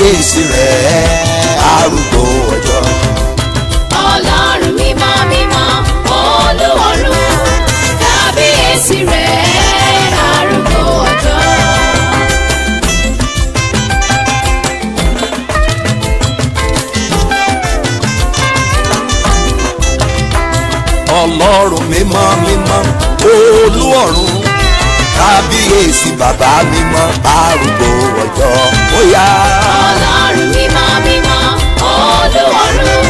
kábíyèsí rẹ̀ arúgbó ọjọ́. Ọlọ́run mímọ́ mímọ́ Olúwarun, kábíyèsí rẹ̀ arúgbó ọjọ́. Ọlọ́run mímọ́ mímọ́ Olúwarun, kábíyèsí bàbá mímọ́ arúgbó ọjọ́. Óyá. Ọlọ́run mímọ́ mímọ́ Olúwarun,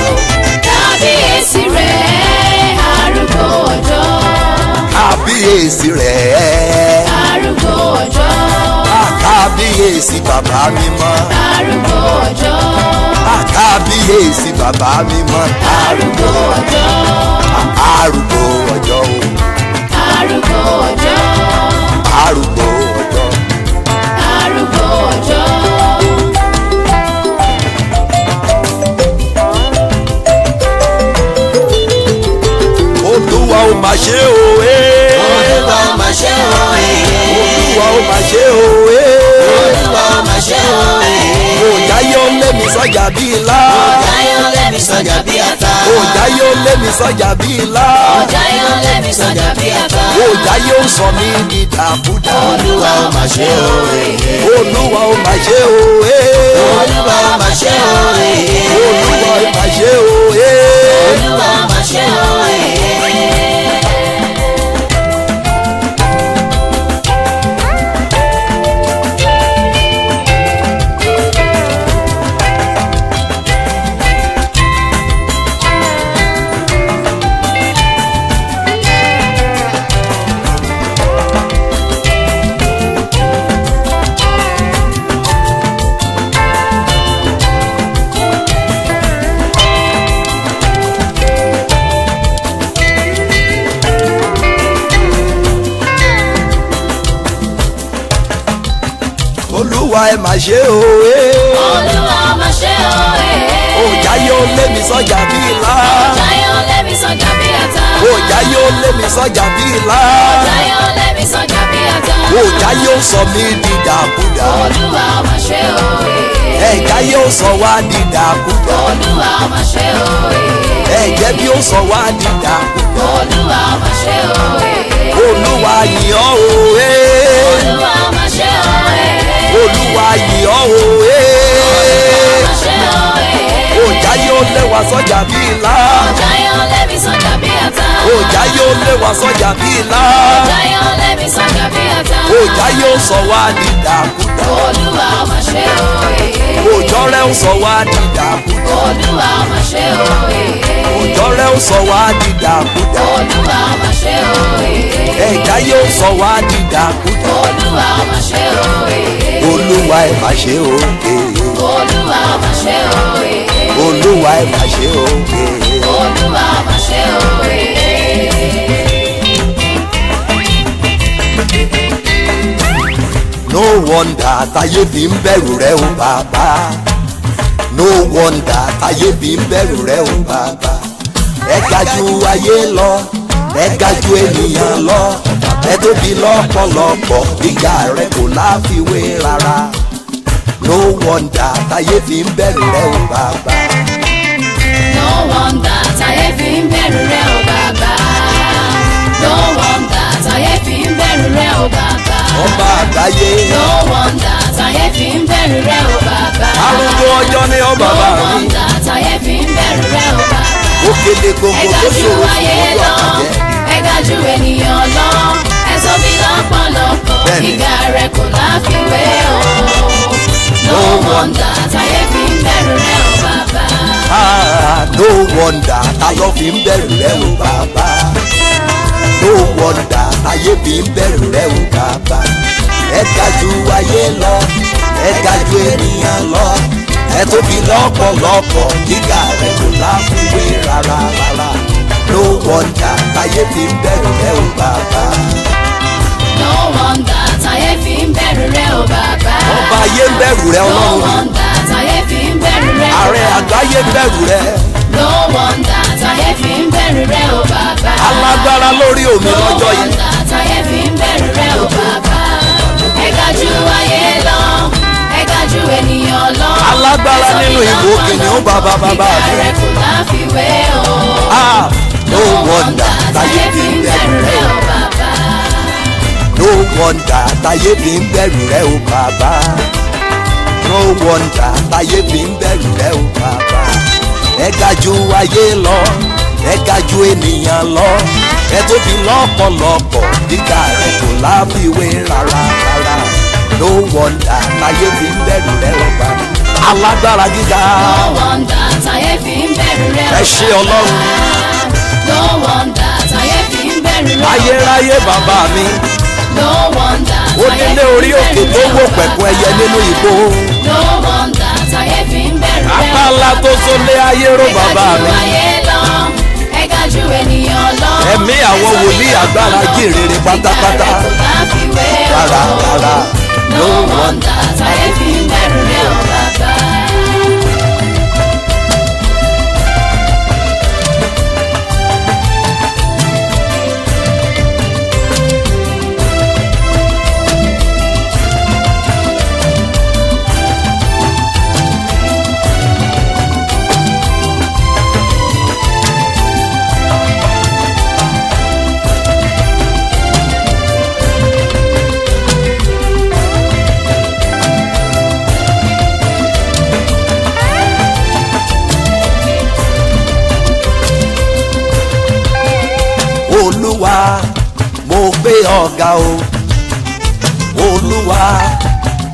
kábíyèsí rẹ̀ arúgbó ọjọ́. Kábíyèsí rẹ̀ Arúgbó ọjọ́. kábíyèsí bàbá mímọ́ Arúgbó ọjọ́. kábíyèsí bàbá mímọ́ Arúgbó ọjọ́. arúgbó ọjọ́ o. Arúgbó ọjọ́. Arúgbó ọjọ́. Arúgbó ọjọ́. Olúwa ó máa ṣe o Olúwa ó máa ṣe o Olúwa ó máa ṣe o Olúwa ó máa ṣe o òjá yóò lé mi sọ́jà bí ilá. Ọ̀já yóò lé mi sọ́jà bí ata. òjá yóò lé mi sọ́jà bí ilá. Ọ̀já yóò lé mi sọ́jà bí ata. òjá yóò sọ mí di dàkúdà. Olúwa ó máa ṣe o Olúwa ó máa ṣe o Olúwa ó máa ṣe o Olúwa ó máa ṣe o Olúwa ó máa ṣe o Olúwa ẹ máa ṣe o Olúwa ó máa ṣe o òjá yóò lé mi sọ́jà bí ilá. Ọ̀já yóò lé mi sọ́jà bí ata. òjá yóò lé mi sọ́jà bí ilá. Ọ̀já yóò lé mi sọ́jà bí ata. òjá yóò sọ mí di dàkúdà. Olúwa ó máa ṣe o ẹ̀já yóò sọ wá di dàkúdà. Olúwa ó máa ṣe o ẹ̀jẹ̀ bí ó sọ wá di dàkúdà. Olúwa ó máa ṣe o Olúwa yìn ọ́ o Olúwa ó máa ṣe o Olúwa yìn ọ́ o máa ṣe o òjá yóò lé wa sọ́jà bí ilá. Ọ̀já yóò lé mi sọ́jà bí ata. òjá yóò lé wa sọ́jà bí ilá. Ọ̀já yóò lé mi sọ́jà bí ata. òjá yóò sọ wá di dàkúdà. Olúwa ó máa ṣe o òjò rẹ̀ ń sọ wá di dàkúdà. Olúwa ó máa ṣe o òjò rẹ̀ ń sọ wá di dàkúdà. Olúwa ó máa ṣe o ẹ̀já yóò sọ wá di dàkúdà. Olúwa ó máa ṣe o Olúwa ẹ máa ṣe o Olúwa ó máa ṣe o Olúwa ẹ máa ṣe o. Olúwa ó máa ṣe o No wonder táyé fi ń bẹ̀rù rẹ o bàbá. No wonder táyé fi ń bẹ̀rù rẹ o bàbá. Ẹ ga ju ayé lọ, ẹ ga ju ènìyàn lọ, ẹ tóbi lọ́pọ̀lọpọ̀, gíga rẹ kò láfiwé rárá. No wonder táyé fi ń bẹ̀rù rẹ o bàbá. No wonder táyé fi ń bẹ̀rù rẹ o bàbá. No wonder táyé fi ń bẹ̀rù rẹ o bàbá. Ọba àgbáyé, No wonder táyé fi ń bẹ̀rù rẹ o bàbá. arúgbó ọjọ́ ní ọ No bàbá mi. wonder táyé fi ń bẹ̀rù rẹ o bàbá. Òkèlè gbogbo Ẹ ga tó ju ṣòro fún ayé ọjọ́ lọ, àjẹ́. ẹ ga ju ènìyàn lọ, ẹ tóbi lọ́pọ̀lọpọ̀, Bẹ́ẹ̀ni. gíga rẹ kò láfiwé o. No wonder táyé fi ń bẹ̀rù rẹ o bàbá. No wonder táyọ̀ fi ń bẹ̀rù rẹ o bàbá. No wonder táyé fi ń bẹ̀rù rẹ o bàbá. Ẹ ga ju ayé lọ, ẹ ga ju ènìyàn lọ, ẹ tóbi lọ́pọ̀lọpọ̀, gíga rẹ kò láfiwé rárá rárá. No wonder táyé fi ń bẹ̀rù rẹ o bàbá. No wonder táyé fi ń bẹ̀rù rẹ o bàbá. Ọba ayé ń bẹ̀rù rẹ No ọlọ́run mi. wonder táyé fi ń bẹ̀rù rẹ o Ààrẹ bàbá. àgbáyé ń bẹ̀rù rẹ. No wonder táyé fi ń bẹ̀rù rẹ o bàbá. Alágbára lórí omi No lọ́jọ́ yìí. wonder táyé fi ń bẹ̀rù rẹ o bàbá. Ẹ ga ju ayé lọ, ẹ ga ju ènìyàn lọ. Alágbára nínú ìwò kìnìún bàbá mi. Ìgbà rẹ̀ kò láfiwé o. No wonder táyé fi ń bẹ̀rù rẹ o bàbá. No wonder táyé fi ń bẹ̀rù rẹ o bàbá. No wonder táyé fi ń bẹ̀rù rẹ o bàbá. Ẹ ga ju ayé lọ, ẹ ga ju ènìyàn lọ, ẹ tóbi lọ́pọ̀lọpọ̀, gíga rẹ̀ kò láfiwé rárá. No wonder táyé fi ń bẹ̀rù rẹ o bàbá. Alágbára gíga. No wonder táyé fi ń bẹ̀rù rẹ o bàbá. Ẹ ṣé Ọlọ́run. No wonder táyé fi ń bẹ̀rù rẹ o bàbá. Ayérayé bàbá mi. No wonder Ó nílé orí òkè tó wò pẹ̀kun ẹyẹ nínú ìgbó. No wonder táyé fi ń bẹ̀rù rẹ o bàbá. Apálá tó sólé ayé ró bàbá mi. Ẹ ga ju ènìyàn lọ. Ẹ̀mí àwọn wòlíì agbára jìnrere pátápátá. Rárá. No wonder táyé fi ń bẹ̀rù rẹ o bàbá. Olúwa mo gbé ọ̀gá o. Olúwa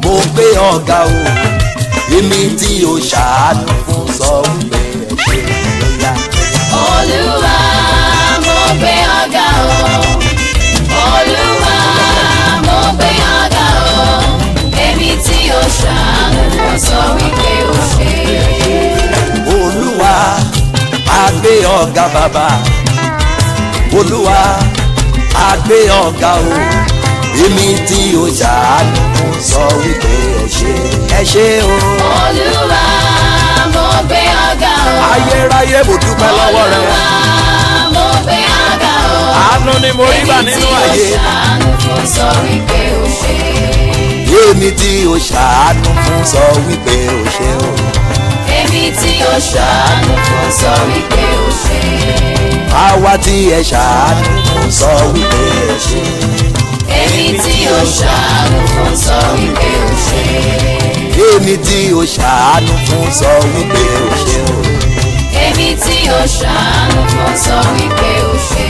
mo gbé ọ̀gá o. Èmi tí o ṣàánú fún sọ wípé ẹ ṣé lóyá. Olúwa mo gbé ọ̀gá o. Olúwa mo gbé ọ̀gá o. Èmi tí o ṣàánú fún sọ wípé o ṣé. Olúwa a gbé ọ̀gá bàbá. Olúwa a gbé ọ̀gá o. Èmi tí o ṣàánú fún sọ wípé ẹ ṣé o. Olúwa mo gbé ọ̀gá o. Ayérayé mo dúpẹ́ lọ́wọ́ rẹ. Olúwa mo gbé ọ̀gá o. Àánú ni mo rí gbà nínú ayé. Èmi tí o ṣàánú fún sọ wípé o ṣé. Èmi tí o ṣàánú fún sọ wípé o ṣé o. Èmi tí o ṣàánú fún sọ wípé o ṣé. Àwa tí ẹ ṣàánú fún sọ wípé ẹ ṣé. Èmi tí o ṣàánú fún sọ wípé o ṣé. Èmi tí o ṣàánú fún sọ wípé o ṣé o. Èmi tí o ṣàánú fún sọ wípé o ṣé.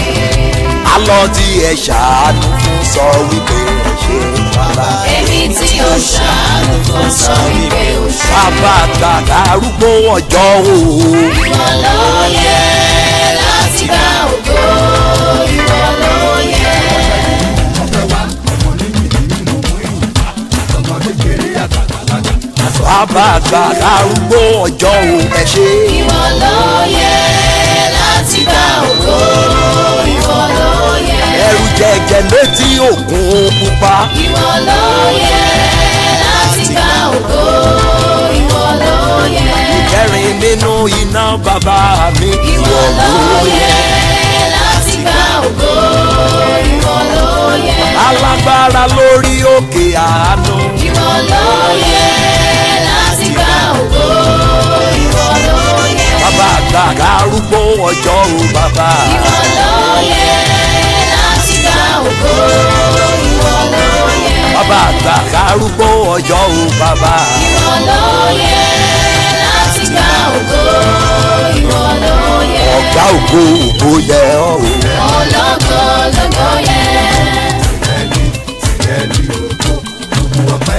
Àlọ́ tí ẹ ṣàánú fún sọ wípé ẹ ṣé bàbá. Èmi tí o ṣàánú fún sọ wípé o ṣé. Bàbá àgbàdo arúgbó ọjọ́ o. Ìwọ ló yẹ láti gba ògo. Ìwọ ló yẹ. Bàbá àgbàdo arúgbó ọjọ́ o ẹ ṣé. Ìwọ ló yẹ láti gba ògo. Ìwọ ló yẹ. Ẹrù jẹjẹ létí òkun pupa. Ìwọ ló yẹ láti gba ògo. Ìwọ ló yẹ. Ìkẹrin nínú iná bàbá mi. Ìwọ ló yẹ láti gba ògo. Ìwọ ló yẹ. Alágbára lórí òkè àánú. Ìwọ ló yẹ láti gba ògo. Ìwọ ló yẹ. Bàbá àgbàdo arúgbó ọjọ́ o bàbá. Ìwọ ló yẹ láti gba ògo. Ìwọ ló yẹ. Bàbá àgbàdo arúgbó ọjọ́ o bàbá. Ìwọ ló yẹ láti gba ògo. Ìwọ ló yẹ. Ọ̀gá ògo ògo yẹ ọ́ o. Ológo lógo yẹ.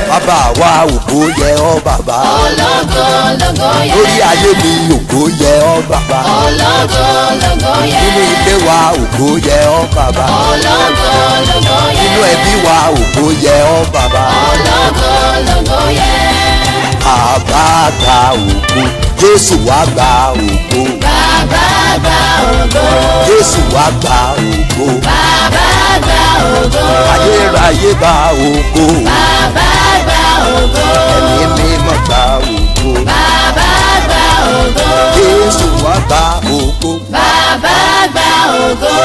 Bàbá wa ògo yẹ ọ́ bàbá. Ológo lógo yẹ. Lórí ayé mi ògo yẹ ọ́ bàbá. Ológo lógo yẹ. Nínú ilé wa ògo yẹ ọ́ bàbá. Ológo lógo yẹ. Nínú ẹbí wa ògo yẹ ọ́ bàbá. Ológo lógo yẹ. Bàbá gba ògo. Jésù wá gba ògo. Bàbá gba ògo. Jésù wá gba ògo. Bàbá gba ògo. Ayérayé gba ògo. Bàbá gba ògo. Ẹ̀mí mímọ́ gba ògo. Bàbá gba ògo. Jésù wá gba ògo. Bàbá gba ògo.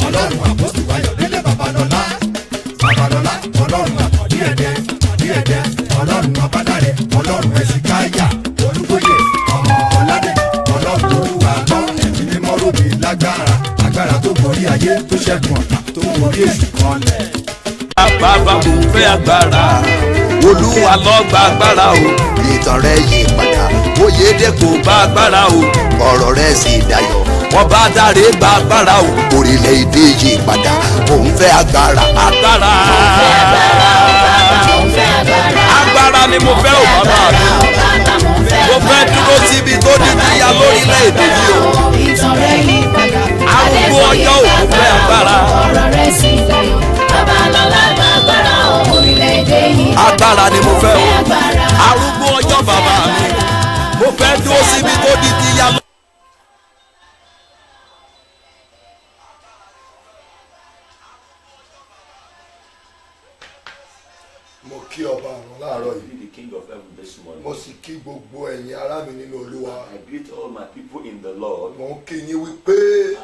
Ọlọ́run àbọ̀ ayé tó ṣẹ́gun ọ̀tá tó ń borí èṣù kan lẹ̀. bàbá mo fẹ́ agbára olúwa ló gba agbára o. ìtàn rẹ̀ yí padà oyèdèkò bá agbára o. ọ̀rọ̀ rẹ̀ sì dayọ̀. wọ́n bá dáre gba agbára o. orílẹ̀-èdè yí padà òun fẹ́ agbára. agbára mo fẹ́ agbára. agbára ni mo fẹ́ o bàbá mi. mo fẹ́ dúró síbi tó ní níyà lórílẹ̀‐èdè yìí o. ìtàn rẹ̀ yí padà. arúgbó ọjọ́ ò mo fẹ́ agbára. ọ̀rọ̀ rẹ̀ sì dayọ̀. babalọ́lá gba agbára orílẹ̀-èdè yìí. agbára ni mo fẹ́ o. agbára. arúgbó ọjọ́ bàbá mi. mo fẹ́ dúró síbi tó ní níyà. mo kí ọba àrùn láàárọ̀ yìí. The King of Heaven this morning. mo sì kí gbogbo ẹ̀yin ará mi nínú olúwa. I greet all my people in the Lord. mo ń kí yín wípé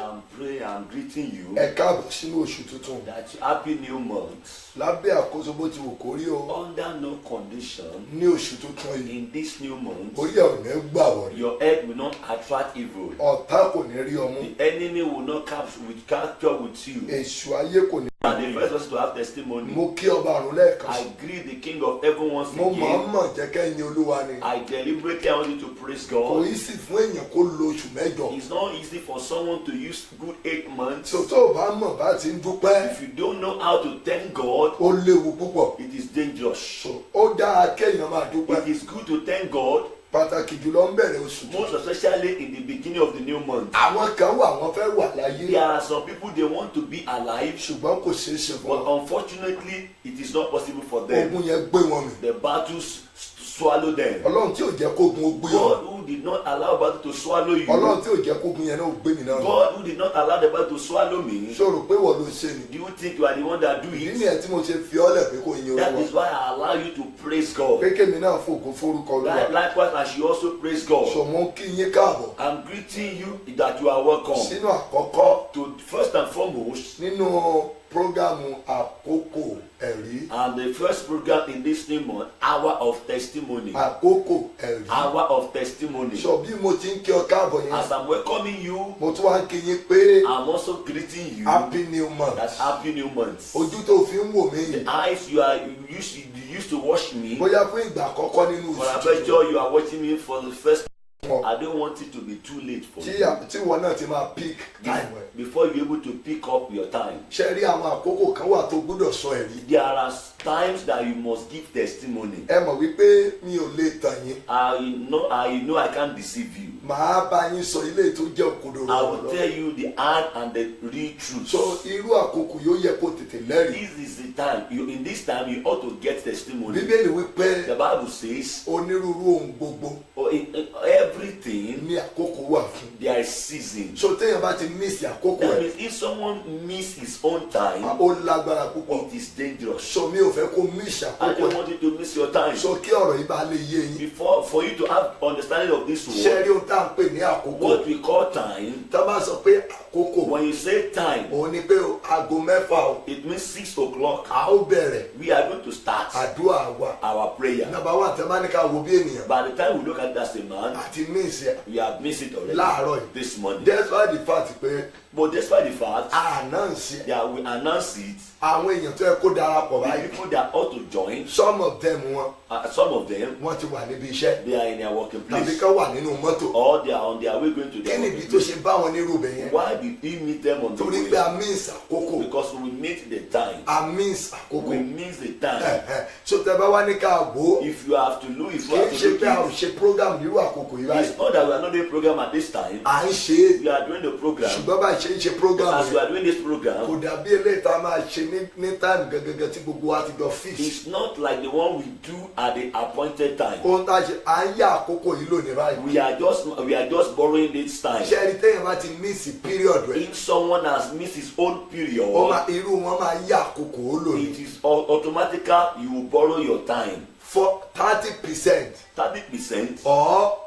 I'm greeting you ẹ káàbọ̀ sínú oṣù tuntun. that happy new month. lábẹ́ àkóso bó ti wù kó rí o. Under no condition ní oṣù tuntun yìí in this new month, orí ẹ̀ ò ní gbà wọ̀rí. your head will not attract evil. ọ̀tá kò ní rí ọmú. The enemy will not capture with you. èṣù ayé kò ní. And the first person to have testimony. mo kí ọba àrùn lẹ́ẹ̀kan I sí. greet the King of Heaven once mo máa ń again. mọ̀ jẹ́ kẹ́yìn olúwa ni. I deliberately want you to praise kò God. í sì fún èèyàn kó lo oṣù mẹ́jọ. It's not easy for someone to use good 8 months. tó o bá mọ̀ bá ti ń dúpẹ́ If you don't know how to thank God, ó léwu púpọ̀. it is dangerous. ó dáa kéèyàn máa dúpẹ́. It is good to thank God, pàtàkì jùlọ ń bẹ̀rẹ̀ oṣù most tuntun. especially in the beginning of the new month. àwọn kan wà wọ́n fẹ́ wà láyé There are some people they want to be alive, ṣùgbọ́n kò ṣeé ṣe fún but wọn. unfortunately, it is not possible for them. ogun yẹn gbé wọn mì. The battles swallow them. ọlọ́run tí ò jẹ́ kógun ó gbé God wọn. who did not allow battle to swallow you, ọlọ́run tí ò jẹ́ kógun yẹn náà ó gbé mi náà. God who did not allow the battle to swallow me, ṣòro pé wọ́n ló ṣe ni. do you think you are the one that do ìdí it? nìyẹn tí mo ṣe fi ọ́lẹ̀ pé kò yin That olúwa. is why I allow you to praise God. pé kémi náà fògo forúkọ olúwa. Likewise, I should also praise God. ṣòmọ́ kí yín káàbọ̀ I'm greeting you that you are welcome. sínú àkọ́kọ́ To first and foremost, nínú prógámù àkókò ẹ̀rí. and the first program in this new month, Hour of Testimony. àkókò ẹ̀rí. Hour of Testimony. sọ bí mo ti ń kí ọ káàbọ̀ yẹn As I'm welcoming you, mo tún wá ń kí yín pé I'm also greeting you. happy new month. That's Happy New Month. ojú tó fi ń wò mí The yìí eyes you used to watch me, bóyá fún ìgbà àkọ́kọ́ nínú but I oṣù bet tuntun you are watching me for the first time. wọn I don't want it to be too late for tí you. wọn náà ti máa pick time ẹ̀. Before you're able to pick up your time. ṣe rí àwọn àkókò kan wà tó gbọ́dọ̀ sọ ẹ̀rí. There are times that you must give testimony. ẹ mọ̀ wípé mi ò lè tàn yín. I know I can't deceive you. màá bá yín sọ ilé tó jẹ́ òkodoro I will ọ̀rọ̀. tell you the hard and the real truth. so irú àkókò yóò yẹ kó tètè lẹ́rìí. This is the time. In this time, you ought to get testimony. bíbélì wípé The Bible says, onírúurú ohun gbogbo in everything ní àkókò wà fún. there is season. so téèyàn bá ti mísì àkókò That ẹ̀ means if someone miss his own time, ó lágbára púpọ̀. it is dangerous. so mi ò fẹ́ kó mísì I àkókò don't ẹ̀. want you to miss your time. so kí ọ̀rọ̀ yìí bá lè yé yín. For you to have understanding of this ṣe word, rí ohun tá à ń pè ní àkókò. what we call time, tá a bá sọ pé àkókò when you say time, òun ni pé aago mẹ́fà o it means 6 o'clock. a ó bẹ̀rẹ̀ We are going to start àdúrà wa. our prayer. nàbà wà tẹ́ bá ní ká wo bí ènìyàn By the time we look at it as a man, àti mísì ẹ̀ we have missed it already láàárọ̀ yìí. this morning. despite the fact pé But despite the fact ànáǹsì that we announce it, àwọn èèyàn tó yẹ kó darapọ̀ the báyìí people that ought to join, some of them some of them, wọ́n ti wà níbi iṣẹ́ they are in their working tàbí place, ká wà nínú mọ́tò. or they are on their way going to kí their ni working ibi tó place. ṣe bá wọn nírú ibẹ̀ yẹn. Why did he meet them on the torí way? pé a miss àkókò Because we meet the time. a miss àkókò. We miss the time. so tẹ́ bá wá ní ká wò ó If you have to look, if you kì í have to ṣe look pé a ò it, ṣe program nírú àkókò yìí báyìí. it's not that we are not doing program at this time. à ń ṣe é We are doing the program. ṣùgbọ́n bá a ṣe ń ṣe program As we yẹn are doing this kò program, dàbí eléyìí tá a máa ṣe ní time gangan tí gbogbo wa ti jọ fix. it's not like the one we do at the appointed time. ohun tá a ṣe à ń yá àkókò yìí lónìí báyìí. We are just borrowing this time. ṣé ẹni téèyàn bá ti miss period rẹ̀ If someone has missed his own period, irú wọn máa yá àkókò ó lónìí. it is automatically you will borrow your time. for 30% 30% or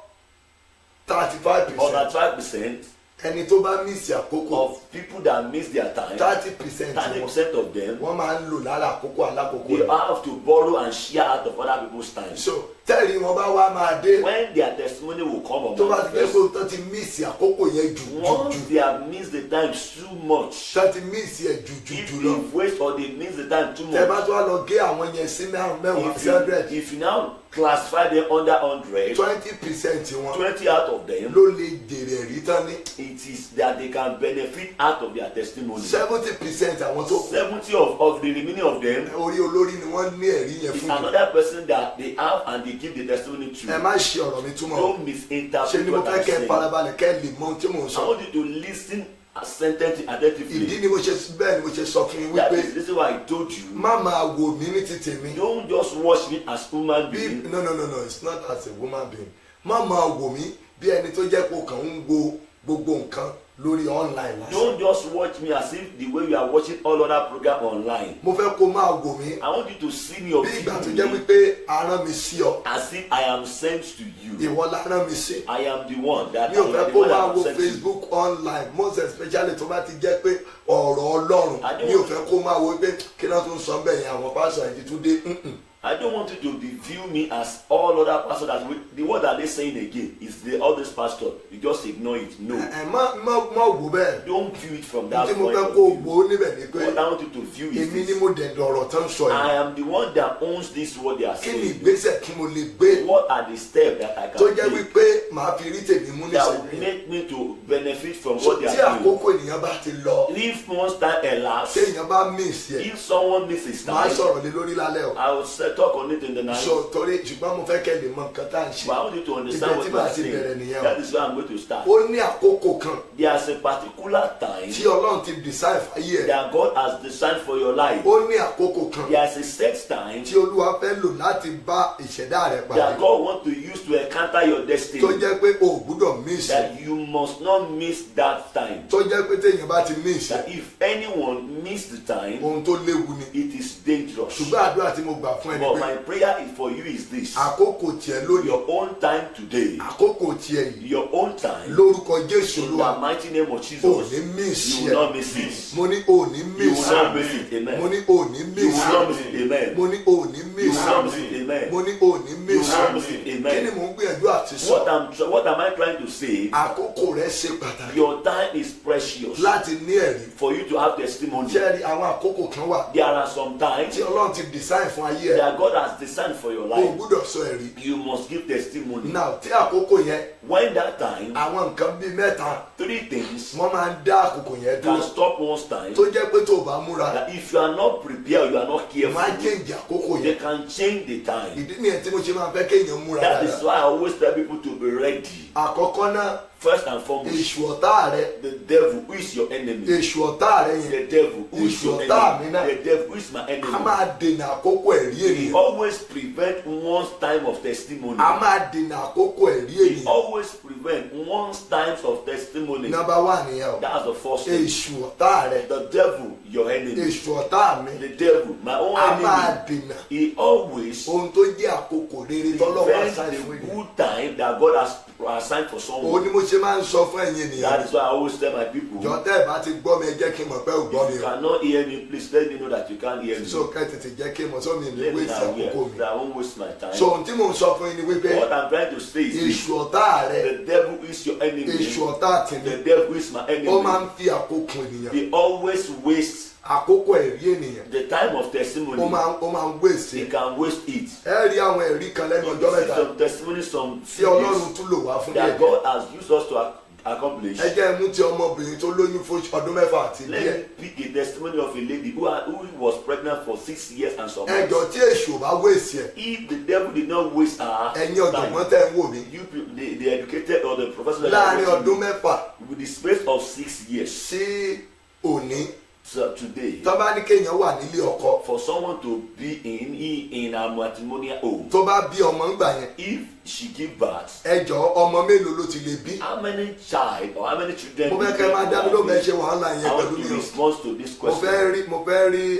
35%. or 35% ẹni tó bá miss àkókò of people that miss their time, 30% wọn 30% of them, wọ́n máa ń lò lára àkókò alákòókò they rẹ̀. have to borrow and share out of other people's time. so tẹ́rì wọn bá wá máa dé when their testimony will come on tó bá ti fẹ́ manifest, kó tán ti míìsì àkókò yẹn jù once they have missed the time too much, tán ti míìsì ẹ̀ if jù lọ they waste or they miss the time too tẹ́ bá much, tó wá lọ gé àwọn yẹn sí mẹ́wàá sí 100 if you now classify them under 100, 20% wọn 20 out of them, ló lè jèrè ẹ̀rí tán ní it is that they can benefit out of their testimony. 70% àwọn tó kù 70 of the remaining of them orí olórí ni wọ́n ní ẹ̀rí yẹn is fún mi. another person that they have and they give the testimony ẹ to. má ṣe ọ̀rọ̀ mi túmọ̀ Don't ṣe misinterpret ni mo what fẹ́ I'm kẹ́ ẹ saying. farabalẹ̀ kẹ́ ẹ lè mọ ohun tí mò ń I sọ. want you to listen ìdí attentively. ni mo ṣe bẹ́ẹ̀ ni mo ṣe sọ fún yín That wípé is this is why I told you. má máa wò mí ní ti tèmi. Don't just watch me as human bí being. no it's not as a woman being má máa wò mí bí ẹni tó jẹ́ pé o kàn ń wo gbogbo nǹkan lórí online lásán. Don't just watch me as if the way you are watching all other program online. mo fẹ́ kó máa wò mí I want you to see me or bí ìgbà tó feel jẹ́ me wípé a rán mi sí ọ as if I am sent to you. ìwọ la rán mi sí. I am the one that mi ò fẹ́ the kó one máa that wo am sent to. Facebook online most especially tó bá ti jẹ́ pé ọ̀rọ̀ Ọlọ́run mi ò fẹ́ kó máa wo pé kí náà tó ń sọ bẹ́ẹ̀ yẹn àwọn pásọ̀ ẹ̀ ti tún dé. I don't want you to view me as all other pastors. The word that they saying again is all this pastor. You just ignore it. No, ẹ má wò bẹ́ẹ̀. don't view it from that tí mo point fẹ́ of kó view. gbó níbẹ̀ ni pé What I want you to view is èmi ni this. mo dẹ̀dọ̀ ọ̀rọ̀ tán sọ I yìí. am the one that owns this word they are kí ni saying. ìgbésẹ̀ kí mo lè gbé What are the steps that I tó can jẹ́ take wípé màá fi rí tèmi mú that will nísìnyí. make me to benefit from So what they tí are doing? àkókò ènìyàn bá ti lọ If once time elapses, téèyàn bá miss yẹ if someone misses màá time, sọ̀rọ̀ lé lórí lálẹ́ o. I will talk on it in the night. so torí ṣùgbọ́n mo fẹ́ kẹ́ lè mọ nǹkan tá à ń ṣe. But I want you to understand Ibẹ̀ what tí you are màá ti bẹ̀rẹ̀ saying. nìyẹn o. That is where I'm going to start. ó ní àkókò kan There's a particular time tí Ọlọ́run ti design fáyé ẹ̀. that God has designed for your life. ó ní àkókò kan There's a set time tí Olúwa fẹ́ lò láti bá ìṣẹ̀dá rẹ̀ that pàdé. God wants to use to encounter your destiny. tó jẹ́ pé o ò gbúdọ̀ miss ẹ̀. That you must not miss that time. tó jẹ́ pé téèyàn bá ti miss ẹ̀ That if anyone miss the time, ohun tó léwu ni. it is dangerous. ṣùgbọ́n àdúrà tí mo gbà fún ẹni But pé my prayer is for you is this: àkókò tiẹ̀ lónìí your own time today, àkókò tiẹ̀ yìí your own time, lórúkọ Jésù in Olúwa the mighty name of ò Jesus, ní miss you will ẹ̀. not miss it. mo ní ò ní You miss will not ẹ̀. miss it. Amen. mo ní ò ní You miss will not ẹ̀. miss it. Amen. mo ní ò ní You miss will not ẹ̀. miss it. Amen. mo ní ò ní You miss will not ẹ̀. miss it. kí ni Amen. mò ń gbìyànjú àti sọ. What am I trying to say? àkókò rẹ̀ ṣe pàtàkì Your time is precious láti ní ẹ̀rí. for you to have testimony. ṣé rí àwọn àkókò kan wà There are some times tí Ọlọ́run ti design fún ayé ẹ̀. that God has designed for your o life. gbúdọ̀ sọ ẹ̀rí. You must give testimony. now tí àkókò yẹn When that time, àwọn nǹkan bíi mẹ́ta 3 things wọ́n máa ń dá àkókò yẹn can dúró stop one's time. tó jẹ́ pé tó o bá múra That if you are not prepared, you are not máa careful, change àkókò they yẹn. can change the time. ìdí nìyẹn tí mo ṣe máa fẹ́ kéèyàn múra That is dáadáa. why I always tell people to be ready. àkọ́kọ́ náà First and foremost, èṣù ọ̀tá rẹ the devil who is your enemy. èṣù ọ̀tá rẹ The yẹn devil who is your Èṣù ọ̀tá mi enemy. náà. The devil who is my a enemy. máa dènà àkókò ẹ̀rí He ènìyàn. always prevent one's time of testimony. a máa dènà àkókò ẹ̀rí He ènìyàn. always prevent one's times of testimony. nọ́mbà wà nìyẹn o. That's the first thing. èṣù ọ̀tá rẹ The devil, your enemy. èṣù ọ̀tá mi The devil, my own a máa enemy. dènà He always ohun tó jẹ́ àkókò rere tọ́lọ́wọ́ prevents àṣà the ìfún ènìyàn. good time that God has assigned for òun someone. ni mo ṣe máa ń sọ fún ẹ̀yin That ènìyàn. is why I always tell my people, jọ̀tẹ́ ẹ̀ bá ti gbọ́ mi ẹ jẹ́ kí n mọ̀ pé ò gbọ́ if mi you o. cannot hear me, please let me know that you can't hear me. so kẹ́ tètè jẹ́ kí n mọ̀ sọ́mi ìlú Let me wéṣì know àkókò mi. that I won't waste my time. so ohun tí mò ń sọ fún yín ni wípé What I'm trying to say is this: èṣù ọ̀tá rẹ the devil is your enemy. èṣù ọ̀tá tèmi The devil is my ó máa enemy. ń fi àkókò ènìyàn He always wastes àkókò ẹ̀rí ènìyàn the time of testimony. ó máa ń wéṣì. He can waste it. ẹ rí àwọn ẹ̀rí kan lẹ́nu ọjọ́ mẹ́ta Some testimonies, some tí Ọlọ́run tún lò wá fún that díẹ̀. God has used us to accomplish. ẹ jẹ́ mú ti ọmọbìnrin tó lóyún fún ọdún mẹ́fà àti Let díẹ̀. me pick a testimony of a lady who was pregnant for 6 years and some ẹjọ́ months. tí èṣù bá wéṣì ẹ̀ If the devil did not waste her ẹ̀yin ọ̀jọ̀gbọ́n time, tẹ́ ń wò mí you people, the educated or the professors that láàrin are ọdún watching mẹ́fà me, with the space of 6 years sí òní so today, tó bá ní kéèyàn wà nílé ọkọ for someone to be in a matrimonial home, tó bá bí ọmọ ńgbà yẹn if she give birth, ẹjọ́ ọmọ mélòó ló ti lè bí. how many child or how many children? mo fẹ́ kẹ́ máa dá mi ló bẹ́ẹ̀ ṣe wàhálà yẹn I pẹ̀lú want mi to o. respond to this mo question. fẹ́ rí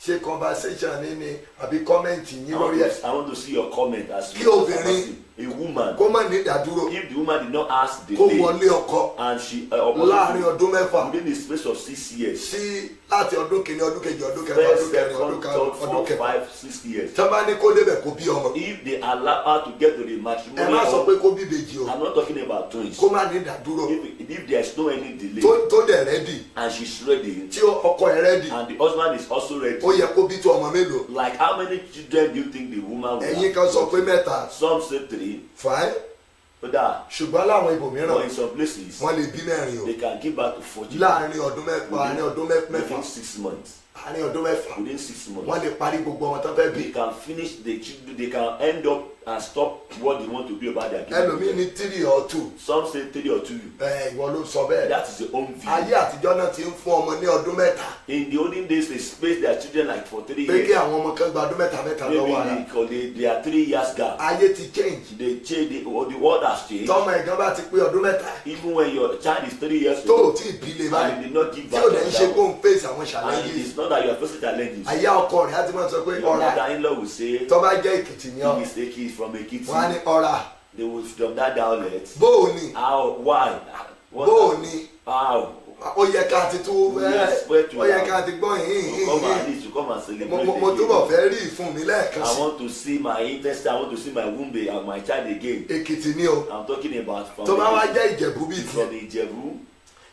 ṣe conversation ní ni àbí comment yín lórí ẹ̀ I want to see your comment as Kí well. obìnrin A woman, kó má ní ìdádúró if the woman did not ask the kó day wọlé ọkọ and she láàrin ọdún mẹ́fà within the space of 6 years, sí láti ọdún kìíní ọdún kejì ọdún kẹta ọdún First, kẹrin second, ọdún third, karùn-ún ọdún fourth, kẹfà 5, 6 years. tí wọ́n bá ní kó débẹ̀ kó bí ọmọ If they allow her to get to the ẹ má sọ matrimonial, pé kó bí ìbejì o I'm not talking about twins. kó má ní ìdádúró If there's no any delay tó dẹ̀ rẹ́dì and she's ready tí ọkọ ẹ̀ rẹ́dì and the husband is also ready, ó yẹ kó bí tó ọmọ mélòó like how many children do you think the woman will ẹ̀yin have? kan sọ pé mẹ́ta Some say 3, fine but that, ṣùgbọ́n láwọn ibòmíràn but in some places, wọ́n lè bí mẹ́rin o they can give birth to 4 children láàrin ọdún mẹ́fà àárín ọdún mẹ́fà within 6 months. àárín ọdún mẹ́fà Within 6 months. wọ́n lè parí gbogbo ọmọ tó fẹ́ bí They can finish the children, they can end up and stop what they want to do about their ẹlòmíín ní 3 or 2 Some say 3 or 2. ìwọ ló sọ bẹ́ẹ̀ That is the own view. ayé àtijọ́ náà ti ń fún ọmọ ní ọdún mẹ́ta In the olden days, they spaced their children like for 3 pé kí years. àwọn ọmọ kan gba ọdún mẹ́ta mẹ́ta lọ́wọ́ ara Maybe they are 3 years gap. ayé ti change They change the world has changed. tọ́mọ ẹ̀gán bá ti pé ọdún mẹ́ta Even when your child is 3 years tó o old tí ì bí lè and báyìí you did not give tí birth ò to dẹ̀ ń ṣe that kó one, ń face àwọn and it challenges is not that you are facing challenges. ayé ọkọ rẹ̀ á ti máa sọ pé Your ọ̀rá mother-in-law will say, tó bá jẹ́ Èkìtì ni ọ́ he is taking it from a kid. wọ́n á ní ọ̀rá They will from that dialect. bó o ní How? Why? bó o ní How? ó yẹ ká ti tú Yes, where to ó yẹ now? ká ti gbọ́ To come at yìnyín least to come and celebrate mo túbọ̀ again. fẹ́ rí ìfún mi lẹ́ẹ̀kan I sí want to see my intestine. I want to see my womb and my child again. Èkìtì ni o I'm talking about tó bá wá from jẹ́ Ìjẹ̀bú bíi from tiẹ̀ Ijebu.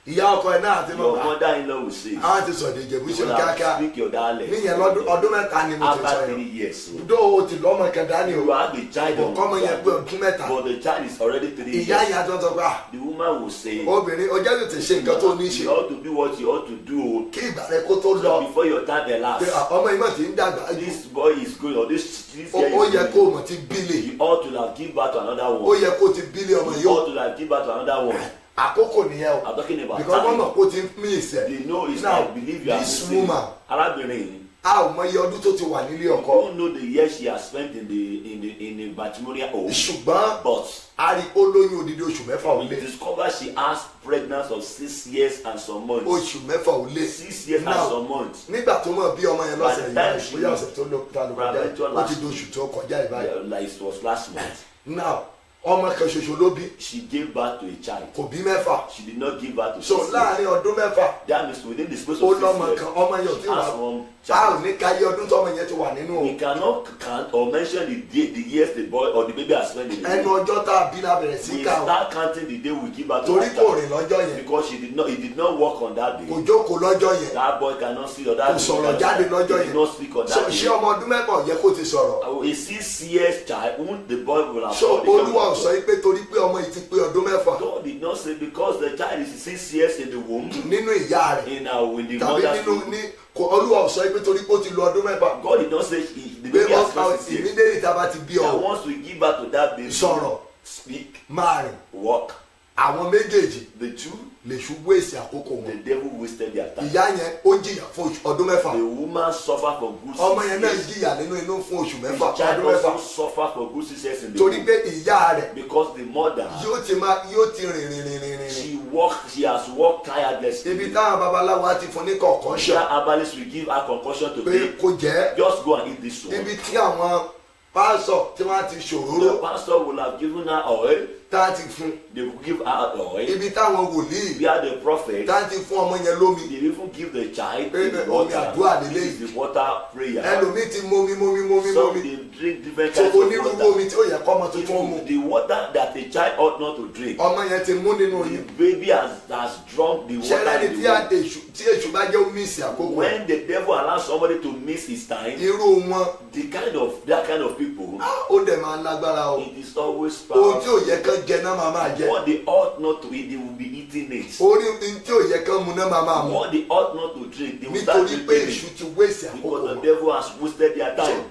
ìyá ọkọ ẹ̀ náà ti mọ̀ Your bá mother-in-law will say, àwọn ti sọ̀dọ̀ Ìjẹ̀bú ṣe you will kíákíá speak your dialect. níyẹn ọdún mẹ́ta ni mo ti sọ After yẹn 3 years. dó o ti lọ́mọ kan dání o You have a child kò kọ́mọ yẹn pé ọdún mẹ́ta but the child is already 3 years. ìyá yẹn tó ń sọ pé The woman will say, obìnrin ọjọ́ yóò ti ṣe nǹkan tó ní í ṣe you ought to do what you ought to do kí ìgbà rẹ kó tó lọ before your time pé elapses. ọmọ yìí mọ̀ ti ń dàgbà ju This boy is going or this ó girl yẹ is kó o going. mọ̀ ti bílẹ̀ You ought to have give birth to another ó one. yẹ kó o ti bílẹ̀ ọmọ You yìí ó ought to have give birth to another one. àkókò nìyẹn o I'm talking about because wọ́n time. mọ̀ kó o ti ń mí ìsẹ̀ They know it's now I believe you are this missing. woman Arábìnrin, a ò mọ iye ọdún tó ti wà nílé you ọkọ don't know the years she has spent in the matrimonial home. ṣùgbọ́n But a rí i ó lóyún odidi oṣù mẹ́fà ò we lé discover she has pregnancy of 6 years and some months. oṣù mẹ́fà ò lé 6 years and now some months. nígbà tó mọ̀ bí ọmọ yẹn lọ́sẹ̀ yìí By the time báyìí bóyá ọ̀sẹ̀ tó lọ ta ló kọjá ó ti di oṣù tó kọjá yìí báyìí Like it was last month. now ọmọ kan ṣoṣo ló bí She gave birth to a child. kò bí mẹ́fà She did not give birth to so 6 years. láàrin ọdún mẹ́fà That means within the space ó of 6 lọ́mọ years, kan ọmọ yẹn ò tí she wà has one a ò child. ní ká iye ọdún tọ́mọ yẹn ti wà nínú o We cannot count or mention the years the boy or the baby has spent in the ẹnu womb. ọjọ́ tá a bí la bẹ̀rẹ̀ sí We ká o start counting the day we give birth to torí that kò child rìn lọ́jọ́ yẹn because he did not work on that day. kò jókòó lọ́jọ́ yẹn That boy cannot see or kò that sọ̀rọ̀ jáde lọ́jọ́ he did yẹn not speak on so that ṣé day. ọmọ ọdún mẹ́fà ò yẹ kó ti sọ̀rọ̀ A 6 years child, won't the boy will have so already olúwa ò come sọ yìí pé torí pé ọmọ yìí ti pé ọdún mẹ́fà God did not say because the child is 6 years in the womb nínú ìyá rẹ̀ in the tàbí mother's nínú womb. ní kò olúwa ò sọ yìí pé torí pé ó ti lo ọdún mẹ́fà God did not say the pé baby has ọkà spent 6 years. ìmídélì tá a bá ti bí That ọ once we give birth to that baby, sọ̀rọ̀ speak, máa rìn walk. àwọn méjèèjì The two, lè ṣubú èsì àkókò the wọn devil wasted their time. ìyá yẹn ó jìyà fún ọdún mẹ́fà The woman suffered for good ọmọ 6 yẹn náà years. jìyà nínú inú fún oṣù The mẹ́fà child ọdún mẹ́fà also suffered for good 6 years in the torí womb. pé ìyá rẹ̀ Because the mother, yóò ti rìn she has worked tirelessly. ibi táwọn babaláwo á ti fún ní kọ̀ọ̀kan ṣe That herbalist will give her concussion to pé take. kò jẹ́ Just go and eat this one. ibi tí àwọn pásọ̀ tí wọ́n ti ṣòróró The pastor will have given her oil. tá a ti fún They will give her oil. ibi táwọn wòlíì We are the prophet. tá a ti fún ọmọ yẹn lómi They even give the child Omi the water. àdúrà lélẹ́yìí. This is the water prayer. ẹlòmíì ti mómi Some they drink different so kinds of onírúurú water. omi tí ó yẹ kọ́ ọmọ tuntun mu Even the water that a child ought not to drink. ọmọ yẹn ti mú nínú The oyún baby has drunk the water ṣẹlẹ́ni in tí the womb. èṣù bá jẹ́ omi ìsìn àkókò ẹ̀ When the devil allows somebody to miss his time, irú wọn that kind of people, ó dẹ̀ máa lágbára o it is always ohun tí powerful. ò yẹ kán jẹ náà máa máa jẹ What they ought not to eat, they will be eating it. orí ohun tí ò yẹ kán mu náà máa máa mu What they ought not to drink, they will start nítorí pé drinking èṣù it. ti wéèsì àkókò Because the wọn devil has wasted their So, time.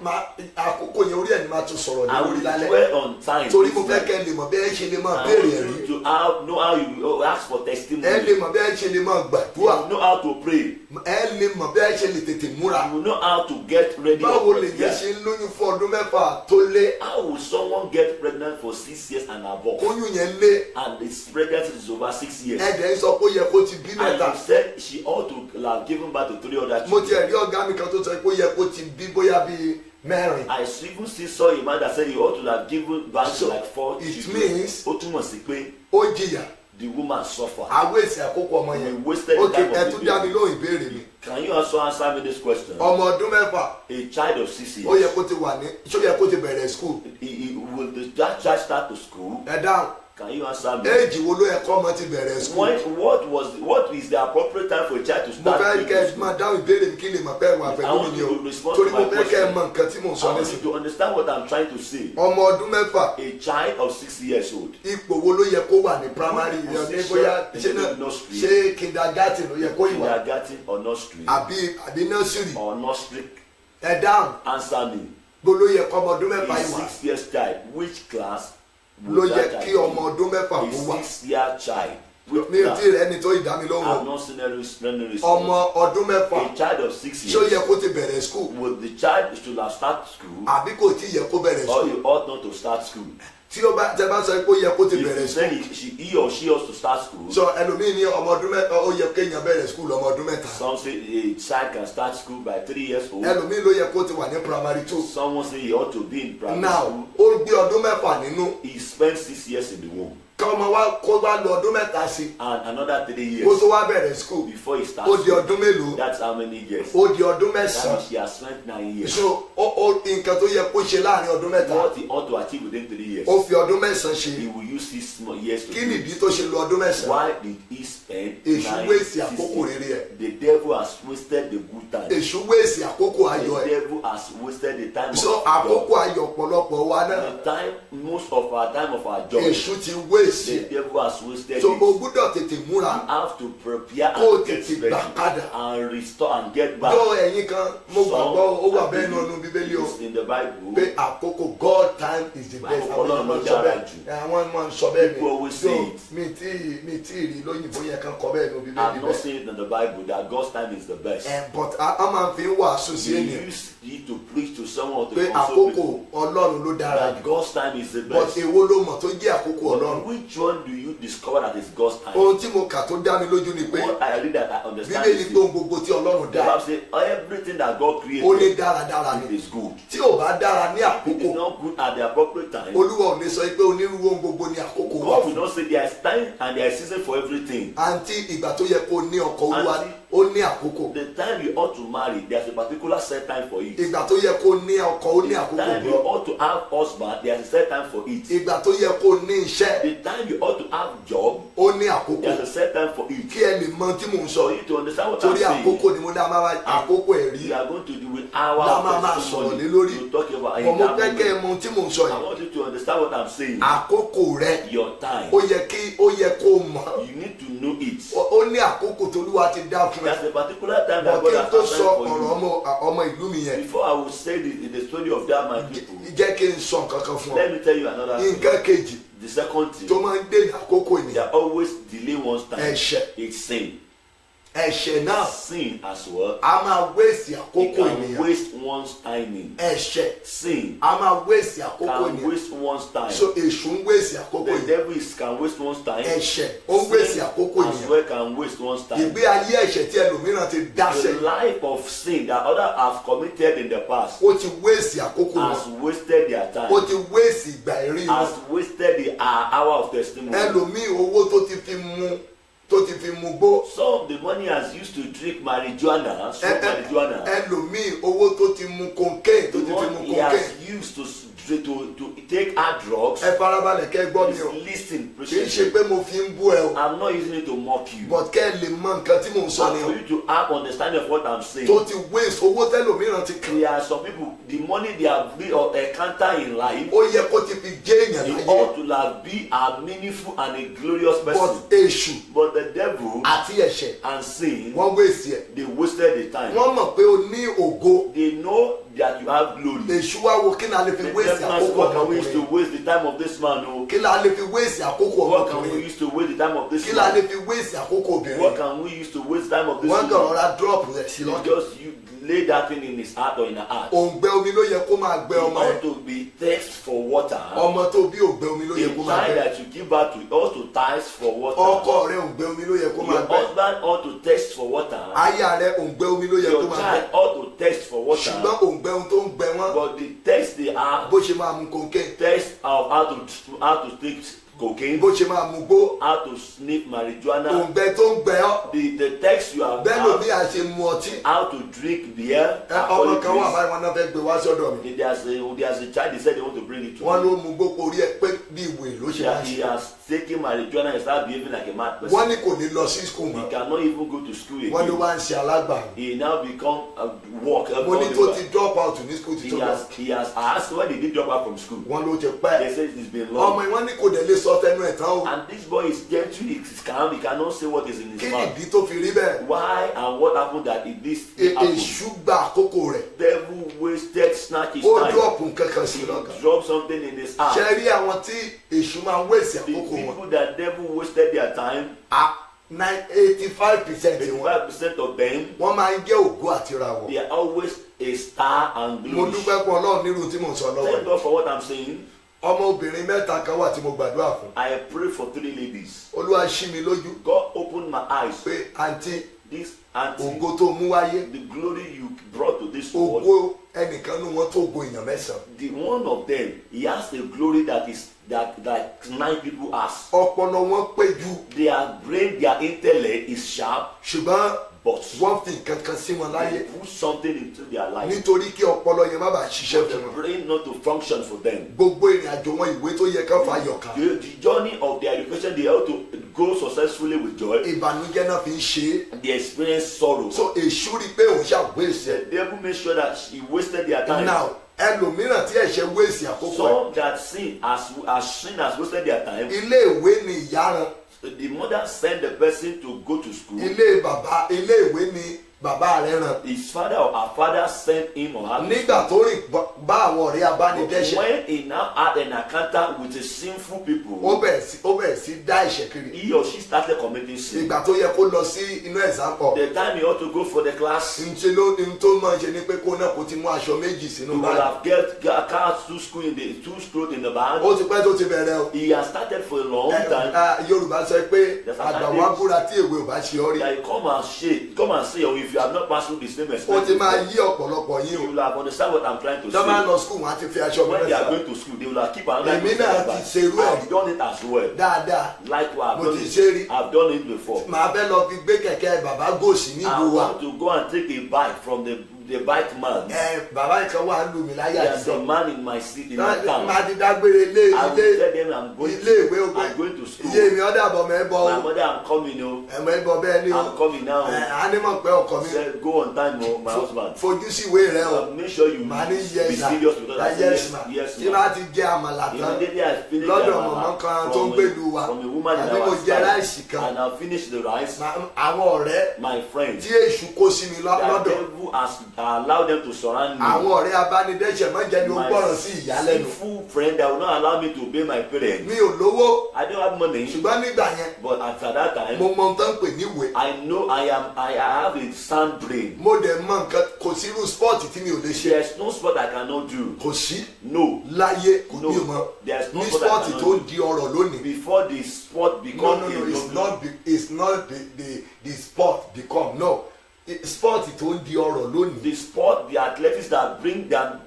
àkókò yẹn orí ẹ̀ ni máa tún sọ̀rọ̀ ní I orí will lálẹ́ dwell on time. torí mo fẹ́ kẹ́ ẹ lè mọ̀ bí ẹ ṣe lè máa I béèrè want ẹ̀rí you to know how you ask for testimony. ẹ lè mọ̀ bí ẹ ṣe lè máa gbàdúrà You know how to pray. ẹ lè mọ̀ bí ẹ ṣe lè tètè múra You know how to get ready. báwo or lè yẹn prepare. ṣe ń lóyún fún ọdún mẹ́fà tó lé How will someone get pregnant for 6 years and above? kóyún yẹn lé And its pregnancy is over 6 years. ẹ̀dẹ̀ ń sọ pé ó yẹ kó ti bí And mẹ́ta you said she ought to have given birth to 3 other mo ti children. ẹ̀rí ọ̀gá mi kan tó sọ pé ó yẹ kó ti bí bóyá bíi mẹ́rin I even still saw a man that said he ought to have given birth to So, like 4 it children. means- Ó túmọ̀ sí pé ó jìyà the woman suffered. àwọn èsì àkókò ọmọ yẹn. We wasted the ok time of ẹ the tún dá mi baby. lóhùn ìbéèrè mi. Can you also answer me this question? ọmọ ọdún mẹ́fà A child of 6 ó yẹ years, kó ti wà ní ṣó yẹ kó ti bẹ̀rẹ̀ school. will that child start to school? ẹ dáhùn Can you answer me? éèjì wo ló yẹ kó ọmọ ti bẹ̀rẹ̀ school. What is the appropriate time for a child to mo start? fẹ́ going kẹ́ to ẹ school? máa dáhùn ìbéèrè mi kí lè mọ̀ pé wà I pẹ̀lú want mi ni you o to respond torí to mo my fẹ́ kẹ́ ẹ question. mọ nǹkan tí mò ń sọ I want you nísìnyí. to understand what I'm trying to say. ọmọ ọdún mẹ́fà A child of 6 years old. ipò wo ló yẹ kó wà ní primary Good yẹn ní position bóyá in ṣé the náà nursery. ṣé kindergarten ló yẹ kó ìwà Kindergarten or nursery àbí nursery. or nursery? ẹ dáhùn Answer me. bó ló yẹ kó ọmọ ọdún mẹ́fà A ìwà 6 years child, which class ló would yẹ that kí child ọmọ ọdún mẹ́fà be? kó A wà. 6-year child. Which mi ò class? tí ì rẹ́ ẹni tó ìdá mi lóhùn I've o. not seen any response. ọmọ ọdún mẹ́fà A child of 6 ṣó yẹ years. kó ti bẹ̀rẹ̀ school Would the child should have started school àbí kò tí ì yẹ kó bẹ̀rẹ̀ or school. he ought not to start school? tí ó bá tẹ bá sọ pé ó yẹ kó ti If bẹ̀rẹ̀ you school. say he or she ought to start school, sọ ẹlòmíì ní ọmọ ọdún mẹ́ta ó yẹ kéèyàn bẹ̀rẹ̀ school ọmọ ọdún mẹ́ta. some say a child can start school by 3 years old. ẹlòmíì ló yẹ kó ti wà ní primary two. Someone say he ought to be in primary now school. ó gbé ọdún mẹ́fà nínú He spent 6 years in the womb ká ọmọ wa kó wá lọ ọdún mẹ́ta sí and another 3 kó years tó wá bẹ̀rẹ̀ school before he starts ó di school. ọdún mélòó That's how many years. ó di ọdún That mẹ́sàn-án. means she has spent 9 years. so nǹkan tó yẹ kó ṣe láàrin ọdún mẹ́ta What he ought to achieve within 3 years, ó fi ọdún mẹ́sàn-án ṣe. he will use 6 more years to kí do nìdí it. tó ṣe lo ọdún mẹ́sàn-án. Why did he spend èṣù 9 wéèsì 6 àkókò years? rere ẹ̀. The devil has wasted the good time. èṣù wéèsì àkókò ayọ̀ The ẹ̀. devil has wasted the time so of our àkókò job. ayọ̀ ọ̀pọ̀lọpọ̀ wa náà The time, most of our time of our job, èṣù ti wéèsì the ẹ̀. devil has wasted so it. o gbúdọ̀ tètè múra. You have to prepare Kó o and get tètè ready gbà padà. and restore and get back. yọ ẹ̀yin kan mo gbàgbọ́ ó wà bẹ́ẹ̀ Some nínú bíbélì o it's in the Bible. pé àkókò God time is the best. Àkókò Ọlọ́run ló dára jù. àwọn máa ń sọ bẹ́ẹ̀ People always say Yo, it. mi tí ì rí lóyìnbó yẹn kan kọ bẹ́ẹ̀ nínú bíbélì I'm not bẹ́ẹ̀. saying it in the Bible that God's time is the best. But a máa fi ń wàásù sí You ènìyàn use it to preach to someone to pé console àkókò people Ọlọ́run ló dára that jù. God's time is the but best. èwo ló mọ̀ tó jẹ́ àkókò But Ọlọ́run. which one do you discover that is God's time? ohun tí mo kà tó dá mi lójú ni pé What I read that I understand bíbélì is pé ohun gbogbo tí Ọlọ́run the dá Bible says everything that God ó ní created dáradára it ni. is good. tí ò bá dára ní It àkókò is not good at the appropriate time. Olúwa ò ní sọ pé onírúurú ohun gbogbo ní àkókò wà God will fún. not say there is time and there is season for everything. àǹtí ìgbà tó yẹ kó ní ọkọ Olúwa Àǹtí. ó ní àkókò. The time you ought to marry, there's a particular set time for it. ìgbà tó yẹ kó ní ọkọ ó ní The àkókò time you bọ̀. ought to have husband, there's a set time for it. ìgbà tó yẹ kó ní iṣẹ́ The time you ought to have job, ó ní àkókò. there's a set time for it. kí ẹ lè mọ tí mò ń sọ For you to understand what I'm torí saying, àkókò ni mo dá máa wá àkókò ẹ̀rí we are going to do with our la máa máa testimony sọ̀rọ̀ lé lórí. to talk about bọ̀ in mo that fẹ́ kẹ́ ẹ moment. mọ tí mò ń sọ I yìí. want you to understand what I'm saying. àkókò rẹ Your time. ó yẹ kó mọ̀. You need to know it. ó ní àkókò tó Olúwa ti dá fún ẹ. There's a particular time bọ̀ that kí God n has tó assigned sọ for ọ̀rọ̀ you. ọmọ ìlú mi yẹn Before I will say the story of that my people, jẹ́ kí n sọ nǹkan kan fún ọ. let me tell you another thing. nǹkan kejì The second thing, tó máa ń dé àkókò they ènìyàn are always delay one's time. ẹ̀ṣẹ̀. It's sin. ẹ̀ṣẹ̀ náà Sin as well. a máa wéèsì It àkókò can ènìyàn. waste one's timing. ẹ̀ṣẹ̀ Sin a máa wéèsì àkókò can ènìyàn. waste one's time. so èṣù ń wéèsì àkókò The ènìyàn. devil can waste one's time. ẹ̀ṣẹ̀ ó ń wéèsì Sin àkókò as ènìyàn. well can waste one's time. ìgbé ayé ẹ̀ṣẹ̀ tí ẹlòmíràn ti dá The sẹ́yìn life of sin that others have committed in the past ó ti wéèsì àkókò has wọn. wasted their ó time. ti wéèsì ìgbà ẹ̀rí wọn. Has wasted the hour of testimony. ẹlòmíì owó tó ti fi mu gbó. Some of the money has used to drink marijuana, smoke marijuana. ẹlòmíì owó tó ti mu cocaine tó The ti fi mu one he has cocaine. used to take hard drugs. ẹ farabalẹ̀ kẹ́ gbọ́ mi o. Listen, kì í ṣe pé mo fi ń bú ẹ o. I'm not using it to mock you. but kẹ́ ẹ lè mọ nǹkan tí mò ń sọ And ni for o. you to have understanding of what I'm saying. tó ti waste owó tẹ́lòmíràn ti kàn. There are some people, the money they have been or encounter in life, ó yẹ kó ti fi jẹ́ èèyàn it láyé. ought to have be a meaningful and a glorious person. but èṣù But the devil àti ẹ̀ṣẹ̀ and sin, wọ́n waste ẹ̀. they wasted the time. wọ́n mọ̀ pé o ní ògo. They know that you have glory. èṣù wá wo kí ni a lè fi The waste devil ask, àkókò what can we use to ọmọkùnrin. waste the time of this man? Oh, kí la lè fi waste àkókò what can we ọmọkùnrin. use to waste the time of this kí la lè man? fi waste àkókò What obìnrin. can we use to waste time of this wọ́n kàn woman? rọra drop rẹ̀ sí You lọ́kàn. just you lay that thing in his heart or in her heart. òǹgbẹ omi ló yẹ kó máa gbẹ He ọmọ ẹ. ought to be thirst for water. ọmọ tó bí òǹgbẹ omi ló A yẹ kó máa child gbẹ. that you give birth to ought to thirst for water. ọkọ rẹ òǹgbẹ omi ló yẹ kó máa Your gbẹ. husband ought to thirst for water. aya rẹ òǹgbẹ omi ló yẹ kó Your máa child gbẹ. ought to thirst for water. ṣùgbọ́n òǹgbẹ ohun tó ń gbẹ wọ́n But the thirst they are, bó ṣe máa mu cocaine. thirst of how to take cocaine, bó ṣe máa mú gbó, how to sniff marijuana, òǹgbẹ tó ń gbẹ ọ́, the text you have, bẹ́ẹ̀ ló bí a ṣe mu ọtí. how to drink beer, Ọmọ kan wà alcoholic báyìí wọn náà fẹ́ gbé wá sọ́dọ̀ mi. drinks. There's a child, they said they want to bring it to Wọ́n me. ló mú gbó orí ẹ pé bí ìwé ló ṣe máa That he ṣe. has taken marijuana and started behaving like a mad person. Wọ́n ní kò ní lọ sí school He mọ́. cannot even go to school Wọ́n ló again. wá ń ṣe alágbàá. He now become a work. Mo ní tó ti drop out ní school ti tó lọ. He has asked when did he drop out from school. Wọ́n ló ti They pẹ́. say it's been Ọmọ long. ìwọ́n ní kò dẹ̀ lè sọ tẹnu ẹ̀ tán o. And this boy is gentle, he's calm, he cannot say what is in Kí his ni mouth. ìdí tó fi rí bẹ́ẹ̀? Why and what happened that this happened? Èṣù gba àkókò rẹ̀. Devil wasted, snatch his Ó time. drop nǹkan kan sí He lọ́kàn. dropped something in his heart. Ṣé rí àwọn tí èṣù máa ń wéṣì The àkókò wọn? people that devil wasted their time, 85% wọn 85% of them, wọ́n máa ń jẹ́ ògo àti ìràwọ̀. they are always a star and Mo glory. dúpẹ́ pọ̀ Ọlọ́run nírú tí mo sọ lọ́wọ́ Thank yìí. God for what I'm saying. Ọmọbìnrin mẹ́ta kan wà tí mo gbàdúrà fún. I pray for 3 ladies. Olúwa ṣí mi lójú God opened my eyes. pé àǹtí This auntie, ògo tó mú wáyé, the glory you brought to this world, ògo ẹnìkan nínú wọn tó ògo èèyàn mẹ́sàn-án. the one of them, he has a glory that 9 people has. Ọpọlọ wọn pé ju, Their brain, their intellect is sharp, ṣùgbọ́n but wọ́n fi nǹkan kan sí wọn láyé they put something into their life nítorí kí ọpọlọ yẹn má bàa ṣiṣẹ́ for the fún wọn. brain not to function for them. Gbogbo ìrìn àjò wọn ìwé tó yẹ ká fàyọ̀ ká. The journey of their education, they have to go successfully with joy. Ìbànújẹ́ náà fi ń ṣe é. They experience sorrow. So èṣù rí pé òun ṣàwé ìṣẹ́. The devil made sure that he wasted their time. Now ẹlòmíràn tí ẹ̀ṣẹ̀ wéèsì àkókò ẹ̀. Some that sin has wasted their time. Ilé ìwé ni ìyá ran. The mother sent the person to go to school. Ilé ìwé ni bàbá rẹ̀ ràn. His father or her father sent him or her. Nígbà tó rìn bá àwọn ọ̀rẹ́ abánidẹ́ṣẹ̀, When he now had an encounter with the sinful people, ó bẹ̀rẹ̀ sí dá ẹ̀ṣẹ̀ kiri. he or she started committing sin. Ìgbà tó yẹ kó lọ sí inú exam hall, The time he ought to go for the class, ńṣe ló ní tó máa ṣe ni pé kó náà kó ti mú aṣọ méjì he sínú will báyìí. have get cars to school in the 2 clothes in the bag. Ó ti pẹ́ tó ti bẹ̀rẹ̀ o. He has started for a long time. Yorùbá sọ pé Yes, àgbà wa búra tí èwe ò bá ṣe ọ́ rí. That you come and say, oh, if you have not passed through the same Ó ti experience, máa yí ọ̀pọ̀lọpọ̀ yín you o. will have understand what I'm trying to Tó máa say. lọ skul wọn á ti fi aṣọ When they are mẹ́sàn-án. going to school, they will have keep another. Èmi náà ti ṣerú ẹ̀. I've done it as well. Dáadáa. Likewise, Mo ti ṣe rí. I've done it before. Màá fẹ́ lọ fi gbé kẹ̀kẹ́ bàbá gòsì I nílùú wa. want to go and take a bike from the bike man. Bàbá ìkan wà ń lù mí láyé There's a àtijọ́. man in my city, in my town. Máa ti dágbére ilé I will tell them I'm going ilé ìwé to, I'm going to school. Iye mi ọ̀dà bọ̀ mẹ́ bọ̀ My o. mother, I'm coming, oh. Ẹ̀mọ́ ẹ̀bọ̀ bẹ́ẹ̀ ni o. I'm coming now. Ánímọ̀ pé ọkọ mi. Said, go on time, oh, my husband. Fojú sí ìwé rẹ o. Make sure you Màá ní be yes ma. serious because I say Yes ma. yes, Tí ma. máa ti jẹ àmàlà tán. Immediately I finish Lọ́dọ̀ the mọ̀mọ́ amala kan tó ń gbèlú wa. from a woman in Àbí mo our jẹ ráìsì side, kan. and I finish the rice. Àwọn ọ̀rẹ́ My friends, tí èṣù kó sí mi the lọ́dọ̀. devil has allowed them to surround me. Àwọn ọ̀rẹ́ abánidẹ́ṣẹ̀ máa ń jẹ́ ní ó gbọ́ràn sí ìyálẹ́nu. sinful friend that will not allow me to obey my parents. Mi ò lówó I don't have money, ṣùgbọ́n nígbà yẹn but at that time, mo mọ ohun tó ń pè níwèé. I know I have a sound brain. Mo dẹ̀ mọ nǹkan kò sí irú spọ́ọ̀tì tí mi ò lè ṣe. There's no sport I cannot do. Kò sí No. láyé kò No. ní mọ. There's no Ní sport I spọ́ọ̀tì cannot tó do. ń di ọrọ̀ lónìí. Before the sport become No, a it's not the sport become no. Sport tó ń di ọrọ̀ lónìí. the sport, the athletics that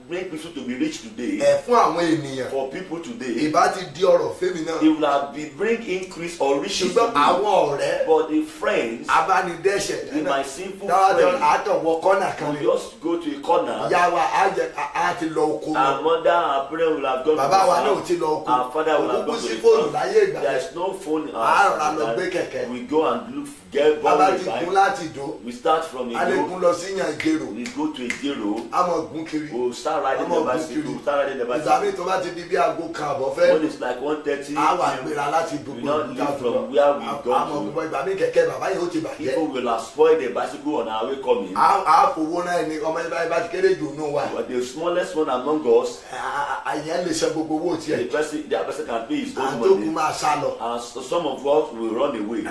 make people to be rich today, Fún àwọn ènìyàn. for people today, Ìbá ti di ọrọ̀ fẹ́mi náà. it will have bring increase or riches to Ṣùgbọ́n me. àwọn ọ̀rẹ́ But the friends, abánidẹ́ṣẹ̀ with my sinful táwọn friends, àtọ̀wọ̀ kọ́nà kan will ni. just go to a corner. Ìyá wa á ti lọ oko Our wọn. mother, our parents will have gone to Bàbá wa the náà ò farm. ti lọ oko. Our father will have Òkúkú gone to sí the fóònù farm. láyé ìgbà There yẹn. is no phone in Àárọ̀ la our lọ house. gbé kẹ̀kẹ́. We go and get Bàbá borrow a ti gun bike. láti dó. We start from a Alẹ́kùn low. lọ sí Yàngèrò. We go to a zero. A mọ̀ gún kiri. We'll start riding I'm the on good bicycle. kiri. We'll start riding the Ìgbà bicycle. míì tó bá ti di bí aago kan àbọ̀ fẹ́. When it's like 1:30, A wà gbéra láti we gbogbo not leave from where we àmọ̀ go to. ìgbà míì kẹ̀kẹ́ bàbá yẹn ó ti bàjẹ́. People will have spoiled the bicycle on our way coming. A fowó náà ni ọmọ ibà ti kéré jù nù wa. But the smallest one among us, Àyẹ̀ lè ṣe gbogbo owó the tiẹ̀. person can pay his own Àtòkù money. máa sá lọ. And some of us will run away.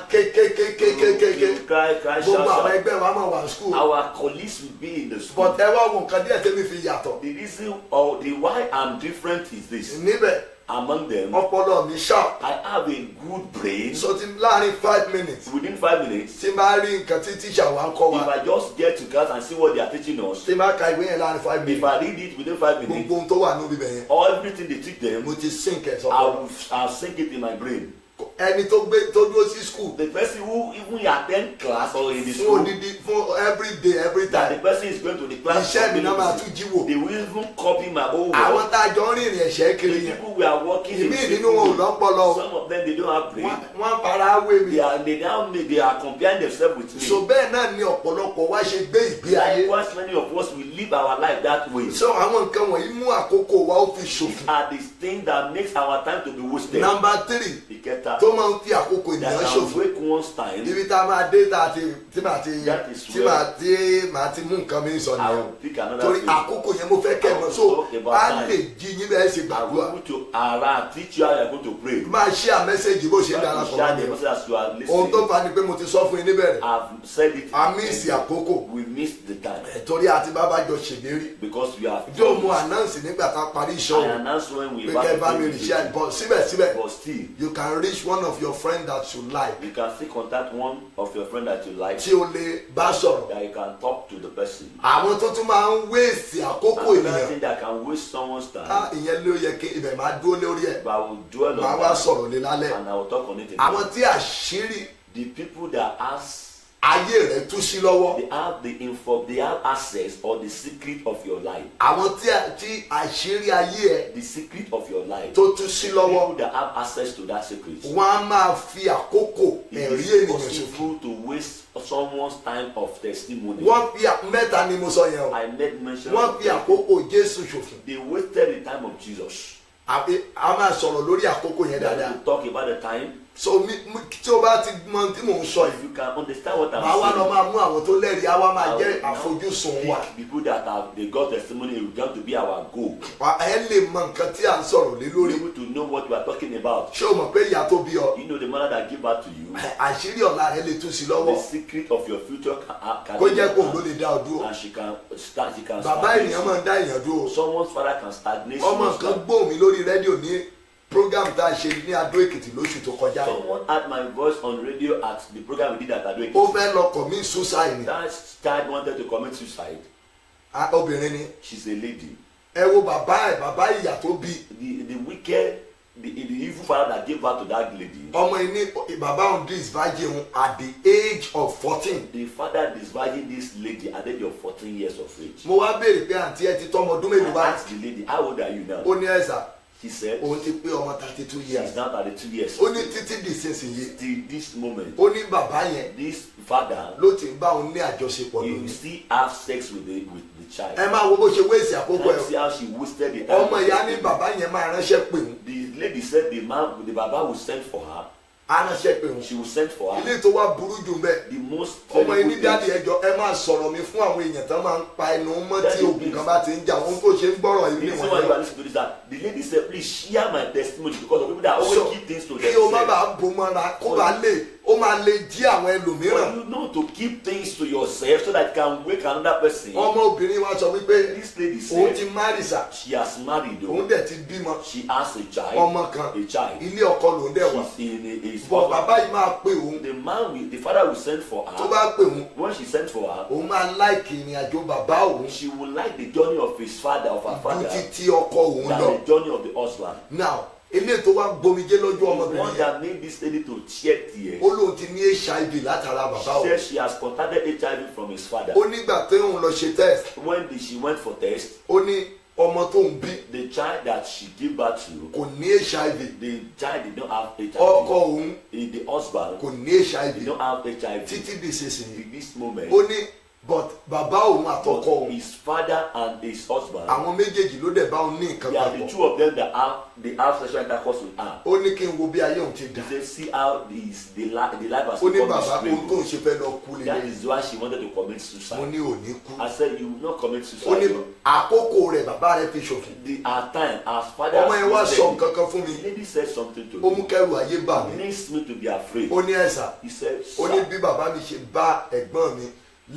Kékékékékékéké. Cry, Gbogbo àwọn shout. ẹgbẹ́ wa máa wà skul. Our colleagues will be in the school. But ẹ wá wo nǹkan díẹ̀ tẹ́mi fi yàtọ̀. The reason or the why I'm different is this. Níbẹ̀ among them, ọpọlọ mi sharp. I have a good brain. So ti láàrin 5 minutes. Within 5 minutes, Tí n bá rí nǹkan tí tíṣà wa ń kọ́ if wa. I just get to class and see what they are teaching us, Tí n bá ka ìwé yẹn láàrin 5 if minutes. I read it within 5 minutes, Gbogbo ohun tó wà níbi bẹ̀ yẹn. or everything they teach them, Mo ti sink ẹ̀ I sọ́kọ̀. will I'll sink it in my brain. Ẹni tó dúró sí school. The person who even attend class or in the Fún school, odidi fún every day every that the time. person is going to the class, Iṣẹ́ mi náà máa tún jí wò. they will even copy my own work. Àwọn tá a jọ ń rìnrìn ẹ̀ṣẹ́ The kiri yẹn. people we are working in, Ìmí nínú wọn ò lọ́pọlọ. some of them they don't have brain. Wọ́n fara wé mi. They are comparing themselves with me. So bẹ́ẹ̀ náà ni ọ̀pọ̀lọpọ̀ wa ṣe gbé ìgbé ayé. Likewise, many of us will live our life that way. So àwọn nǹkan wọ̀nyí mú àkókò wa ó fi ṣòfò. Are the things that makes our time to be wasted. Number 3 Ìkẹta, tó máa ń fi àkókò that ènìyàn can ṣòfò. break one's time. Ibi tá a máa dé tá a ti That is tí màá ti mú nǹkan mi sọ I nìyẹn. will pick another Torí thing. àkókò yẹn mo fẹ́ kẹ́ ẹ mọ̀ so a lè jí yín bẹ́ẹ̀ ṣe I gbàdúrà. will put you around, teach you how you are going to pray. Máa share message bó ṣe dára pọ̀ Share mọ́ the mi. message as you are Ohun tó listening. fa ni pé mo ti sọ fún yín níbẹ̀rẹ̀. I've said it. A miss àkókò. We missed the time Torí àti bàbá jọ ṣèlérí. because we have. Yóò mú announce nígbà tá a parí I iṣẹ́ announced when we òun. Pé kẹ́ ẹ bá mi rìn ṣe àìbọ̀ síbẹ̀síbẹ̀. but still, You can reach one of your friends that you like. you can still contact one of your friends that you like, Tí o lè bá sọ̀rọ̀. that you can talk to the person. Àwọn tó tún máa ń wéèsì àkókò Another ènìyàn. thing that can waste someone's time, Ìyẹn ló yẹ kí ibẹ̀ máa dúró lórí ẹ̀. but I will dwell Màá on wá that sọ̀rọ̀ lé lálẹ́. and I will talk on it again. Àwọn tí àṣírí The people that ayé rẹ̀ tú sí lọ́wọ́. they have access or the secret of your life. Àwọn tí àṣírí ayé ẹ̀ The secret of your life. tó tú sí lọ́wọ́. People that have access to that secret. Wọ́n á máa fi àkókò It ẹ̀rí is ènìyàn ṣòfò. possible to waste someone's time of testimony. Wọ́n fi mẹ́ta ni mo sọ yẹn o. I made mention Wọ́n of fi that. àkókò Jésù ṣòfò. They wasted the time of Jesus. A máa sọ̀rọ̀ lórí àkókò yẹn That dáadáa. to talk about the time. So tí o bá ti mọ tí mò ń sọ If yìí. you can understand what I'm Màá wá lọ saying, máa mú àwọn tó lẹ́rìí á wá máa I will jẹ́ now àfojúsùn wa. pick people that have they got testimony will going to be our goal. Ẹ lè mọ nǹkan tí à ń sọ̀rọ̀ lé Be lórí. able to know what we are talking about. Ṣé o mọ̀ pé ìyá tó bí ọ? You know the mother that gave birth to you. Àṣírí ọ̀la rẹ̀ lè tú sí The lọ́wọ́. secret of your future can Kó jẹ́ kó ló lè dá ọ dúró. and she can start. She can Bàbá ènìyàn máa ń dá èèyàn dúró. Someone's father can stagnate. Ọmọ kan gbóhùn mi lórí rédíò ní program tá a ṣe ní Adó Èkìtì lóṣù tó kọjá. Someone had my voice on radio at the program we did at Ado Ó Ekiti. fẹ́ lọ commit suicide ni. That child wanted to commit suicide. Obìnrin ni. She's a lady. Ẹ wo bàbá ìyá tó bí. The wicked, the evil father that gave birth to that lady. Ọmọ yìí ní bàbá òun disvirgin òun at the age of 14. The father disvirgin this lady at the age of 14 years of age. Mo wá béèrè pé àǹtí ẹ ti tọ́mọ ọdún mélòó I báyìí. asked the lady, how old are you now? Ó ní ẹ̀sà She said, òun ti pé ọmọ 32 years. she's now 32 years. Ó ní títí dìsinsìnyí. Till this moment, Ó ní bàbá yẹn this father, ló ti ń bá òun ní àjọṣepọ̀ you lónìí. still have sex with the child. Ẹ máa wo bó ṣe wéèsì àkókò Can you ẹ̀. see how she wasted the time? Ọmọ ìyá ní bàbá yẹn máa ránṣẹ́ pè òun. The lady said the baba will send for her. Á ránṣẹ́ pè òun. She will send for her. Ilé tó wá burú jù bẹ́ẹ̀. The most Ọmọ yìí ní terrible dáàdi thing- ẹjọ́ ẹ máa sọ̀rọ̀ mi fún àwọn èèyàn tán máa ń pa ẹnu mọ́ tí ogun kan bá ti ń jà ohun tó ṣe ń gbọ́rọ̀ The ìlú reason why you ìwọ̀n are listening to this that the lady said please share my testimony because of people that always So, keep things to kí o má themselves. bàa bò mọ́ra kó bá lè ó máa lè jí àwọn ẹlòmíràn. For you know to keep things to yourself so that you can wake another person. Ọmọbìnrin wa sọ wípé This lady òun ti said márìsà she has married òun though. dẹ̀ ti bímọ She has a child. ọmọ kan A child. ilé ọkọ lòun dẹ̀ wà. She's in a Bọ̀ bàbá yìí máa pè òun the father will send for tó her. bá pè òun When she sent for her, òun máa láìkì ìrìn àjò bàbá òun she will like the journey of his father, of her ju father, títí ọkọ òun than lọ. the journey of the husband. Now eléyìí tó wá gbomijé lójú The ọmọbìnrin one yẹn that made this lady to shed tears. ó lóun ti ní HIV látara bàbá She òun. said she has contracted HIV from his father. Ó nígbà tó ń lọ ṣe test She went for test, ó ní ọmọ tó ń bí the child that she gave birth to, kò ní HIV the child did not have HIV. ọkọ òun The husband kò ní did HIV not have HIV. títí di sísìnyí. At this moment, Ó ní but bàbá òun àtọkọ but òun his father and his husband, àwọn méjèèjì ló dẹ̀ bá òun ní nǹkan they are the papọ̀. two of them that have sexual intercourse with her. Ó ní kí n wo bí ayé òun ti dà. He said, see how the life has Ó ní become bàbá ohun tó ń this ṣe fẹ́ lọ kú way. That lélẹ̀. is why she wanted to commit Mo suicide. ní ò ní kú. I said, you will not commit Ó ní suicide. àkókò rẹ̀ bàbá rẹ̀ fi ṣòfò. Our time, our father Ọmọ yẹn wá has sọ wasted. nǹkan kan fún mi. The lady said something to Ó mú me. kẹ́rù ayé bà It mí. makes me to be afraid. Ó ní ẹ̀sà. He said, Ó ní "Sir, bí bàbá mi ṣe bá ẹ̀gbọ́n mi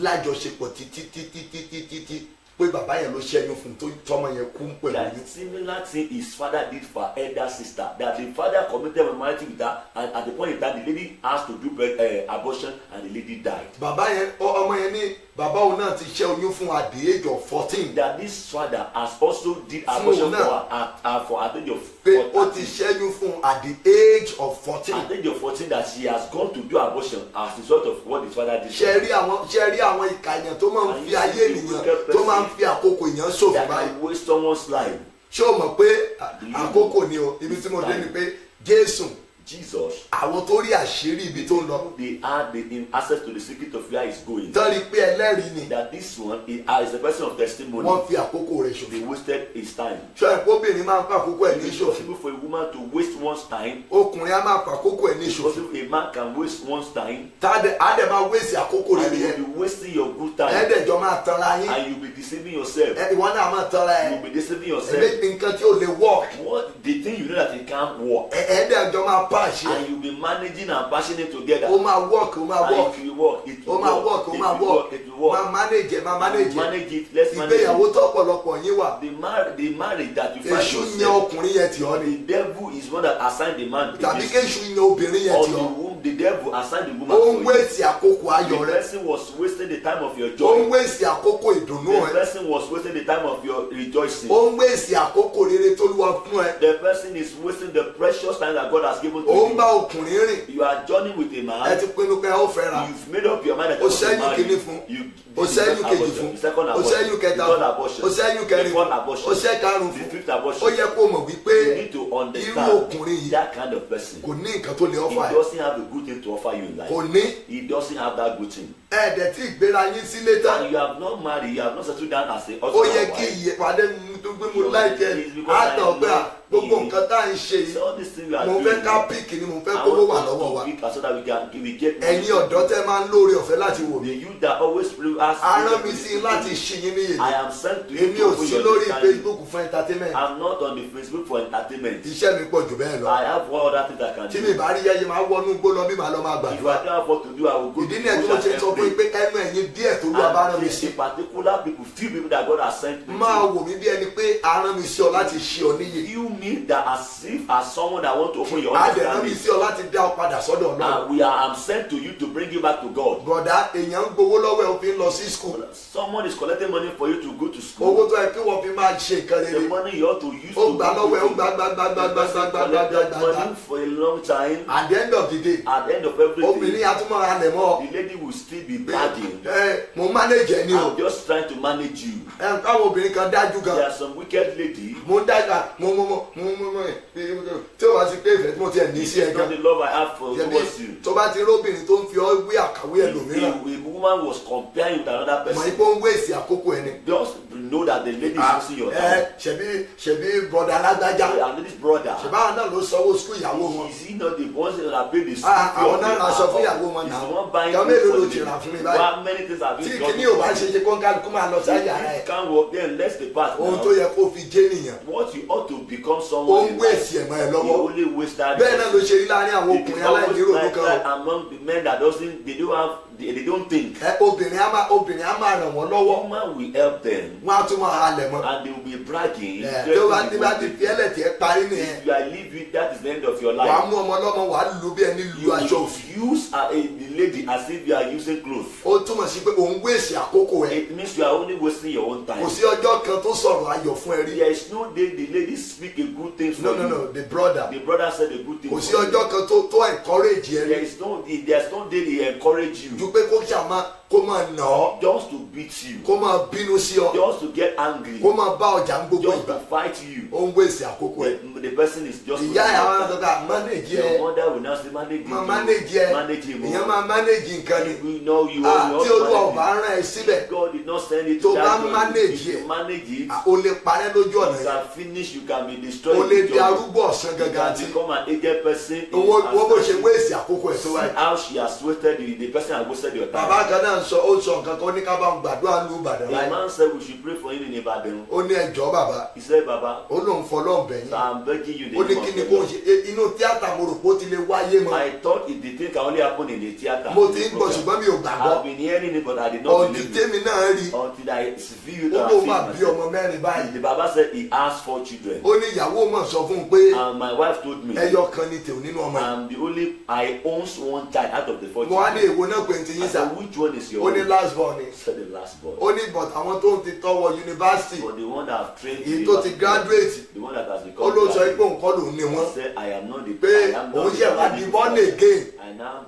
lájọṣepọ̀ títí pé bàbá yẹn ló ṣẹ́yún fún tó tọ́mọ yẹn kú pẹ̀lú That oyún. similar thing his father did for her elder sister. That the father committed immorality with her, and at the point in time the lady asked to do abortion and the lady died. bàbá yẹn ọmọ yẹn ní bàbá òun náà ti ṣẹ́ oyún fún at the age of 14. That this father has also did abortion for her for at the age of pé ó ti 14. ṣẹ́yún fún at the age of 14. At the age of 14 that she has gone to do abortion as a result of what his father did. ṣe rí àwọn ìka èèyàn tó máa ń fi ayé ènìyàn tó máa ń fi àkókò èèyàn ṣòfò That báyìí. can waste someone's life. ṣé o mọ̀ pé àkókò ni o ibi tí mo dé ni pé Jésù Jesus, àwọn tó rí àṣírí ibi tó ń lọ they had access to the secret of where he's going. tán rí pé ẹlẹ́rìí ni That this one is a person of testimony. wọ́n fi àkókò rẹ̀ ṣòfò. They wasted his time. ṣé ẹ̀kọ́ obìnrin máa ń pa àkókò ẹ̀ ní It's ṣòfò possible for a woman to waste one's time. ọkùnrin á máa pa àkókò ẹ̀ ní It's ṣòfò possible a man can waste one's time. á dẹ̀ máa wéṣì àkókò rẹ̀ And nìyẹn you'll be wasting your good time. ẹ̀ẹ́dẹ̀jọ́ máa tanra yín And you'll be deceiving yourself. ìwọ náà máa tanra ẹ̀ You'll be deceiving yourself. ẹ̀mí nǹkan tí ò lè work What the thing you know that it can't work. ẹ̀ẹ́dẹ̀jọ́ máa pàṣẹ And you'll be managing and bashing it together. ó máa work ó máa work And if you work, it ó will máa work. work ó It máa will work work. It will work. máa manage máa manage Manage it. Let's manage ìgbéyàwó it. tọ́pọ̀lọpọ̀ yín wà The marriage that you find èṣù yan yourself. ọkùnrin yẹn tì ọ́ ni The devil is one that assigned the man. tàbí kéṣù yan obìnrin yẹn Or tì the ọ́ womb, the devil assigned the woman ó for ń you. wéṣì àkókò ayọ̀ The rẹ person was wasting the time of your ó ń joy. wéṣì àkókò ìdùnnú The rẹ person was wasting the time of your rejoicing. ó ń wéṣì àkókò rere t'Olúwa fún ẹ The person is wasting the precious time that God has given to ó ń bá you. ọkùnrin rìn You are journeying with a ẹ man. ti pinnu pé ó fẹ́ ra You've made up your mind that ó you want to ṣẹ́yún marry. kìíní fún You ó this is ṣẹ́yún second kejì abortion, fún the second ó abortion, ṣẹ́yún the kẹta third fún abortion, ó ṣẹ́yún the kẹrin fourth fún abortion, ó ṣẹ́ karùn-ún the fún fifth ó abortion. yẹ kó mọ̀ wípé You need to irú understand ọkùnrin yìí that kind of person. kò ní nǹkan tó lè He ọ́fà ẹ̀ doesn't have a good thing to offer you in life. kò ní He doesn't have that good thing. ẹ̀ẹ́dẹ̀ tí ìgbéra yín sílé tán And you have not married, you have not settled down as a ó husband yẹ or kí wife. ìyèpàdé tó gbé mu láìpẹ́ àtọ̀ pé gbogbo nǹkan tá à ń ṣe So all these things we are mo doing, fẹ́ ká píìkì ni mo fẹ́ I kówó want wà us lọ́wọ́ wa to pick so that we get ẹ̀yin ọ̀dọ́ tẹ́ máa ń lóore ọ̀fẹ́ láti wò mí The youth that always ask arán mi sí láti ṣí yín níyè I am sent to you èmi to ò open sí your lórí understanding. Facebook fún entertainment I'm not on the Facebook for entertainment. iṣẹ́ mi pọ̀ jù bẹ́ẹ̀ lọ I have one other thing I can tí mi do. bá rí yẹ́yẹ́ máa wọnú gbó lọ bí màá lọ máa If I gbàdúrà don't have what to do, I will go ìdí to ni ẹ̀ tí mo ṣe sọ fún yín pray. pé ẹnu ẹ̀yin díẹ̀ tó lù abárán mi And sí a particular people, few people that God has sent me máa to. wò mí bí ẹni pé arán mi sí ọ láti ṣí ọ níyè You mean that as someone that want to open your adẹ̀rán mi understanding. sí ọ láti dá ọ padà sọ́dọ̀ náà And I'm sent to you to bring you back to God. bọ̀dá èèyàn ń gbowó lọ́wọ́ ẹ̀ ó fi ń lọ sí school Someone is collecting money for you to go to owó school. tó yẹ kí wọ́n fi máa ṣe nǹkan The rere money you ought to use ó to gbà lọ́wọ́ ẹ̀ ó gbà collected gbà money for a long time. at the end of the day At the end of everything, obìnrin atúmọ̀ alẹ̀ mọ́ the lady will still be bragging. mo manage ẹ ní o I'm just trying to manage you. káwọn obìnrin kan dájú There gan are some wicked lady. mo ń dàgbà mo tí o bá ti pé ìfẹ́ tí mo ti ẹ̀ ní sí ẹ It's not gan the love I have for towards you. tó bá ti róbìnrin tó ń fi ọ́ wé àkàwé ẹlòmíràn If a woman was comparing with another mọ̀ person, ipò ń wéèsì àkókò ẹni. just know that the lady is using your time. ṣebí bọ̀dà alágbájá And this brother, ṣèbáwọn náà ló sanwó skul ìyàwó wọn is he not the ones that pay the school àwọn fee náà of ra the aṣọ fún house? ìyàwó wọn He's náà the one buying ìjọ food mélòó for ló the ti rà fún mi lady. báyìí How many things have tí you done? kìíní ò bá ṣe ṣe kó ń kálukú máa lọ sáyà ara If ẹ̀ you can't work, then let's depart ohun tó now. yẹ kó fi jẹ́ nìyẹn What you ought to become ó someone ń in wéèsì life, ẹ̀mọ́ ẹ̀ you lọ́wọ́ only waste that. bẹ́ẹ̀ náà ló ṣe rí láàrin àwọn It is ọkùnrin always aláìníròónú like kan that among the men that they don't think. obìnrin á máa ràn wọ́n lọ́wọ́ Woman will help them wọ́n á tún máa halẹ̀ mọ́ and they will be bragging. tó bá ti fi ẹlẹ́tì ẹ parí nìyẹn If you are living, that is the end of your wàá life. mú ọmọ ọlọ́mọ wàá lù bí ẹni lu You aṣọ òfì use the lady as if you are using clothes. ó túmọ̀ sí pé òun wéèsì àkókò ẹ̀ It means you are only wasting your own time. kò sí ọjọ́ kan tó sọ̀rọ̀ ayọ̀ fún ẹ rí There is no day the lady speak a good thing for you. no the brother The brother said a good thing kò sí for you. ọjọ́ kan tó encourage ẹ rí There's no day they encourage you ju pé kó máa nà ọ́ just to beat you, kó máa bínú sí ọ just to get angry, kó máa bá ọjà ń gbogbo just ìgbà to fight you. ó ń wéèsì àkókò ẹ̀ The person is just. ìyá ẹ̀ àwọn àtọ́ká manage Your ẹ mother will now say manage máa him. manage ẹ Manage him. ìyẹn máa manage nǹkan ni We know you. tí olúwa ò bá rán ẹ síbẹ̀ God did not send it tó to bá that. manage If you ẹ manage it, o lè parẹ́ lójú you ọ̀nà yẹn can finish. You can be o destroyed. lè with di your- arúgbó ọ̀sán You gangan can tí become an aged person. owó bó ṣe wéèsì àkókò ẹ̀ tó See wáyé how she has wasted the person has wasted your time. bàbá kan náà sọ ó sọ nǹkan kan ó ní ká bá ń gbàdúrà lu Ìbàdàn The láì man said we should pray for him in Ibadan. ó ní ẹjọ́ bàbá He said, Baba, ó lóun fọlọ́ọ̀ bẹ̀yìn so I'm begging you the ó ní name kí of ni the kó ń Lord. ṣe inú tíátà mo rò pé ó ti lè wáyé mọ́ I thought the thing can only happen in the theater. mo ti ń gbọ́ ṣùgbọ́n mi ò gbàgbọ́ I've been hearing it, but I did not ọ̀dì believe it. tèmi náà rí Until I view it ó and lóun I máa feel bí myself. ọmọ mẹ́rin báyìí The Baba said he has 4 children. ó ní ìyàwó mọ̀ sọ fún un pé And my wife told me, ẹyọ kan ni tèmi nínú ọmọ yìí I'm the only, I own 1 child out of the 4 mo wá ní children. èwo náà pé ti I yín sà said, which one is your ó ní own? last born ni He said the last born. ó ní but àwọn tó ń ti tọwọ́ yunifásitì But the one that have trained èyí tó ti graduate the one that has ó become ló sọ pé graduate, nǹkan lòun ní wọn he said, I am not the pé I am not òun the ṣe wá di born again I'm now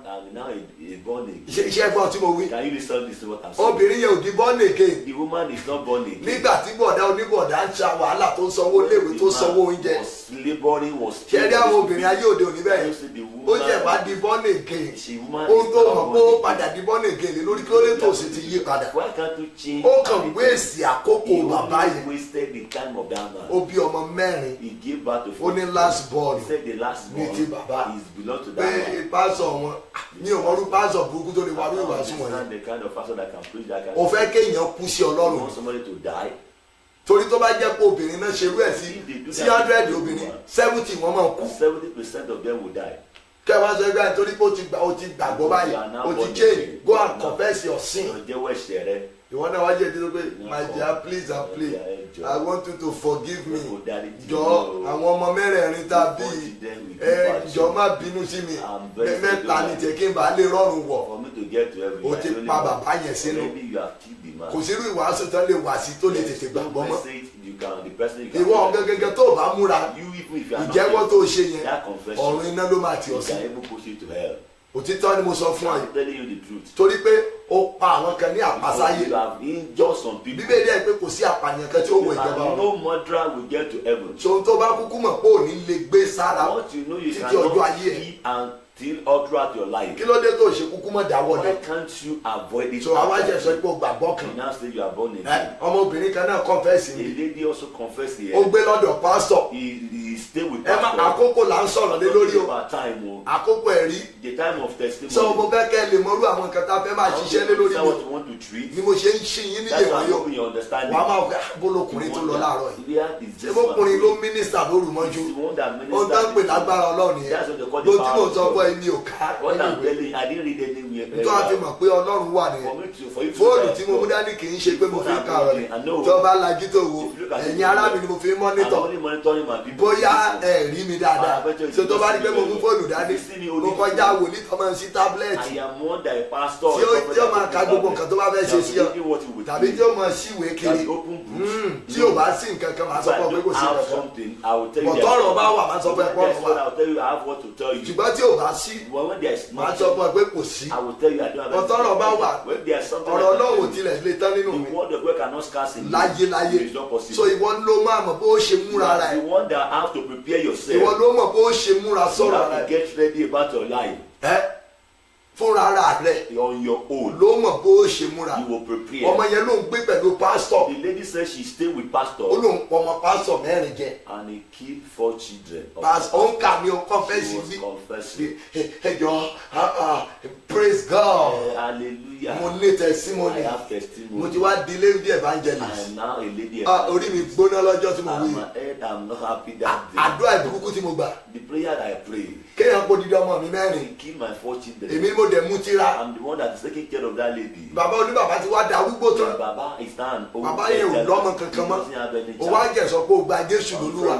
a born again. iṣẹ́ ẹ̀gbọ́n tí mo wí Can you listen to what I'm saying? obìnrin yẹn ò di born again The woman is not born again. nígbà tí bọ̀dá oníbọ̀dá ń ṣa wàhálà tó ń sanwó léèwé tó ń sanwó oúnjẹ Was laboring, was ṣẹ́rí àwọn obìnrin ayé òde òní bẹ́ẹ̀ You see the ó woman, jẹ́ wá di born again she woman ohun is tó not mọ̀ pé born ó again. padà di born again lé lórí kí ló dé tó sì ti yí padà Why can't you change? ó kàn wéèsì àkókò He bàbá only yẹn wasted the time of that man. ó bí ọmọ mẹ́rin He gave birth to ó ní last born He said the last ní born ti bàbá is belong to pé that man. pásọ̀ wọn ní òmọrú pásọ̀ burúkú tó lè wá lórí ìwàásù wọn yẹn Understand the kind of pastor that can preach that kind ó of fẹ́ kéèyàn kú sí You ọlọ́run want somebody to die? torí tó bá jẹ́ pé obìnrin náà ṣerú ẹ̀ sí 300 obìnrin 70 wọ́n máa kú 70% of them will die. kẹwàá sọ ẹgbẹ́ torí pé ó ti gbàgbọ́ báyìí ó ti change go and confess your sin Lọ jẹ́wọ́ ẹ̀ṣẹ̀ rẹ. ìwọ náà wá jẹ́ ìdílé pé my dear please and please I want you to forgive me jọ àwọn ọmọ mẹ́rẹ̀ẹ̀rin tá a bí jọ má bínú sí mi mẹ́ta ni tẹ̀ kí n bá lè rọrùn wọ̀ For me to get to heaven, ó ti pa bàbá yẹn sínú maybe you have killed the man. kò sírú ìwàásù tán lè wà sí tó lè tètè gbàgbọ́ mọ́ The person you can ìwọ gẹ́gẹ́ tó o bá múra you even if you are ìjẹ́wọ́ not tó o ṣe yẹn that confession, ọ̀run iná ló máa tì ọ́ you sí can even push you to hell. òtítọ́ ni mo sọ fún ọ I'm yìí telling you the truth. torí pé ó pa àwọn kan ní àpásáyé You have injured some people. bíbélì ẹ̀ pé kò sí àpànìyàn kan tí ó wọ ìjọba And ọ̀run no murderer will get to heaven. ṣòun tó bá kúkú mọ̀ pé òní lè gbé sára What you know you títí ọjọ́ cannot ayé ẹ̀ keep until all throughout your life. kí ló dé tó ṣe kúkú mọ̀ dáwọ́ Why dé can't you avoid it? so àwa jẹ́ sọ pé o gbàgbọ́ kan You now say you are born again. ọmọbìnrin kan náà kọ́fẹ́sì A mi lady also confessed here. ó gbé lọ́dọ̀ pásítọ̀ He stayed with ẹ má pastor. àkókò là ń sọ̀rọ̀ lé lórí o About time, oh. àkókò ẹ̀rí The time of testimony. sọ mo fẹ́ kẹ́ ẹ lè mọrú àwọn nǹkan tá a fẹ́ máa ṣiṣẹ́ lé lórí That's mi what you want to treat. ni mo ṣe ń ṣí yín níyè That's wọ́n how yóò you your understanding. wàá máa fẹ́ bólókùnrin tó lọ láàárọ̀ yìí Where is ṣé this bókùnrin ló man? mínísítà lóru mọ́jú He's the one that ohun tó ń pè ministered. lágbára ọlọ́run yẹn That's what they call the lójú power mò ń of sọ God. fún ẹ ní òkà What nínú I'm ìwé telling you, I didn't read anywhere. tó a fi mọ̀ pé ọlọ́run wà nìyẹn For you to fóònù tí mo mú dání kì í ṣe pé mo fi ń ka ọ̀rọ̀ rẹ̀ tó bá lajú tó wo ẹ̀yin ará mi ni mo fi ń I'm mọ́nítọ̀ only monitoring my people. bóyá ẹ rí mi dáadáa ṣé tó bá rí pé mo mú fóònù dání mo kọjá wòlíì tó máa ń sí tábìlẹ̀tì I am more than a pastor. tí ó máa ka gbogbo nǹkan tó bá fẹ́ ṣe sí ọ tàbí tí ó máa ṣíwèé kiri tí ò bá sí nǹkan kan máa sọ fún ọ pé kò sí nǹkan kan bọ̀tọ́rọ̀ bá wà máa sọ fún ẹ pé ọ̀rọ̀ wà I'll tell you I have what to tell you. ṣùgbọ́n tí ò bá sí When there is máa nothing, sọ fún ẹ pé kò sí I will tell you I don't have bọ̀tọ́rọ̀ bá wà When there is something ọ̀rọ̀ like náà ò that, tilẹ̀ lè tán nínú mi the word of God cannot scarce in you. láyéláyé It is not possible. so ìwọ ló máa mọ̀ bó o ṣe You múra ara are ẹ̀ the one that have to prepare yourself. ìwọ ló mọ̀ bó o ṣe múra You sọ̀rọ̀ ara have to ẹ̀ get ready about your life fúnra ara rẹ̀ on your own. ló mọ̀ bó o ṣe múra You will prepare. ọmọ yẹn ló ń gbé pẹ̀lú pásítọ̀ The lady said she stayed with pastor ó lóun pọ̀ ọmọ pásítọ̀ mẹ́rin jẹ and he killed 4 children. pásítọ̀ ó ń kà ní o She kọ́fẹ́sì was bí confessing. ẹjọ́ praise God Hallelujah. mo ní I testimony have testimony. mo ti wá di lady I evangelist am now a lady. orí mi gbóná lọ́jọ́ tí mo wí My head, I'm not happy that day. àdúrà ìbùkún tí mo gbà The prayer that I pray, kéèyàn kó dídí ọmọ mi mẹ́rin he killed my 4 children. èmi ni mo dẹ̀ mú tíra I'm the one that is taking care of that lady. bàbá oníbàbá ti wá darúgbó tán Baba is now old. bàbá yẹn ò lọ́mọ kankan mọ́ He doesn't have any ó wá child. jẹ́ sọ pé ó gba Jésù lólúwa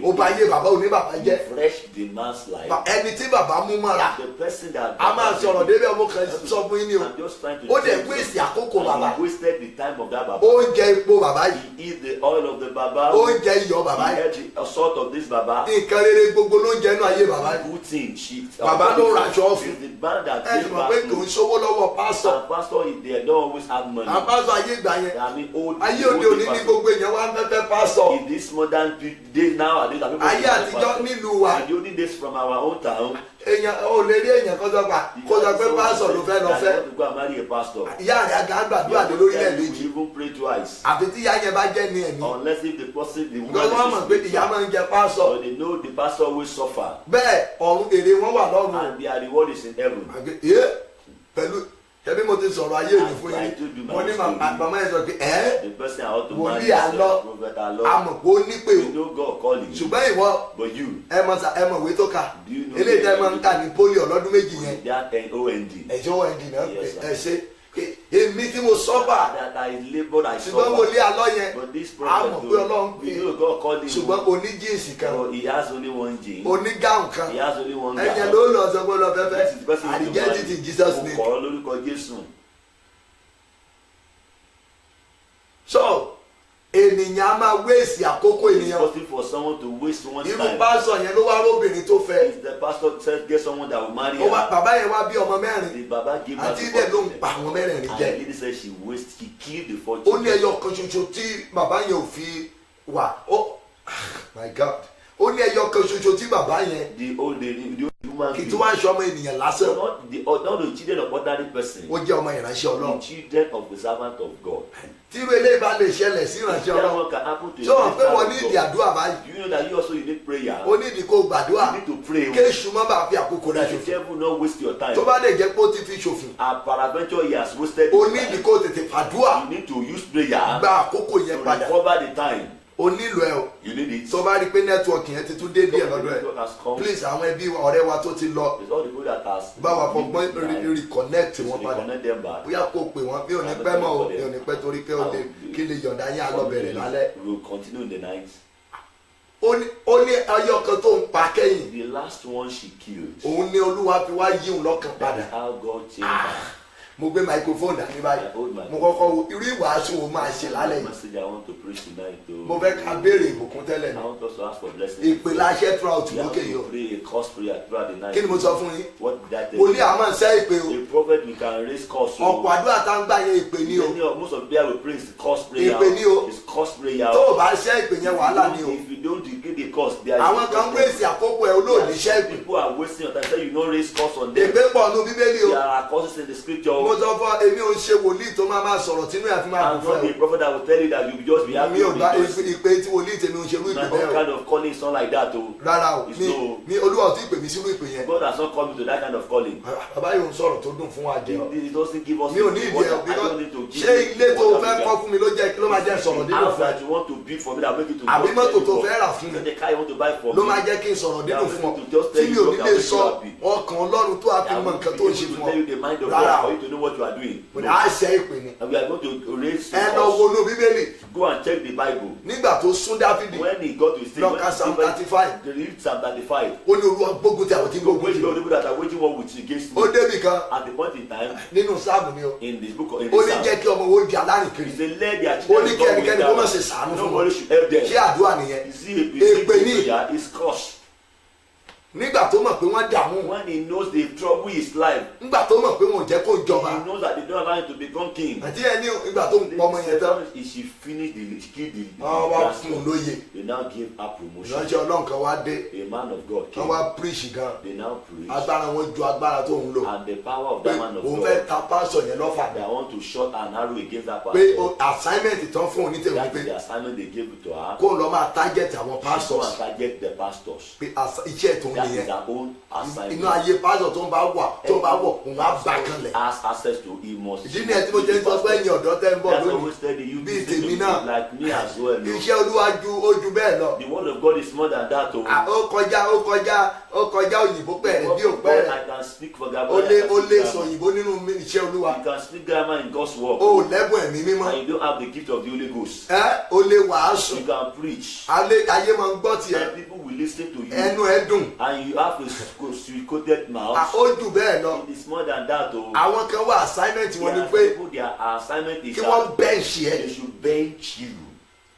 ó bá yé bàbá oníbàbá You jẹ́ fresh the man's life. ẹni tí bàbá mú mọ́ra The person that a máa sọ̀rọ̀ débẹ̀ ọmọ kan sọ fún yín ni o I'm just trying to ó dẹ̀ tell you. wéèsì àkókò And bàbá he wasted the time of that Baba. ó ń jẹ epo bàbá yìí He eat the oil of the Baba. ó ń jẹ iyọ̀ bàbá He yìí ate the salt of this Baba. nǹkan rere gbogbo ló ń jẹnu ayé bàbá yìí Good thing. She. Baba ló ra aṣọ fún. It's the man that ẹ sì gave mọ̀ pé back kò ń to. sówó lọ́wọ́ pásítọ̀ And pastor, they don't always have money. àpásọ̀ ayé ìgbà yẹn I mean, old. ayé òde òní ní gbogbo èèyàn wá ń fẹ́fẹ́ pásítọ̀ In this modern days nowadays, that people ayé àtijọ́ nílùú wa and the olden days from our own town. èèyàn ò lè rí èèyàn kan sọ pé pásítọ̀ ló fẹ́ lọ fẹ́ I want to go and marry a pastor. ìyá rẹ̀ àgbà gbàdúrà lé lórílẹ̀ We méjì even pray twice. àfi tí ìyá yẹn bá jẹ́ ní ẹ̀mí Unless if the person, the woman because wọ́n mọ̀ pé is ìyá máa ń jẹ pásítọ̀ so they know the pastor always suffer. bẹ́ẹ̀ ọ̀run èrè wọn wà lọ́run And their reward is in heaven. pẹ̀lú ṣebí mo ti sọ̀rọ̀ ayé mi fún yín mo ní màmá yẹn sọ pé The person I want to marry wòlíì is àlọ́ prophet Allah. àmọ̀ pé ó ní pé You know God calling you. ṣùgbọ́n ìwọ But you, ẹ mọ̀ ìwé tó kà Do you know eléyìí tẹ́ ẹ the- máa ń kà ní pólì ọlọ́dún méjì yẹn that OND. ẹ̀ṣọ́ wẹ̀ndì náà Yes, sir. ẹ ṣe èmi tí mo sọ́bà That I labored, I ṣùgbọ́n suffered. wòlíì àlọ́ yẹn But this a prophet, mọ̀ pé Ọlọ́run pè you know God called him. ṣùgbọ́n oníjíǹsì kan But he has only one gene. onígáhùn kan He has only one ẹ̀yẹ God. ló lọ sọ pé lọ This is the person fẹ́fẹ́ who I reject it in Jesus Mo name. kọ̀ ọ́ lórúkọ Jésù. So ènìyàn á máa wéèsì àkókò It's ènìyàn possible for someone to waste one's irú time. pásọ yẹn ló wá róbìnrin tó fẹ́ If the pastor says get someone that will marry ó wá her, bàbá yẹn wá bí ọmọ mẹ́rin the Baba gave her àti the ilé ló ń fortune. pa àwọn mẹ́rẹ̀ẹ̀rin And jẹ the lady said she killed the ó fortune. ní ẹyọ kan ṣoṣo tí bàbá yẹn ò fi wà ó my God ó ní ẹyọ kan ṣoṣo tí bàbá yẹn The old woman kì í tí wọ́n á ṣe ọmọ ènìyàn lásán not the children of ordinary person. ó jẹ́ ọmọ ìránṣẹ́ Ọlọ́run The children of the servant of God. tí irú eléyìí bá lè ṣẹlẹ̀ sí ìránṣẹ́ That Ọlọ́run one can happen to ṣé wọ́n pé wọ́n ní servant of ìdí God. àdúrà báyìí Do you know that you also need prayer? ó ní ìdí kó gbàdúrà You need to pray. kéṣù má bàa fi àkókò rẹ̀ The ṣòfò devil not waste your time. tó bá lè jẹ́ pé ó ti fi ṣòfò And peradventure he has wasted ó his ní ìdí time. kó tètè fàdúrà You need to use prayer gba àkókò to yẹn padà recover the time. ó nílò ẹ o You need it. tó bá rí i pé nẹ́tíwọ̀kì yẹn ti tún dé díẹ̀ lọ́dọ̀ ẹ̀ Network has come. please àwọn ẹbí wa ọ̀rẹ́ wa tó ti lọ It's all the people that has bá wa fọgbọ́n reconnect wọn padà reconnect them back. bóyá kó pè wọ́n bí ò ní pẹ́ mọ́ o bí ò ní pẹ́ torí pé ó lè kí lè yọ̀ǹda yín á lọ bẹ̀rẹ̀ lálẹ́ We will continue in the night. ó ní ayọ̀ kan tó ń pa kẹ́yìn The last one she killed. òun ní Olúwa fi wá yí òun lọ́kàn That padà is how God changed her. mo gbé microphone dání báyìí I hold my mo kọ́kọ́ wo irú ìwàásù wo máa ṣe lálẹ́ The yìí message I want to preach tonight. mo fẹ́ ká béèrè ìbùkún tẹ́lẹ̀ I ni want us to ask for blessing. ìpè láṣẹ throughout We have lókè yìí o to pray a curse prayer throughout the night. kí ni mo sọ fún yín What did that tell mo ní you? àmọ́ ṣẹ́ ìpè o A prophet we can raise curse. ọ̀pọ̀ àdúrà tá ń gbà yẹn ìpè ní o Many of most of the prayer we pray is curse prayer. Ìpè ni o. It's curse prayer. tó o bá ṣẹ́ ìpè yẹn wàhálà ni o If you don't give the curse, there is àwọn kan ń wéèsì àkókò ẹ̀ olóòní ṣẹ́ ìpè People are wasting your time. Say you don't raise curse on them. èpè pọ̀ nù bíbélì o There are curses in the scripture. mo sọ fún ọ èmi ò ń ṣe wòlíì tó máa sọ̀rọ̀ tínú ẹ̀ fi máa I'm dùn not fún a prophet that will tell you that you will just be ẹ happy. mi ò with bá it. ìpè tí wòlíì tèmi ò ń ṣerú ìpè Now, bẹ́ẹ̀ what o kind of calling is not like that? Oh, rárá o It's mi no. mi Olúwa ò tí ì pè mí sínú ìpè yẹn God has not called me to that kind of calling. bàbá yóò ń sọ̀rọ̀ tó dùn fún wa jẹ ọ It doesn't give us. mi ò ní ìdí ẹ o I because don't need to give ṣé you ilé tó what fẹ́ I'm kọ́ fún mi ló máa jẹ́ sọ̀rọ̀ nínú house fún ẹ that you want to build for me that make it to àbí God mọ́tò tell you tó what. fẹ́ rà fún mi The car you want to buy for ló me. máa jẹ́ kí n sọ̀rọ̀ nínú Yeah, fún ọ to just tí tell mi you ò ní what lè that sọ make you ọkàn Ọlọ́run tó a fi I mọ nǹkan tó ń ṣe will fún tell you ọ the mind of rárá God o for you to know what you are doing. mo ní àṣẹ ìpè ni And we are going to raise ẹ lọ wo inú bíbélì go and check the Bible. nígbà tó sún Dáfídì When he got to his stage, Lọ ka Psalm 35. they read Psalm 35. ó ní Olúwa gbógun tí àwọn tí ń Go gbógun wage tì war people that are waging war with against ó me. débì kan At the point in time nínú sáàmù ni o in this book in ó this ní Psalm, jẹ́ kí ọmọ wo di alárìnkiri he say let their ó children ní come with kẹ́nikẹ́ni kó má ṣe them. sàánú fún Nobody wọn should help them. ṣé àdúrà nìyẹn You see, Èpè ní. prayer is cursed. nígbà tó mọ̀ pé wọ́n dààmú When he knows the trouble his life, nígbà tó mọ̀ pé wọn ò jẹ́ kó jọba he knows that they don't allow him to become king. àti ẹni ìgbà tó ń pọ ọmọ yẹn tán He should finish the kill the wọ́n wá fún un lóye They now give her promotion. ìránṣẹ́ Ọlọ́run kan wá dé A man of God wọ́n came. wá píríṣì gan They now preach. agbára wọn ju agbára tó ń lò And the power of pé that man of òun fẹ́ God, ta pásọ̀ yẹn lọ́fà they want to shot an arrow against that pé pastor. assignment tán fún òun ní tèmi That pé is the assignment they gave it to her. kó lọ máa target àwọn Go pastors and target the pastors. pé iṣẹ́ tó ń That is nìyẹn their own assignment. inú ayé pásọ̀ tó ń bá wọ̀ òun á bá kanlẹ̀ Has access to he must. ìdí ni ẹ tí mo jẹ́ sọ pé ẹ̀yin ọ̀dọ́ tẹ́ ń bọ̀ That's lónìí always steady. You bíi listen to tèmi me náà like me as well. No? iṣẹ́ Olúwa ó ju bẹ́ẹ̀ lọ The word of God is more than that. Oh. ó kọjá òyìnbó pẹ̀rẹ̀ bí òpẹ́ rẹ̀ I can speak for ó God. lé sọ òyìnbó nínú iṣẹ́ Olúwa You can speak grammar in God's word. ó lẹ́bùn ẹ̀mí mímọ́ And you don't have the gift of the Holy Ghost. ó lé wàásù You can preach. ayé máa ń gbọ́ tiẹ̀ And people will listen to you. ẹnu ẹ̀ dùn And you have a sweet-coated mouth. ó jù bẹ́ẹ̀ lọ It is more than that. Oh. àwọn kan wá assignment wọn ni There are pé people, their assignment is kí that wọ́n bẹ́ǹṣì ẹ̀ they should bench you.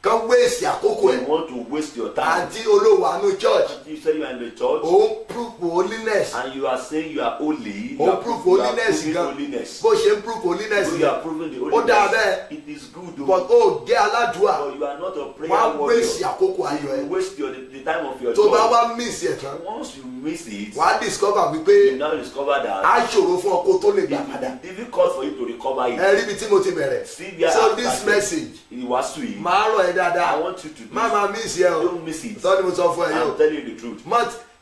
kán wéèsì àkókò They ẹ̀ want to waste your time. àti olówó àánú church You say you are in the church òun proof holiness and you are saying you are holy. òun You are proof you are holiness proving gan holiness. bó ṣe ń proof holiness So you are proving the ó dáa holiness. bẹ́ẹ̀ It is good. Oh. but ó jẹ́ aládùúà But you are not a prayer wọ́n á warrior. wéèsì àkókò ayọ̀ You ẹ̀ waste the time of your tó bá joy. wá miss ẹ̀ tán Once you miss it, wàá discover wípé you now discover that á ṣòro fún ọ kó tó lè it gbà will padà be difficult for you to recover it. ẹ rí ibi tí mo ti bẹ̀rẹ̀ See where so I this started. message It was sweet. máa rọ̀ ẹ́ dáadáa I want you to do má máa miss ẹ o Don't miss it. sọ́ni mo sọ fún ẹ yóò I'm telling you the truth.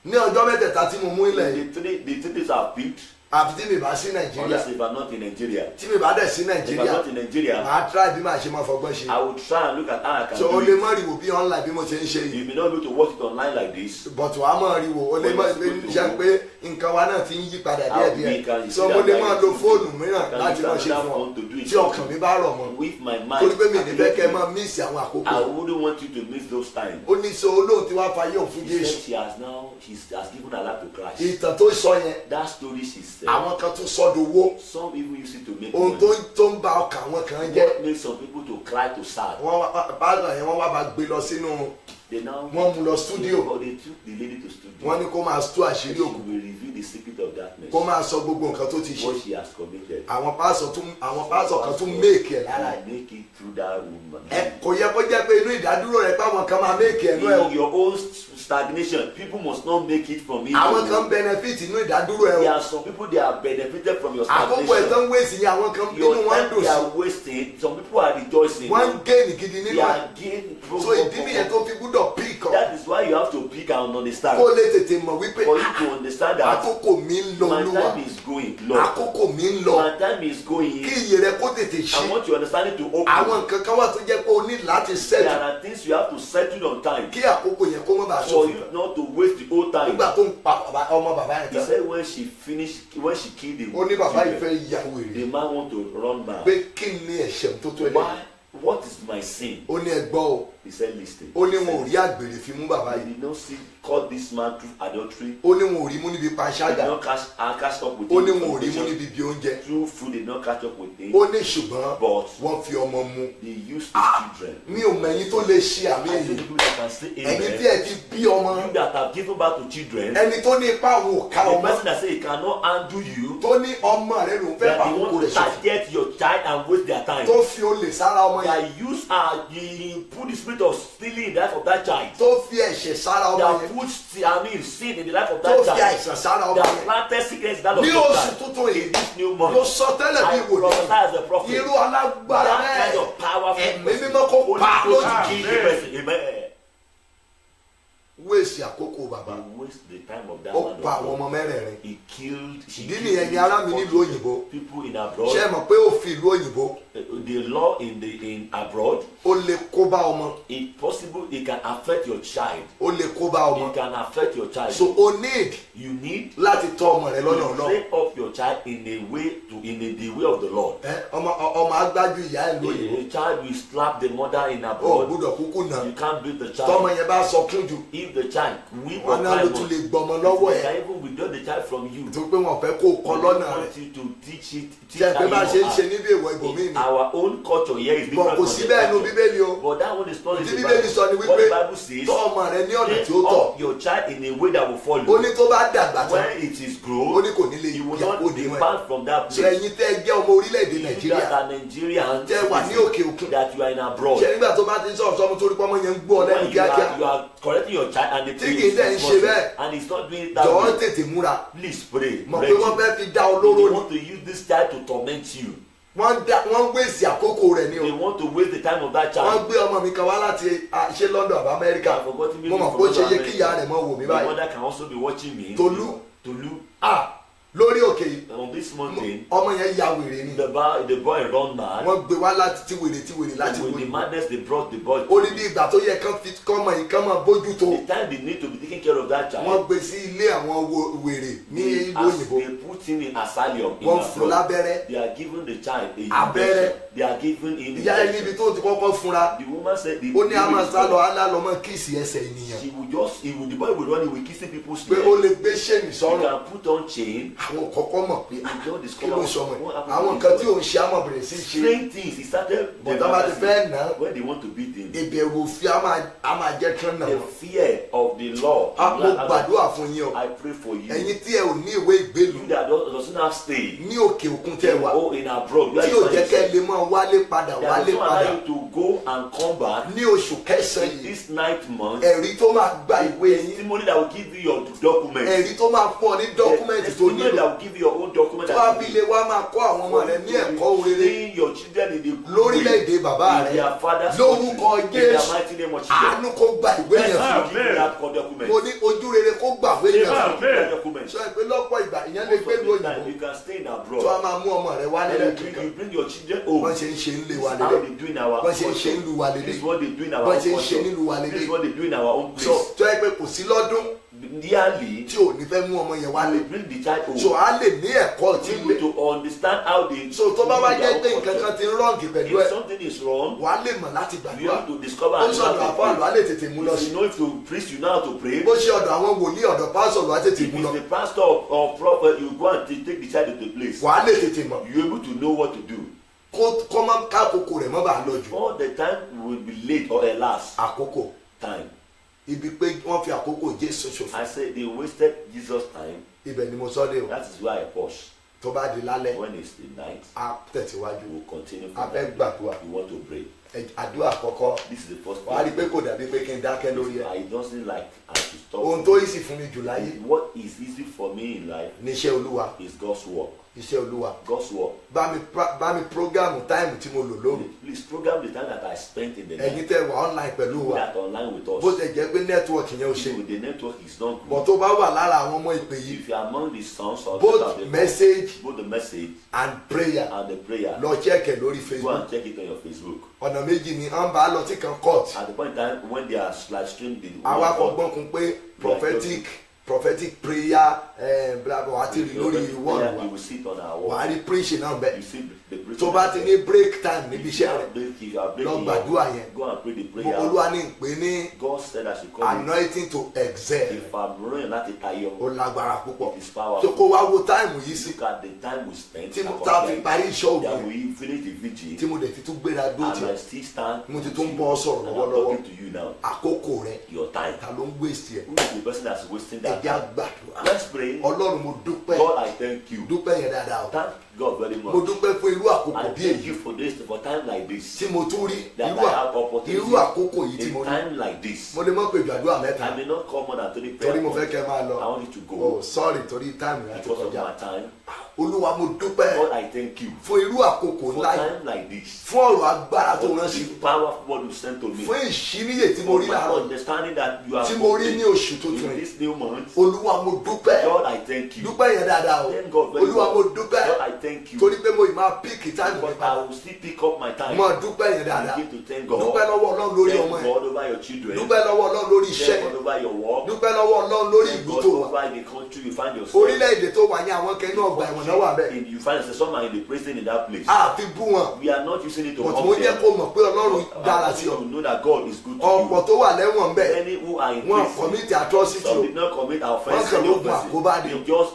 ní ọjọ́ mẹ́tẹ̀ẹ̀ta tí mo mú ilẹ̀ yìí The three days I've picked, àfi tí mi bá sí Nàìjíríà. Unless if I'm not in Nigeria. Tí mi bá dẹ̀ sí If I'm Nàìjíríà. not in Nigeria, màá try bí màá ṣe máa fọgbọ́n ṣe. I will try and look at how I can so o do lè it. mọ ìrìwò bí online bí mo ṣe ń ṣe yìí. You may not be able to watch it online like this. but wàá mọ̀ ìrìwò o lè mọ ṣe pé nǹkan wa náà ti ń yí padà díẹ̀díẹ̀. so mo lè máa lo fóònù mìíràn láti máa ṣe fún ọ tí ọkàn mi bá rọ̀ mọ́. With my mind. torí pé mi ní fẹ́ kẹ́ ẹ máa mísì àwọn I àkókò. wouldn't want you to miss those times. ó ní so olóhùn tí wàá fayé òun fún She said Jésù. she has given her life to Christ. ìtàn tó sọ yẹn That story she said. àwọn kan tún sọdowó. Some people use it to make ohun money. tó ń ba ọkàn àwọn kan jẹ́. What makes some people to cry to sad? wọ́n bá yẹn wọ́n wá bá gbé lọ sínú. They now wọ́n mú lọ studio. But they took the lady to studio. wọ́n ní kó máa tú àṣírí She òkú. will reveal the secret of darkness. kó máa sọ gbogbo nǹkan tó ti ṣe. What she has committed. àwọn pásọ kan tún méèkì ẹ̀ lára ẹ̀. And make it through that woman. kò yẹ kó jẹ́ pé inú ìdádúró rẹ̀ páwọn kan máa méèkì ẹ̀ náà In your own stagnation, people must not make it from it. àwọn kan benefit inú ìdádúró ẹ̀ There o. are some people they are benefited from your àkókò ẹ̀ tó stagnation. ń wéèsì yẹn àwọn kan Your nínú wọn time dùn they sí. are wasting. Some people are rejoicing. wọ́n ń géènì gidi They nínú ẹ̀. are gaining. so ìdí nìyẹn tó fi gbúdọ̀ pick up. That is why you have to pick and understand. kó lè tètè mọ̀ wípé For you to understand that àkókò mi ń lọ my Olúwa. time is going, Lord. àkókò mi ń lọ. My time is going. kí iye rẹ kó tètè I ṣí. want your understanding to open. àwọn nǹkan kan wà tó jẹ́ pé o ní láti There ṣẹ́jú are things you have to settle on time kí àkókò yẹn kó má bàa for ṣòfò. you not to waste the whole time. nígbà tó ń pa ọmọ bàbá yẹn He tán said when she killed the ó ní bàbá yìí children, fẹ́ ya wèrè the man want to run back. pé kí ni ẹ̀ṣẹ̀ tó tó Why? ẹlẹ́yìn. What is my sin? ó ní ẹgbọ́ o He said listen. ó ní wọn ò rí àgbèrè fi mú bàbá I yìí. did not see caught this man through adultery. ó ní wọn ò rí mú níbi I did panṣágà. not catch up with ó him ní with wọn ò rí mú fornication. níbi bí oúnjẹ. Through food did not catch up with him. ó ní ṣùgbọ́n But wọ́n fi ọmọ mu. they used the children. mi ò mẹ̀yìn tó lè ṣe àmì I èyí. think people that can say ẹ̀yin tí amen. ẹ ti bí ọmọ. You that have given birth to children. ẹni tó ní ipá òun ò ká The ọmọ. person that say he cannot handle you. tó ní ọmọ rẹ lòún fẹ́ That bá they àkókò want rẹ̀ to ṣòfò. target your child and waste their time. tó fi olè sára ọmọ yẹn. That use he put the spirit of stealing in the life of that child. tó fi ẹ̀ṣẹ̀ sára ọmọ That yẹn. put sin in the life of tó that fi child. àìsàn sára ọmọ That yẹn. planted sickness in that of ní that oṣù child. tuntun yìí In this new mo month, sọ tẹ́lẹ̀ bí I prophesy wòlíì. as a prophet. irú alágbára That kind bẹ́ẹ̀ of powerful ẹ̀mí person. mímọ́ kó Holy pa Ghost lójijì. kill the person. Amen. wéèsì àkókò bàbá. He waste the time of that ó man of pa àwọn God. ọmọ mẹ́rẹ̀ẹ̀rin. He killed. ìdí nìyẹn ni ará mi nílùú òyìnbó. People in ṣé ẹ abroad. mọ̀ pé òfin ìlú òyìnbó The law in abroad. ó lè kó bá ọmọ. If possible, it can affect your child. ó lè kó bá ọmọ. It can affect your child. so o need You need láti tọ́ ọmọ rẹ lọ́nà to ọ̀nà. train up your child in the way of the Lord. ọmọ agbájú ìyá ẹ̀ lóyìnbó. A child will slap the mother in ó abroad. gbúdọ̀ kúkú nà. You can't beat the tọ́mọ child. yẹn bá sọ kún jù. If the child weep or wọn náà cry ló tún much, lè gbọmọ lọ́wọ́ they ẹ̀. can even withdraw the child from you. tó pé wọn fẹ́ kó o kọ lọ́nà We rẹ̀. want you to teach it. tí ẹ pé bá ṣe ń ṣe In níbi ìwọ ìbòmí mi. our own culture here is bọ̀ different kò from sí the bẹ́ẹ̀ nu culture. bíbélì o. But that one is not in tí the bíbélì Bible. sọ ni What wípé the Bible says, tọ́ ọmọ rẹ ní ọ̀nà tí ó train tọ́. up your child in a way that will follow. ó ní tó bá dàgbà tán. When it is ó grown, ní kò ní lè you will yà not kó ní wọn. depart from that ṣe place. ẹ̀yin tẹ́ ẹ jẹ́ ọmọ orílẹ̀-èdè You that nàìjíríà. are Nigerian, tẹ́ wà ní òkè òkun. that you are in abroad. ṣe nígbà tó bá ti ń sọ̀rọ̀ sọ́mu torí pé ọmọ yẹn ń gbọ́ ọ lẹ́nu When kíákíá. you are correcting your child and the Tí kì í dẹ̀ ń ṣe bẹ́ẹ̀. and he's not doing it that jọ̀wọ́ way. tètè múra. Please pray. mọ̀ Ready. pé wọ́n fẹ́ fi dá ọ They lóró ni. want to use this child to torment you. wọ́n gbèsè àkókò rẹ̀ ni They o. want to waste the time of that wọ́n child. gbé ọmọ mi kan wá láti ṣe London àbá Amẹ́ríkà. I've forgotten maybe mo mọ̀ from pé ó ṣe yẹ America. kí ìyá rẹ̀ mọ̀ wò mí My báyìí. mother can also be watching me. Tolu. Tolu. lórí òkè yìí On this mountain, ọmọ yẹn ya wèrè ni. the boy run mad. wọ́n gbé wá láti tí wèrè láti With the wèrè. madness, they brought the boy. ó ní bí ìgbà tó yẹ kán fi kọ́mọ yìí kán máa bójú tó. The time they need to be taking care of that wọ́n child. gbé sí ilé àwọn wèrè ní ìlú òyìnbó. They put him in asylum. In wọ́n fún abroad. lábẹ́rẹ́. They are giving the child a Abẹ́rẹ́. injection. They are giving him ìyá ẹ níbi tó ti kọ́kọ́ fúnra. The woman said the ó ní a máa baby sá is lọ alálọ́ mọ́ kíìsì ẹsẹ̀ ènìyàn. She would just, the boy would run, he will kissing people's pé neck. ó lè gbé ṣéènì You sọ́rùn. can put on chain. àwọn kọ́kọ́ mọ̀ pé You don't kí discover ló sọmọ what ẹ̀. happened àwọn to nǹkan this tí boy. òun ṣe á mọ̀ bẹ̀rẹ̀ sí í ṣe. Strange things. He started. But tá bá ti fẹ́ nà. When they want to beat him. ìbẹ̀rù òfin á máa jẹ́ kí wọ́n nà The wọ́n. fear of the law. mo gbàdúrà fún yín o. I pray for you. ẹ̀yin tí ẹ ò ní ìwé ìgbélú You that doesn't have stay. ní òkè òkun tẹ́ wà. Oh, in abroad. tí ò jẹ́ kẹ́ lè máa wálé padà That wálé doesn't allow padà. you to go and come back. ní oṣù kẹsàn-án yìí This 9th month. ẹ̀rí tó máa gba ìwé yín Testimony that will give you your document. ẹ̀rí tó máa fún ọ ní dọ́kúmẹ̀ntì tó Testimony Pray nílò that will give you your own document tó that abilé wa máa kọ́ àwọn ọmọ rẹ ní ẹ̀kọ́ rere train your children in the good way. lórílẹ̀‐èdè bàbá In rẹ their father's lórúkọ country. In their Jésù mighty name of Jesus. àánú kó gba ìwé yẹn fún God give you that document. mo ní ojú rere kó gbà ìwé yẹn fún Give that document. sọ pé lọ́pọ̀ ìgbà ìyẹn lè gbé lu òyìnbó You can stay in abroad. tó a máa mú ọmọ rẹ wá nílẹ̀ And you bring your children home. wọ́n ṣe ń ṣe ń lé wa This is how lélẹ̀ they do in our wọ́n ṣe ń ṣe culture. ń lu wa This lélẹ̀ is what they do in our wọ́n own ṣe ń ṣe culture. nílùú wa This is lélẹ̀ what they do in our own so place. tó yẹ pé kò sí lọ́dún Yearly, tí ò ní fẹ́ mú ọmọ yẹn wálé we bring the child home. so a lè ní ẹ̀kọ́ tí ń lé Able to understand how they. so tó bá wá do their jẹ́ pé own nǹkan kan culture. ti ń rọ́ǹgì pẹ̀lú If ẹ̀ something is wrong, wàá lè mọ̀ láti you gbàdúrà have to discover ó and you sọ̀dọ̀ have àfọ́ àlọ́ á to lè tètè mú lọ pray. sí If you know if to preach, you know how to pray. bó ṣe ọ̀dọ̀ àwọn wòlíì ọ̀dọ̀ pásọ̀ lọ́ á tètè If mú it's lọ the pastor or prophet, you go and take the child to the place. wàá lè tètè mọ̀ You're able to know what to do. kó má kákòókò rẹ̀ mọ́ bá a lọ jù All the time will be late or elapse àkókò time. ibi pé wọ́n fi àkókò Jésù ṣòfò I say they wasted Jesus' time. ibẹ̀ ni mo sọ dé o That is why I pause. tó bá di lálẹ́ When it's the night, á tẹ̀síwájú we will continue a from fẹ́ there. gbàdúrà We want to pray. àdúrà àkọ́kọ́ This is the first wàá rí i pé prayer. kò dàbí pé kí n dákẹ́ lórí ẹ̀ I don't seem like I should stop. ohun tó yìí sì fún mi jù láyé What is easy for me in life níṣẹ́ Olúwa is God's work. iṣẹ́ Olúwa God's work. bá mi prógámù táìmù tí mo lò lóru Please program the time that I spent in the ẹ̀yin night. tẹ́ wà online pẹ̀lú wa That online with us. bó ṣe jẹ́ pé nẹ́tíwọ̀kì yẹn ò ṣe With the network is not bọ̀ good. tó bá wà lára àwọn ọmọ ìpè yìí If you are among the sons of both the message both the message and prayer and the prayer, lọ chẹ́ẹ̀kẹ̀ lórí go Facebook and check it on your Facebook. ọ̀nà méjì ni à ń bá lọ tí kan court At the point in time when they are live streaming the àwa fọgbọ́n kun pé prophetic prayer blabla àti rí lórí wọ́ọ̀lù wa you will see it on our wà á wall. rí preaching náà You bẹ́ẹ̀ see the preaching. tó bá ti ní break time níbi If you iṣẹ́ are rẹ̀ break- if you are lọ breaking gbàdúrà your- yẹn go and pray the mo prayer. Olúwa ní ìpè ní God said I should call it. anointing to excel If I'm running láti tayọ, ó lágbára púpọ̀ it is tó powerful. kó wá wo táìmù yìí sí Look at the time we spent. tí mo and ta fi compare parí iṣẹ́ òru that yẹn we finish the tí vigil. mo dẹ̀ ti tún gbéra dó And tiẹ̀ I still stand. mo ti tún bọ́ sọ̀rọ̀ And I'm lọ́wọ́lọ́wọ́ talking to you now. àkókò rẹ̀ Your time. ta ló ń waste ẹ̀ Who is the person that's wasting that ẹ̀já time? gbàdúrà Let's pray. Ọlọ́run mo dúpẹ́ God, I thank you. dúpẹ́ yẹn dáadáa o Thank God very mo much. dúpẹ́ fún irú àkókò I bí thank èyí you for this, for time like this. tí mo tún rí That irú I have opportunity. irú àkókò yìí tí mo In rí time like this. mo lè mọ̀ pé ìgbàdúrà mẹ́ta I may not come more than 3 torí mo fẹ́ prayers. kẹ́ máa lọ I want you to oh go sorry torí táìmù yẹn ti because of kọjá my time. Olúwa mo dúpẹ́ God, I thank you fún irú àkókò for ńlá yìí time like this. fún ọ̀rọ̀ agbára tó For rán sí the powerful word you sent to me. fún ìṣíníyè tí mo For rí my láàárọ̀ understanding that you are tí mo rí ní oṣù in tuntun yìí this new month. Olúwa mo dúpẹ́ God, I thank you. dúpẹ́ yẹn dáadáa o Thank God very Olúwa mo much. dúpẹ́ God, I thank you. torí pé mo ì máa píìkì táìmù mi But padà I will still pick up my time. mo dúpẹ́ yẹn dáadáa Begin to thank God. dúpẹ́ lọ́wọ́ Ọlọ́run lórí ọmọ Thank ẹ̀ God over your children. dúpẹ́ lọ́wọ́ Ọlọ́run lórí iṣẹ́ Thank God over your work. dúpẹ́ lọ́wọ́ Ọlọ́run lórí Thank ìlú God tó wà over the country you find yourself. orílẹ̀-èdè tó wà ní àwọn kẹ́ni ọgbà ẹ̀wọ̀n náà wà bẹ́ẹ̀ You find yourself some are in the prison in that place. àfi bú wọn We are not using it to but mo mock jẹ́ them. kó mọ̀ pé Ọlọ́run dára sí ọ You know that God is good to ọ̀pọ̀ you. tó wà lẹ́wọ̀n bẹ́ẹ̀ Many who are in wọn prison, commit atrocity some o did not commit offense. Wọ́n kàn Any lógun offense. àkóbá dé.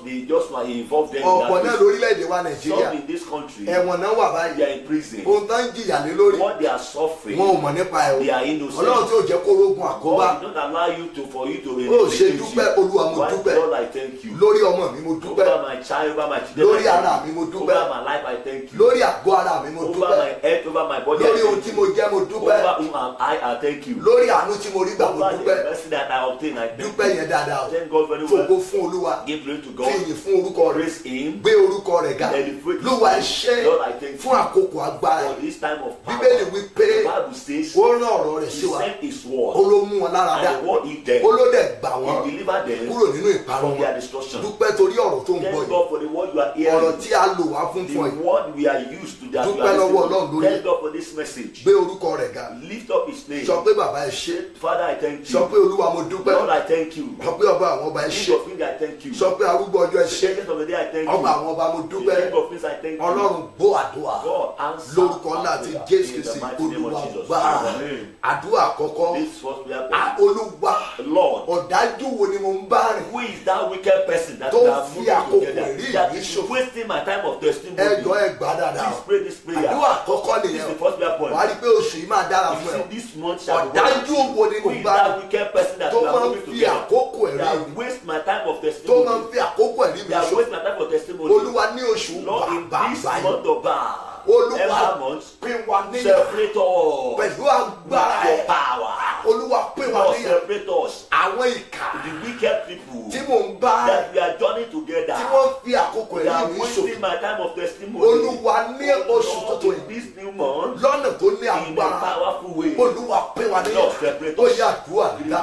They just were involved them in ọ̀pọ̀ náà that lórílẹ̀-èdè wa place. Nàìjíríà Some in this country, ẹ̀wọ̀n náà wà they báyìí are in prison. ohun tó ń jìyà lé lórí What they are suffering, wọn ò mọ̀ nípa ẹ̀ they o are innocent. Ọlọ́run tí ò jẹ́ kó rógun àkóbá God did not allow you to for you to ó ṣe dúpẹ́ Olúwa mo Why, dúpẹ́ God, I thank you. lórí ọmọ mi mo dúpẹ́ Over my child, over my children, Lórí I thank ara you. mi mo dúpẹ́. Over my life, I thank you. lórí àgọ́ ara mi mo Over dúpẹ́ my health, over my body, lórí I ohun thank tí you. mo jẹ́ mo dúpẹ́ Over whom am I thank you. lórí àánú tí mo rí gbà mo Over the dúpẹ́ mercy that I obtain, I thank dúpẹ́ you. yẹn dáadáa o Thank God very fògo well. fún Olúwa Give glory to fi God. ìyìn fún orúkọ rẹ̀ Praise Him. gbé orúkọ rẹ̀ ga Elevate His Olúwa ẹ name. ṣé Lord, I thank you fún àkókò agbára for this time of power. Bíbélì wí pé The Bible says ó rán ọ̀rọ̀ rẹ̀ He sí wa sent His ó word ló mú wọn lára dá and the word healed them. ó ló dẹ̀ gbà wọ́n He delivered them kúrò nínú ìparun from wọn their destruction. dúpẹ́ torí ọ̀rọ̀ tó ń gbọ́ Thank yìí God for the word you are ọ̀rọ̀ hearing. tí a lò wá fún The fún ẹ word we are used to that. Dúpẹ́ lọ́wọ́ Ọlọ́run lórí ẹ̀. Thank God for this message. gbé orúkọ rẹ̀ ga Lift up His name. sọ pé bàbá ẹ ṣé Father, I thank sọ you. pé Olúwa mo dúpẹ́ Lord, I thank you. sọ pé ọba àwọn ọba ẹ King ṣé of Kings, I thank you. sọ pé arúgbó ọjọ́ ẹ ṣé The Ancient of the day, I thank ọba you. àwọn ọba mo The dúpẹ́ King of Kings, I thank you. Ọlọ́run gbọ́ àdúrà God, answer lórúkọ ńlá our àti prayer Jésù in the Kristi mighty name Olúwa of Jesus. gbà Amen. àdúrà àkọ́kọ́ This first prayer point. Olúwa Lord, ọ̀dájú wo ni mo ń bá rìn who is that wicked person that Tó we are fi moving àkókò together rí that ìrí is ṣòfò. wasting my time of testimony? ẹjọ́ ẹ gbà dáadáa Please pray this prayer. àdúrà àkọ́kọ́ This is nìyẹn the first prayer point. wà á rí i pé oṣù yìí máa dára You fún ẹ see, this month shall be ọ̀dájú well. wo ni mo Who is bá that rìn wicked person that tó we are máa ń moving fi together àkókò ẹ̀rí that mi waste my time of tó máa ń testimony? fi àkókò ẹ̀rí mi That ṣòfò waste my time of testimony. Olúwa ní oṣù Lord, in this bàbá month yìí of Bar, Olúwa every month, pín wa níyà separate us pẹ̀lú with agbára your ẹ̀ power. Olúwa pín wa Lord, níyà separate us àwọn ìkà The wicked people tí mò ń bá that we are journeying together. tí wọ́n fi àkókò They are ẹ̀rí mi wasting ṣòfò. my time of testimony. Olúwa ní oṣù Lord, tuntun in yìí this new month, lọ́nà tó ní in a agbára. powerful way. Olúwa pé wa níyà. Lord, separate Ó us. yà àdúrà dídá.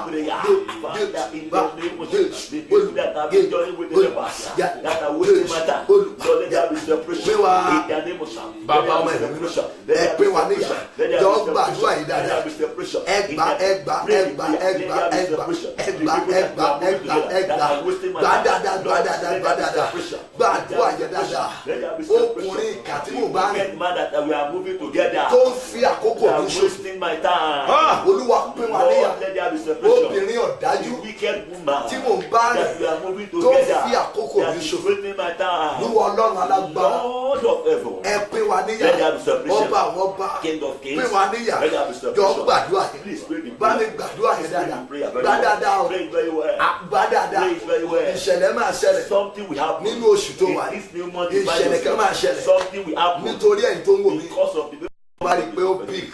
Father, in the name of Jesus, the people that have been joining with the past, that are wasting my time, Lord, let there be separation. In the name of Jesus, Bàbá ọmọ ẹ̀rọ mi ẹ pé wa níyà. Jọ gbàdúrà yìí dáadáa. Ẹgbà gbàdàdà gbàdúrà yẹ dáadáa. Ọkùnrin ìkà tí mò ń bá rìn we are moving together. tó ń fi àkókò They are mi ṣòfò. wasting my time. Olúwa pé wa níyà. Lord, let there be separation. Obìnrin ọ̀dájú The wicked woman tí mò ń bá that we rìn are moving tó ń together. fi àkókò That mi is ṣòfò. wasting my time. Olúwa Ọlọ́run alágbára. Lord of heaven. Ẹ pé wa níyà. Let there be separation. Ọba àwọn ọba. King of kings. Pé wa níyà. Let there be Jọ separation. gbàdúrà yẹn. Please pray the Bá mi prayer. gbàdúrà yẹn Pray the dáadáa. prayer very Gbá well. dáadáa o. Pray it very well. Gbá dáadáa. Pray it very well. Ìṣẹ̀lẹ̀ máa ṣẹlẹ̀. Something will happen. Nínú oṣù tó wà In yìí. this new month, Ìṣẹ̀lẹ̀ kan máa ṣẹlẹ̀. something will happen. Nítorí ẹ̀yin tó ń wò mí. Because of the people. Bá rí i pé ó pík.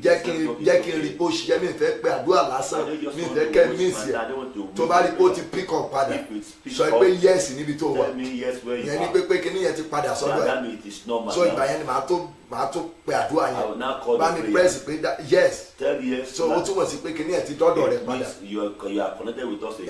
Jẹ́ kí n rí bó ṣe jẹ́ mi fẹ́ pé àdúrà lásán mi fẹ́ kẹ́ míìsì ẹ̀. Tó bá rí i pé ó ti pík ọ̀ padà. Sọ pé yẹ́sì níbi tó wà. Ìyẹn ní pé kíní yẹn ti padà sọ́dọ̀ ẹ̀. So ìgbà yẹn ni màá tó pe àdúrà yẹn. Bá mi pẹ́ẹ́sì pé yes. So ó túmọ̀ sí pé kíní yẹn ti dọ́dọ̀ rẹ̀ padà.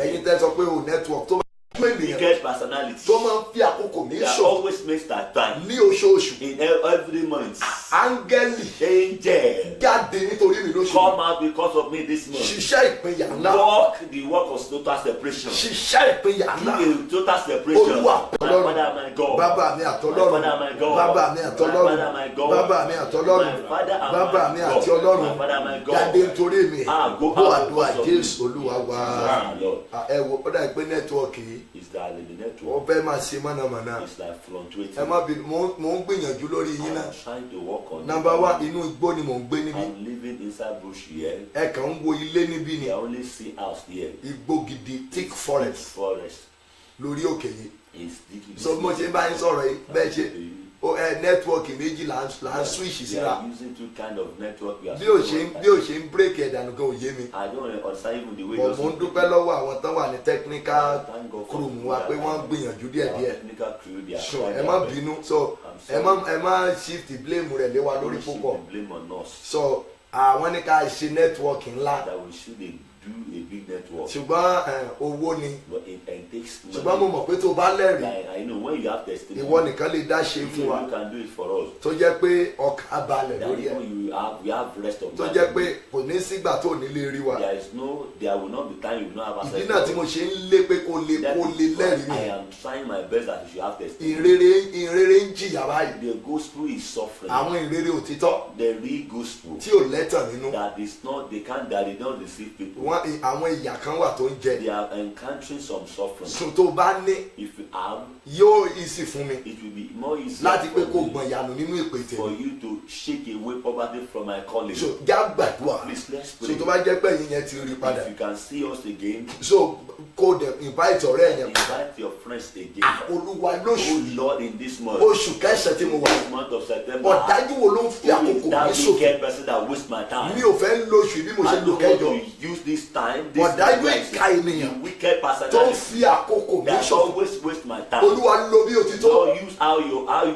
Ẹ̀yin tẹ́ sọ pé o network tó bá Wicked personality. tó máa ń fi àkókò mi They ṣòfò always makes that time. ní oṣooṣù. In every month. Áńgẹ́lì Angel. jáde nítorí mi lóṣù. Come out because of me this month. Ṣiṣẹ́ ìpínyà ńlá. Walk the work of total separation. Ṣiṣẹ́ ìpínyà Do ńlá. a total separation. Olúwa My Ọlọ́run. father, my God. Bàbá mi àtọlọ́run. My father, my God. Bàbá mi My àtọlọ́run. father, my God. Bàbá mi àtọlọ́run. My father and Bàbá my mi God. àti ọlọ́run. My father, my God. Jáde nítorí mi. Go Bó out àdúrà because of Jésù me. Olúwa wá. Lord. Ẹ wo ó dàbí pé nẹ́tíwọ́ọ̀kì yìí Is that the wọ́n network? fẹ́ máa ṣe mọ̀nàmọ́ná. It's like fluctuating. Ẹ má bínú mò ń gbìyànjú lórí yín náà. I'm trying to work on it. Nàmbá wá inú igbó ni mò ń gbé níbí. I'm living inside bush here. Ẹ kàn ń wo ilé níbí ni. I only see house here. Igbó gidi thick forest Forest lórí òkè yìí. is digging. So mo ṣe bá yín sọ̀rọ̀ yìí bẹ́ẹ̀ ṣe nẹ́tíwọ́ọ̀kì méjì là ń switch They are síra. using two kind of network. We are Bí ò ṣe ń bírèkì ẹ̀dànù gan òye mi. I don't understand even the way. Bọ̀ those mo ń people- dúpẹ́ lọ́wọ́ àwọn tán wà ní technical Thank God for crew people wa that pé wọ́n ń are- gbìyànjú our díẹ̀díẹ̀. technical crew, they are So trying ẹ their má best. bínú so I'm sorry. ẹ má shift blame rẹ̀ lé wa lórí We should púpọ̀. blame on us So àwọn ní ká ṣe nẹ́tíwọ́ọ̀kì ńlá that we should do a big network. ṣùgbọ́n owó ni. But it takes money. Ṣùgbọ́n mo mọ̀ pé tó bá lẹ́rìí Like, I know when you have testimony, ìwọ nìkan lè dá ṣe you fún wa can do it for us. tó jẹ́ pé ọkàn balẹ̀ That lórí ẹ̀. we have rest of Tó mind. jẹ́ pé kò ní sígbà tó ní lè rí wa. There will not be time you will not have access. Ìdí náà tí mo ṣe ń lé pé kó lè That is lẹ́rìí why mi. I am trying my best that you should have testimony. Ìrere ń jìyà báyìí. The gospel is suffering. Àwọn ìrere òtítọ́ The real gospel tí ò lẹ́tàn nínú. that is not that they don't deceive people. Àwọn ìyà kan wà tó ń jẹ. They are encountering some suffering. Sùn tó bá ní If you have, yóò easy fún mi it will be more easy láti pé kó for, gbọ̀n yànù nínú ìpè for tèmi. you to shake away poverty from my calling. So já gbàdúrà. Please let's So pray. tó bá jẹ́ pé ẹ̀yin yẹn ti rí padà. If you can see us again, So kó dẹ̀ invite ọ̀rẹ́ yẹn. invite your friends again. Olúwa Oh lóṣù Lord, in this month, oṣù kẹsàn-án tí mo wà. this month of September, Ọ̀dájú wo ló ń fi who àkókò is mi that ṣòfò? wicked person that wastes my time? Mi ò fẹ́ ń lo oṣù bí mo ṣe I lò don't want kẹjọ. to use this time. This Ọ̀dájú month, ìka ènìyàn the wicked tó ń personality fi àkókò mi that ṣòfò. always waste my time. Olúwa lo bí òtítọ́. Lord, use how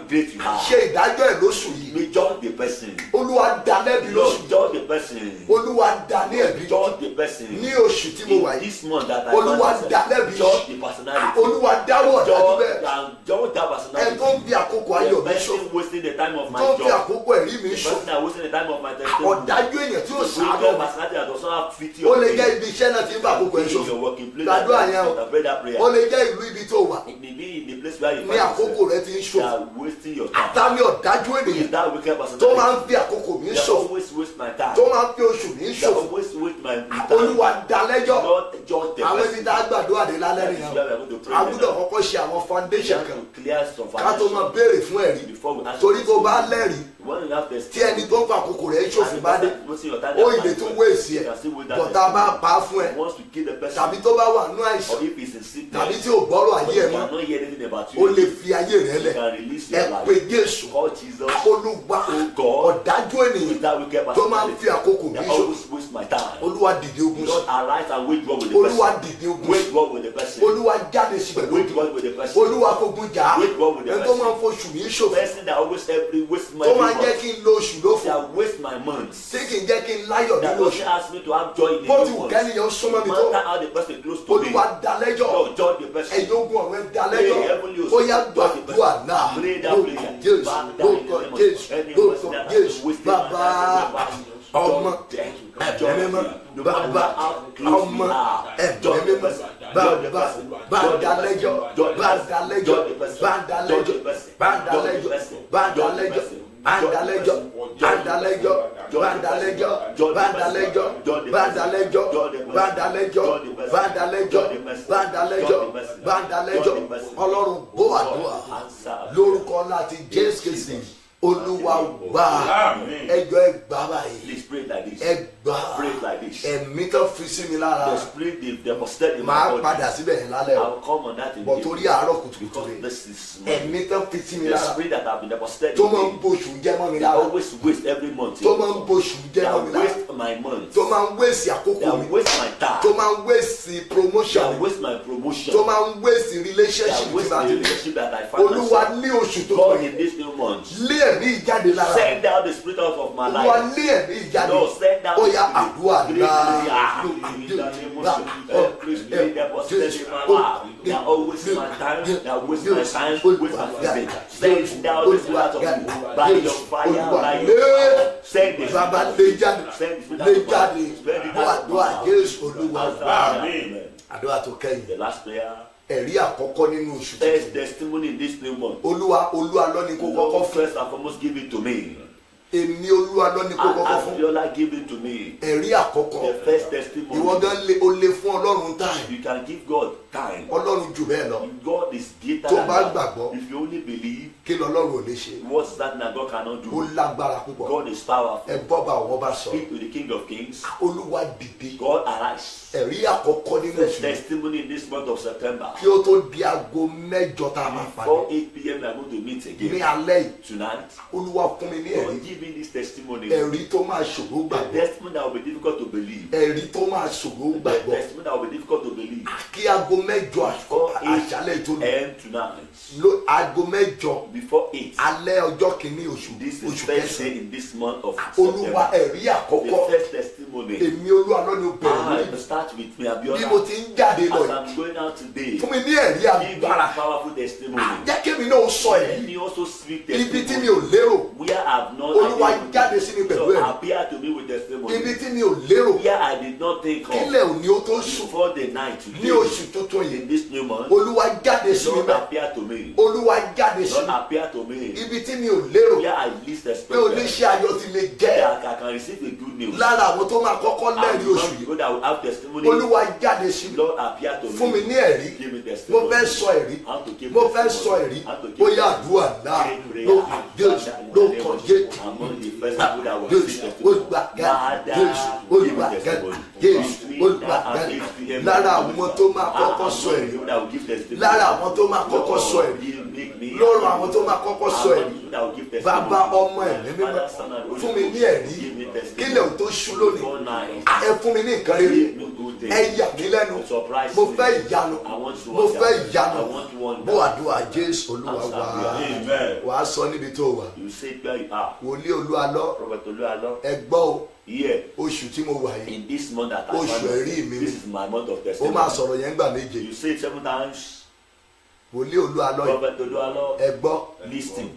great you are. Ṣe ìdájọ́ ẹ̀ lóṣù yìí. May judge the person. Olúwa dá lẹ́bi lóṣù Lord, yìí. judge the person. Olúwa dá ní ẹ̀bi. Judge the person. Ní oṣù tí mo wà In yìí. this month that I Olúwa find dá myself, lẹ́bi. judge the personality. Olúwa dáwọ́ ọ̀dájú Judge bẹ́ẹ̀. and judge that Ẹ personality. tó ń fi àkókò ayọ̀ The mi person ṣòfò. wasting the time of my Tó ń fi job. àkókò ẹ̀rí mi The ṣòfò. person that wasting the time of my testimony. Ọ̀dájú èèyàn tí ó The ṣàánú wicked mi. personality that does not have pity Ó of lè me. jẹ́ ibi iṣẹ́ náà tí ń bá àkókò ẹ̀ In ṣòfò. your working place. Gbàdúrà yẹn o. I pray that prayer. Ó lè jẹ́ ìlú ibi tó wà. It may be in the place where you Ní àkókò rẹ ti ń you ṣòfò. are wasting your time. Àtàmì ọ̀dájú Who is ènìyàn that wicked tó personality? máa ń fi àkókò mi That ṣòfò. always waste my time. Tó máa ń fi oṣù mi That ṣòfò. always waste my time. Olúwa dá lẹ́jọ́. Lord, judge the Àwọn person. ibi tá a gbàdúrà dé lálẹ́ That is nìyẹn. where we are going to pray A gbúdọ̀ now. kọ́kọ́ ṣe àwọn We foundation have kan to clear some ká tó máa foundation béèrè fún ẹ̀rí. before we ask Torí for tó bá testimony. lẹ́rìí When you have tí testimony, ẹni tó ń fa àkókò rẹ̀ ṣòfò and the bá dé, person wasting your time, ó ìlè tún wé èsì ẹ̀. you can still wait that Bọ̀tá bá testimony. pa á fún ẹ. Once you kill the person, Tàbí tó bá wà nú àìsàn. or if he's in sickness, Tàbí tí ò gbọ́rọ̀ but ayé you ẹ̀ mọ́. cannot hear anything about Ó you, lè fi ayé rẹ̀ you lẹ̀. can release Ẹ your pé life. Jésù. Call Jesus. Olúwa Oh God, ọ̀dájú with ènìyàn that wicked tó máa ń personality fi àkókò mi that ṣòfò. always waste waste my time. olúwa dìde ogun Lord, sí arise and wage war with the olúwa person. dìde ogun Wage sí war with the person. olúwa jáde sí pẹ̀lú Wage ogun war with the person. olúwa fogun jà á Wage war with the ẹni tó máa ń person. foṣù mí ṣòfò Person that always waste my tó máa ń jẹ́ month. kí n lo oṣù lófo That waste my months. tí kì í jẹ́ kí n láyọ̀ That nínú doesn't oṣù ask me to have joy in the bó ti new wù month. kẹ́niyàn súnmọ́ mi No tó matter how the person close to me. olúwa dá lẹ́jọ́ Lord, judge the person. ẹ̀yin ogun ọ̀run ẹ̀ dá lẹ́jọ́ Pray, heavenly host, ó yá judge the person. gbàdúrà náà Pray that lórúkọ prayer. jésù Bow down in the lórúkọ name of jésù any lórúkọ person that jésù has wasted bàbá my time. ọmọ Judge them. ẹ̀mí Judge mímọ́ them. No bàbá matter how close we ọmọ are. ẹ̀mí Judge the mímọ́ person. bàbá Judge the person. bá Judge the dá person. lẹ́jọ́ Judge the bá person. dá lẹ́jọ́ Judge the person. bá dá Judge lẹ́jọ́ the person. bá dá Judge the lẹ́jọ́ person. bá dá Judge the lẹ́jọ́ person. bá Judge dá the lẹ́jọ́ person. bá dá lẹ́jọ́ bá dá lẹ́jọ́ bá dá lẹ́jọ́ bá dá lẹ́jọ́ bá dá lẹ́jọ́ bá dá lẹ́jọ́ bá dá lẹ́jọ́ bá dá lẹ́jọ́ ọlọ́run gbọ́ àdúrà lórúkọ láti jésù kristi olúwa gbà ẹjọ́ ẹ gbà báyìí Please pray like this. ẹ gbà Pray like this. ẹ̀mí tó fi sí mi lára The spirit they deposited in máa my padà body. síbẹ̀ yẹn lálẹ́ o I will come on that in bọ̀ torí àárọ̀ kùtùkùtù because rẹ̀ this is ẹ̀mí tó fi sí mi the lára spirit that have been deposited tó in máa ń me. bóṣù jẹ́ mọ́ mi They lára always waste every month. tó máa ń bóṣù jẹ́ mọ́ mi They lára waste my month. tó máa ń wéèsì They àkókò mi waste my tó time. máa ń wéèsì They promotion mi waste my promotion. tó máa ń wéèsì They relationship tí waste bá the ti lè relationship that I find olúwa myself. ní oṣù tó God pè in this new month. lé ẹ̀mí ìjáde lára Send out the spirit out of my olúwa life. lé ẹ̀mí ìjáde Lord, send out ó the yá spirit. àdúrà Great náà prayer. In the name of Jesus. Every spirit deposited in my life. They always waste my time. They waste my time. Waste my time. Send out the spirit out of me. By your fire. By your power. Send the bàbá spirit. lé jáde Send the spirit lé out jáde of me. Send it bó out àdúrà of me. jésù olúwa Amen. àdúrà tó kẹ́yìn The last prayer. ẹ̀rí àkọ́kọ́ nínú oṣù First tuntun testimony in this new month. olúwa lọ́ni kó kọ́kọ́ Lord, fún first and foremost, give it to me. èmi olúwa lọ́ni kó kọ́kọ́ As fún Biola give it to me. ẹ̀rí àkọ́kọ́ The first testimony. ìwọ gan o lè fún ọlọ́run táì You can give God time. ọlọ́run jù bẹ́ẹ̀ lọ God is greater Tó than bá that. gbàgbọ́. If you only believe, kí lọ́lọ́run ò lè ṣe what's that that God cannot ó do? lágbára púpọ̀ God is powerful. ẹ bọ́ba àwọn bá sọ Speak to the King of Kings. olúwa dìde God arise. ẹ̀rí àkọ́kọ́ nínú First oṣù testimony in this month of September. kí ó tó di aago mẹ́jọ tá a máa Before pàdé 8 p.m. we are going to meet ní again. alẹ́ yìí Tonight, olúwa fún mi ní ẹ̀rí God give me this testimony. ẹ̀rí tó máa ṣòro A gbàgbọ́ testimony that will be difficult to believe. ẹ̀rí tó máa ṣòro A gbàgbọ́ testimony that will be difficult to believe. kí aago mẹ́jọ Before 8 àṣálẹ́ tó lọ and tonight. aago mẹ́jọ Before 8. alẹ́ ọjọ́ kìíní oṣù This is oṣù first day kẹsàn-án in this month of olúwa September. ẹ̀rí àkọ́kọ́ The first testimony. èmi olúwa lọ́ni ó bẹ̀rẹ̀ I lórí start with me, bí mo Abiola. ti ń jáde lọ As yìí I'm going out today, fún mi ní ẹ̀rí give me agbára a powerful testimony. jẹ́ kémi náà sọ Let ẹ̀rí me also speak ibi tí mi testimony. ò lérò Where I have not olúwa I did- jáde sí mi pẹ̀lú so ẹ̀rí appear to me with testimony. ibi tí mi ò lérò Where I did not think of kílẹ̀ òní ó tó sùn before the night ní today. oṣù tuntun yìí In this new month, olúwa jáde sí mi Lord bẹ́ẹ̀ appear to me. olúwa jáde sí Lord mi appear to me. ibi tí mi ò lérò Where I least pé expect oníṣẹ́ ayọ̀ ti lè jẹ́ that I can receive a good news. lára àwọn tó máa kọ́kọ́ I'm lẹ́rìí oṣù not yìí people that will have testimony. olúwa jáde sí mi Lord appear to me. fún mi ní ẹ̀rí Give me mo testimony. fẹ́ sọ ẹ̀rí How to give mo fẹ́ testimony. sọ ẹ̀rí How to give bóyá testimony. àdúrà náà Great prayer. ló kàn jésù ló kàn jésù Among the first people that will jésù receive testimony. olùgbàgà Father, jésù give me olùgbàgà testimony. jésù Between olùgbàgà now and 8 p.m. lára àwọn tó máa kọ́kọ́ sọ Among the ẹ̀rí people that will give testimony. lára àwọn tó máa kọ́kọ́ sọ Lord, ẹ̀rí make me lọ́rọ̀ àwọn tó máa kọ́kọ́ sọ among the ẹ̀rí people that will give testimony. bàbá ọmọ ẹ̀mí mímọ́ Father, Son, and Holy fún mi ní Ghost, ẹ̀rí give me testimony. kílẹ̀ ò tó ṣú lónìí Before night. ẹ fún mi ní nǹkan rere Give me good things. ẹ yà mí lẹ́nu Surprise mo me. fẹ́ ìyanu I want to mo wonder. fẹ́ ìyanu I want to wonder. bó àdúrà jésù olúwa Answer wá prayer. Amen. wàá sọ níbi tó wà You say where you are. wòlíì olúwa lọ Robert Oluwalo. ẹ gbọ́ o Here, oṣù tí mo wà yìí in this month that I Oṣù found ẹ̀rí mi myself, ni. this is my month of ó testimony. máa sọ̀rọ̀ yẹn gbà méje You say it 7 times. wòlíì olúwa lọ yìí Robert Oluwalo. ẹ gbọ́ Listen.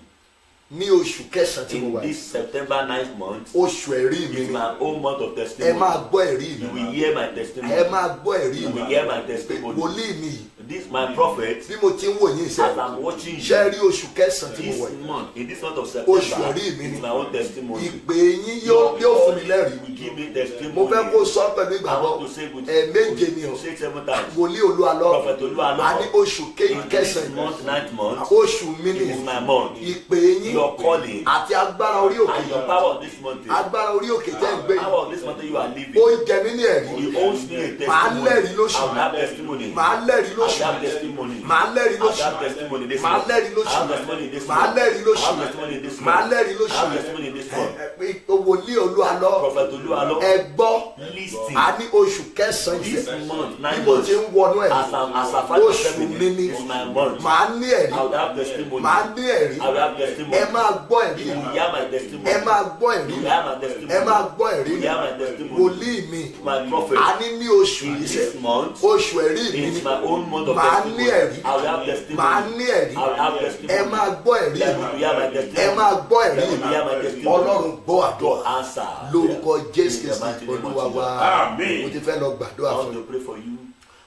ní oṣù kẹsàn-án tí mo In wà this yìí September 9th month, oṣù ẹ̀rí mi is ni my own month of ẹ testimony. máa gbọ́ ẹ̀rí You mi will hear my testimony. ẹ máa gbọ́ ẹ̀rí You mi will hear my pé testimony. wòlíì mi yìí This my prophet. bí mo ti ń wò yín As iṣẹ́ I'm watching ṣe you, rí oṣù kẹsàn-án tí mo this wà yìí month, in this month of Oṣù September, ẹ̀rí mi ni. is my own testimony. ìpè yín yóò fún mi lẹ́rìí will give me testimony. mo fẹ́ kó sọ pẹ̀lú I ìgbàgbọ́ want to say with ẹ̀ẹ̀méje ni o you say it 7 times. wòlíì olúwa lọ Prophet Oluwalo. a ní oṣù In this kẹsàn-án month, 9th month, oṣù mi ni is my month. ìpè yín your calling àti agbára orí òkè and your yìí, power of this mountain, agbára orí òkè tẹ́ ń gbé power yìí, of this mountain you are living. ó ń jẹ mí ní ẹ̀rí. He owes me a Màá testimony. lẹ́rìí lóṣù. I will have testimony. Màá lẹ́rìí I will lóṣù. have testimony. Màá lẹ́rìí I will lóṣù. have testimony this Màá month. lẹ́rìí I lóṣù. have testimony this Màá month. lẹ́rìí I lóṣù. have testimony this Màá month. lẹ́rìí I lóṣù. have testimony this month. Wòlíì Olúalọ, Prophet Oluwalo, ẹ gbọ́, listen. a ní oṣù kẹsàn-án This yìí month, bí 9 mo ti months, ń wọnú ẹ̀ as a father of oṣù mi ní is my month. màá ní ẹ̀rí, I will have testimony. màá ní ẹ̀rí, I will have testimony. ẹ máa gbọ́ ẹ̀rí, You will hear my testimony. ẹ máa gbọ́ ẹ̀rí, You will hear my testimony. ẹ máa gbọ́ ẹ̀rí, You will hear my testimony. wòlíì mi, My prophet. a ní ní oṣù In yìí this month, oṣù ẹ̀rí mi it's ni, my own month of màá testimony. ní ẹ̀rí, I will have testimony. màá ní ẹ̀rí, I will have testimony. ẹ máa gbọ́ ẹ̀rí You will hear my ẹ testimony. máa gbọ́ ẹ̀rí You will hear my testimony. Ọlọ́run gbọ́ àdúrà God answer. lórúkọ Jésù In the mighty Kristi name of Olúwa wa. Jesus. Amen. Mo ti fẹ́ lọ gbàdúrà I fún want to yín. pray for you.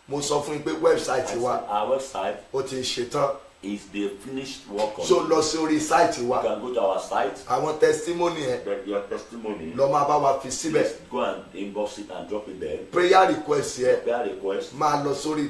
Mo sọ fún yín pé wẹ́bsáìtì wa Our website ó ti ṣetán, is the finished work on so it. lọ sí orí sáìtì wa, You can go to our site, àwọn tẹsítímọ́nì ẹ̀ get your testimony. lọ máa bá wa fi síbẹ̀, Please go and inbox it and drop it there. prayer request yẹ Prayer request máa lọ sórí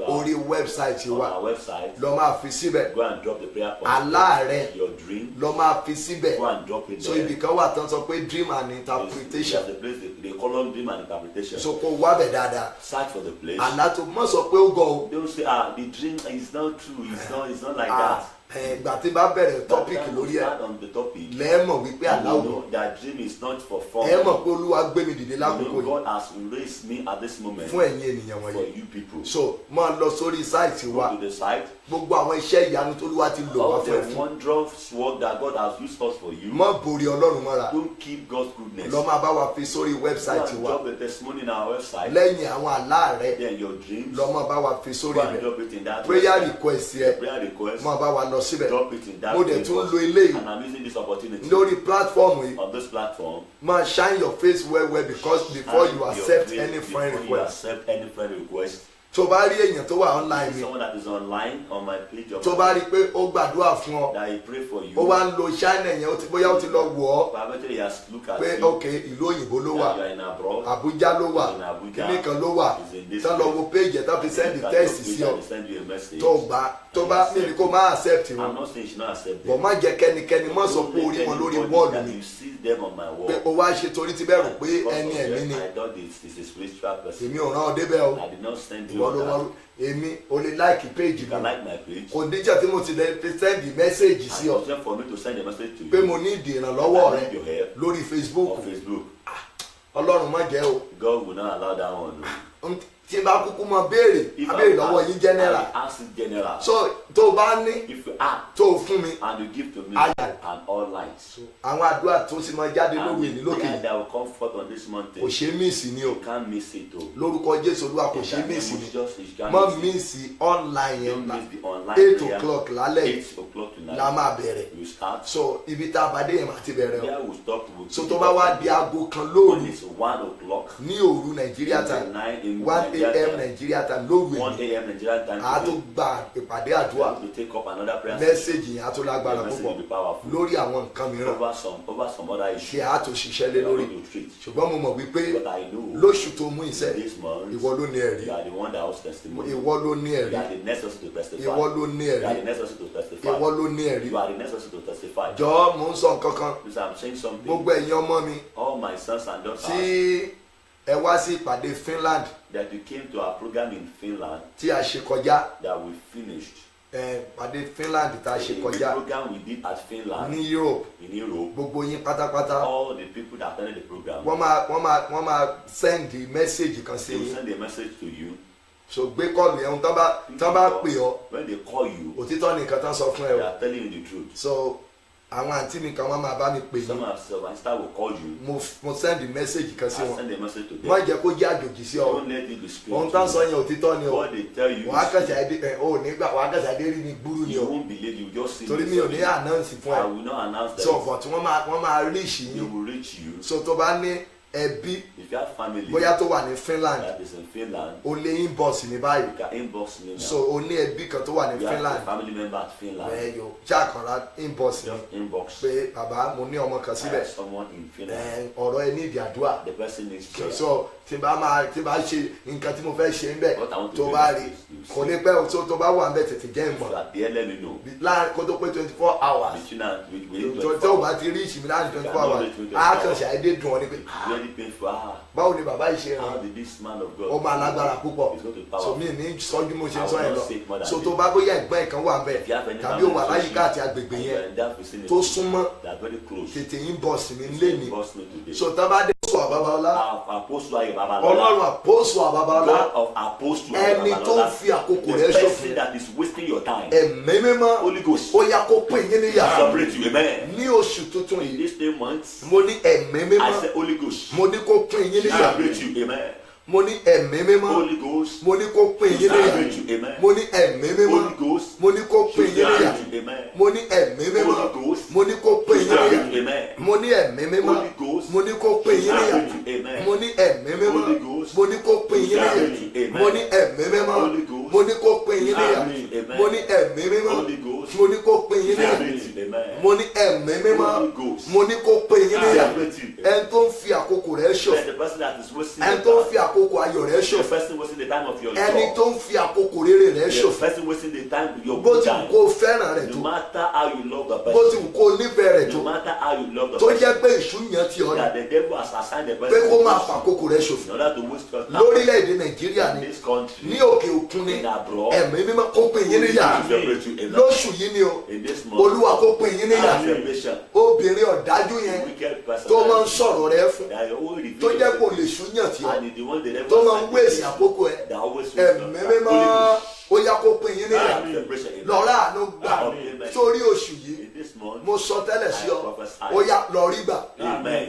orí wẹ́bsáìtì on wa our website. lọ máa fi síbẹ̀, Go and drop the prayer point. àlá rẹ Your dream. lọ máa fi síbẹ̀, Go and drop it so there. ibì kan wà tán sọ pé dream and There's interpretation, a place they call on dream and interpretation. so kó wá bẹ̀ dáadáa, Search for the place. àlá tó mọ̀ sọ pé ó gọ̀ o. Don't say, the dream is not true. It's not like Ah, that. ìgbà tí bá bẹ̀rẹ̀ tọ́pìkì That lórí we ẹ̀ start on the topic. lẹ́ẹ̀mọ̀ wípé àlá ò No, that dream is not for fun. ẹ mọ̀ pé Olúwa gbé mi dìde lákòókò You know, yìí God has raised me at this moment fún ẹ̀yin ènìyàn for wọ̀nyí, you people. so máa lọ sórí sáìtì wa, Go to the site. gbogbo àwọn iṣẹ́ ìyanu tó Olúwa ti lò wá All fún ẹ the fún, wondrous work that God has used us for you. má borí Ọlọ́run mọ́ra, Don't keep God's goodness. lọ máa bá wa fi sórí Go wẹ́bsáìtì and wa, drop the testimony in our website. lẹ́yìn àwọn àlá rẹ Then your dreams. lọ máa bá wa fi sórí Go and rẹ̀, drop it in that prayer website. request yẹ Prayer request. máa bá wa lọ síbẹ̀, Drop it in that mo dẹ̀ place. tún lo eléyìí And I'm using this opportunity lórí platform yìí, on this platform. máa shine your face well well because before you And accept your any praise friend before you request, accept any friend request. tó bá rí èèyàn tó wà online mi Someone that is online on my page of tó bá rí pé ó gbàdúrà fún ọ, that he pray for you. ó wá ń lo china yẹn, bóyá ó ti lọ wọ̀ ọ́ Bible he has look at pé you. ok ìlú òyìnbó ló wà, That you are in abroad. Àbújá ló wà, In Abuja. kíní kan ló wà, Is in this tán lọ place. wo page ẹ̀ tán fi send Look at text your sí page ọ, and they send you a message. tó bá mi ni kó má accept I'm wọn, not saying you should not accept bọ̀ them. má jẹ́ kẹ́nikẹ́ni má sọ pé orí wọn lórí wọ́ọ̀lù that mi, you see them on my wall. pé o wá ṣe torí ti bẹ̀rù pé Because ẹni of ẹ̀mí them, ni, I thought this is a spiritual person. èmi ò rán ọ débẹ̀ o, I did not send you ìwọ on ló that. mọ èmi o lè like page You can mi, like my page. kò díjà tí mo ti lè fi send message sí And ọ it's just for me to send a message to you. pé mo ní ìdí ìrànlọ́wọ́ I rẹ need your help lórí Facebook, on Facebook. Ọlọ́run má jẹ́ o. God will not allow that one. Tí n bá kúkú mọ béèrè, If abéèrè lọ́wọ́ yín general, I ask it general. so tó o bá ní If you ask tó o fún mi, and you give to me Aye. and all lights. àwọn àdúrà tó ti máa jáde lóru And èní the lókè prayer yìí that will come forth on this mountain. kò ṣe é míìsì ni o, You can't miss it though. lórúkọ Jésù Olúwa kò You ṣe é can't míìsì miss ni, just- you can't mọ miss it. míìsì online Don't yẹn la miss the online 8 prayer. o'clock lálẹ́ yìí 8 o'clock tonight. la máa bẹ̀rẹ̀, You start. so ibi tá a bá dé yẹn máa ti bẹ̀rẹ̀ o, There will stop. so tó bá wá di aago kan lóru When it's 1 o'clock. ní òru Nàìjíríà time 9 in 1 Nigeria a.m. time. Nàìjíríà time lóru 1 èní a.m. Nigerian time. a tó today. gba ìpàdé àdúrà, We take up another prayer. mẹ́sẹ̀gì yẹn a tó lágbára The message púpọ̀ will be powerful. lórí àwọn nǹkan mìíràn Over some other ṣe issues. a tó ṣiṣẹ́ lé We are lórí, going to treat. ṣùgbọ́n mo mọ̀ wípé But I know lóṣù tó mú iṣẹ́ this month ìwọ ló ní ẹ̀rí, you are the one that has testimony. ìwọ ló ní You ẹ̀rí, are the next person to testify. ìwọ ló ní You are ẹ̀rí, the next person to testify. ìwọ ló ní ẹ̀rí. You are the next person to testify. Jọ̀ọ́ mò ń sọ nǹkan kan, Because I'm saying something. gbogbo ẹ̀yin ọmọ mi All my sons and daughters tí ẹ wá sí ìpàdé Finland that you came to our program in Finland tí a ṣe kọjá, that we finished. ìpàdé Finland tá a ṣe The kọjá program we did at Finland ní Europe, in Europe. gbogbo yín pátápátá All the people that attended the program, wọ́n máa send message kan sí they will yín, send a message to you. so gbé kọ́ọ̀lù yẹn tán bá pè ọ́ When they call you, òtítọ́ ni nǹkan tán sọ fún ẹ they o, are telling you the truth. so àwọn àǹtí mi kan wọ́n máa bá mi pè Some yín, of Sylvester will call you. mo send message kan sí I wọn, send a message to them. wọ́n jẹ́ kó jẹ́ àjòjì sí ọ, Don't let it be ohun strange. tán sọ yẹn òtítọ́ ni o, What they tell you, wàá kàṣà ẹdí ò nígbà wàá kàṣà ẹdí rí mi gbúrú ni you o, won't believe. You just see. torí mi ò ní announce fún I ẹ, will not announce that. so but wọ́n máa reach They yín, will reach you. so tó bá ní ẹbí If you have family bóyá tó wà ní Finland that is in Finland, o lè inbox mi báyìí you can inbox me now. so o ní ẹbí kan tó wà ní You have a Finland family member at Finland. bẹ́ẹ̀ yóò jákànlá inbox mi Just inbox. pé bàbá mo ní ọmọ kan I síbẹ̀ have someone in Finland. ọ̀rọ̀ ẹ ní ìdí àdúrà The person needs prayer. so tí bá ṣe nǹkan tí mo fẹ́ ṣe ń bẹ̀ What I want to tó do bá is rí you kò see. ní pẹ́ tó bá wà ń bẹ̀ tètè jẹ́ So ìmọ̀ at the end, let me know. láàrin kó tó pé 24 hours Between now, we tó bá ti rí ìsinmi láàrin 24 hours á kàn ṣe àìdé dùn ọ ní pé really painful. báwo ni bàbá yìí ṣe How rìn did this man of God? ó máa lágbára púpọ̀ He's going to be so powerful. mi ní sọ́jú mo ṣe I sọ will yẹn not say it more lọ than so this. tó bá bóyá ẹ̀gbọ́n ẹ̀kan wà ń bẹ̀ If you have any tàbí ó wà family láyìíká àti agbègbè and yẹn you are in that vicinity tó súnmọ́ that are very close, tètè inbox mi lé ní inbox me today. so tá bá dé sọ àbábáọlá Apostle Ayo Babalola, ọlọ́run àpòsù àbábáọlá God of Apostle Ayo ẹni tó ń Babalola, fi àkókò the rẹ̀ person ṣòfò that is wasting your time, ẹ̀mí mímọ́ Holy Ghost, ó yá kó pín yín níyà celebrate you, amen. ní oṣù tuntun In yìí these 3 months, mo ní ẹ̀mí I mímọ́ say Holy Ghost, mo ní kó pín yín níyà celebrate you, amen. mo ní ẹ̀mí mímọ́ Holy Ghost, mo ní kó pín yín níyà celebrate you, amen. mo ní ẹ̀mí mímọ́ Holy Ghost, mo ní kó pín yín níyà celebrate you, amen. mo ní ẹ̀mí mímọ́ Holy Ghost, mo ní kó pín yín níyà celebrate you, amen. mo ní ẹ̀mí mímọ́ Holy Ghost, mo ní kó pín yín níyà celebrate you, amen. mo ní ẹ̀mí mímọ́ Holy Ghost, mo ní kó pín yín níyà celebrate you, amen. mo ní ẹ̀mí mímọ́ Holy Ghost, mo ní kó pín yín níyà amen. mo ní ẹ̀mí mímọ́ Holy Ghost, mo ní kó pín yín níyà celebrate you, amen. mo ní ẹ̀mí mímọ́ Holy Ghost, mo ní kó pín yín níyà celebrate you, ẹni tó ń fi àkókò rẹ̀ ṣòfò Let the person that is wasting ẹni your tó ń time, fi àkókò ayọ̀ rẹ̀ the ṣòfò person wasting the time of your ẹni job, tó ń fi àkókò rere rẹ̀ the ṣòfò person wasting the time of your bó good ti wù time. kó fẹ́ràn rẹ̀ tó No matter how you love the bó ti person, wù kó nífẹ̀ẹ́ rẹ̀ tó no matter how you love the tó person, jẹ́ pé ìṣúyàn ti ọ̀nà that the devil has assigned the pé person kó máa to fa you àkókò rẹ̀ ṣòfò in order to waste your time lórílẹ̀‐èdè Nàìjíríà in ni this country, ní òkè òkun ni in abroad, ẹ̀mí mímọ́ kó pín yín níyà celebrate you, amen. lóṣù yìí ni o In this month, Olúwa kó pín yín níyà celebration, obìnrin ọ̀dájú yẹn wicked person tó máa ń sọ̀rọ̀ rẹ̀ fún that you always tó reveal jẹ́ kó yourself, lè ṣúyàn tí ọ and the one they never tó máa ń assigned wéèsì to you, àkókò ẹ̀ that always waste your ẹ̀mí time. mímọ́ Holy Ghost, ó yá kó pín yín níyà celebration, amen. lọ́ra àánú gbà Amen. sórí oṣù yìí In this month, mo sọ tẹ́lẹ̀ sí ọ I prophesy. ó yá lọ rí gbà amen,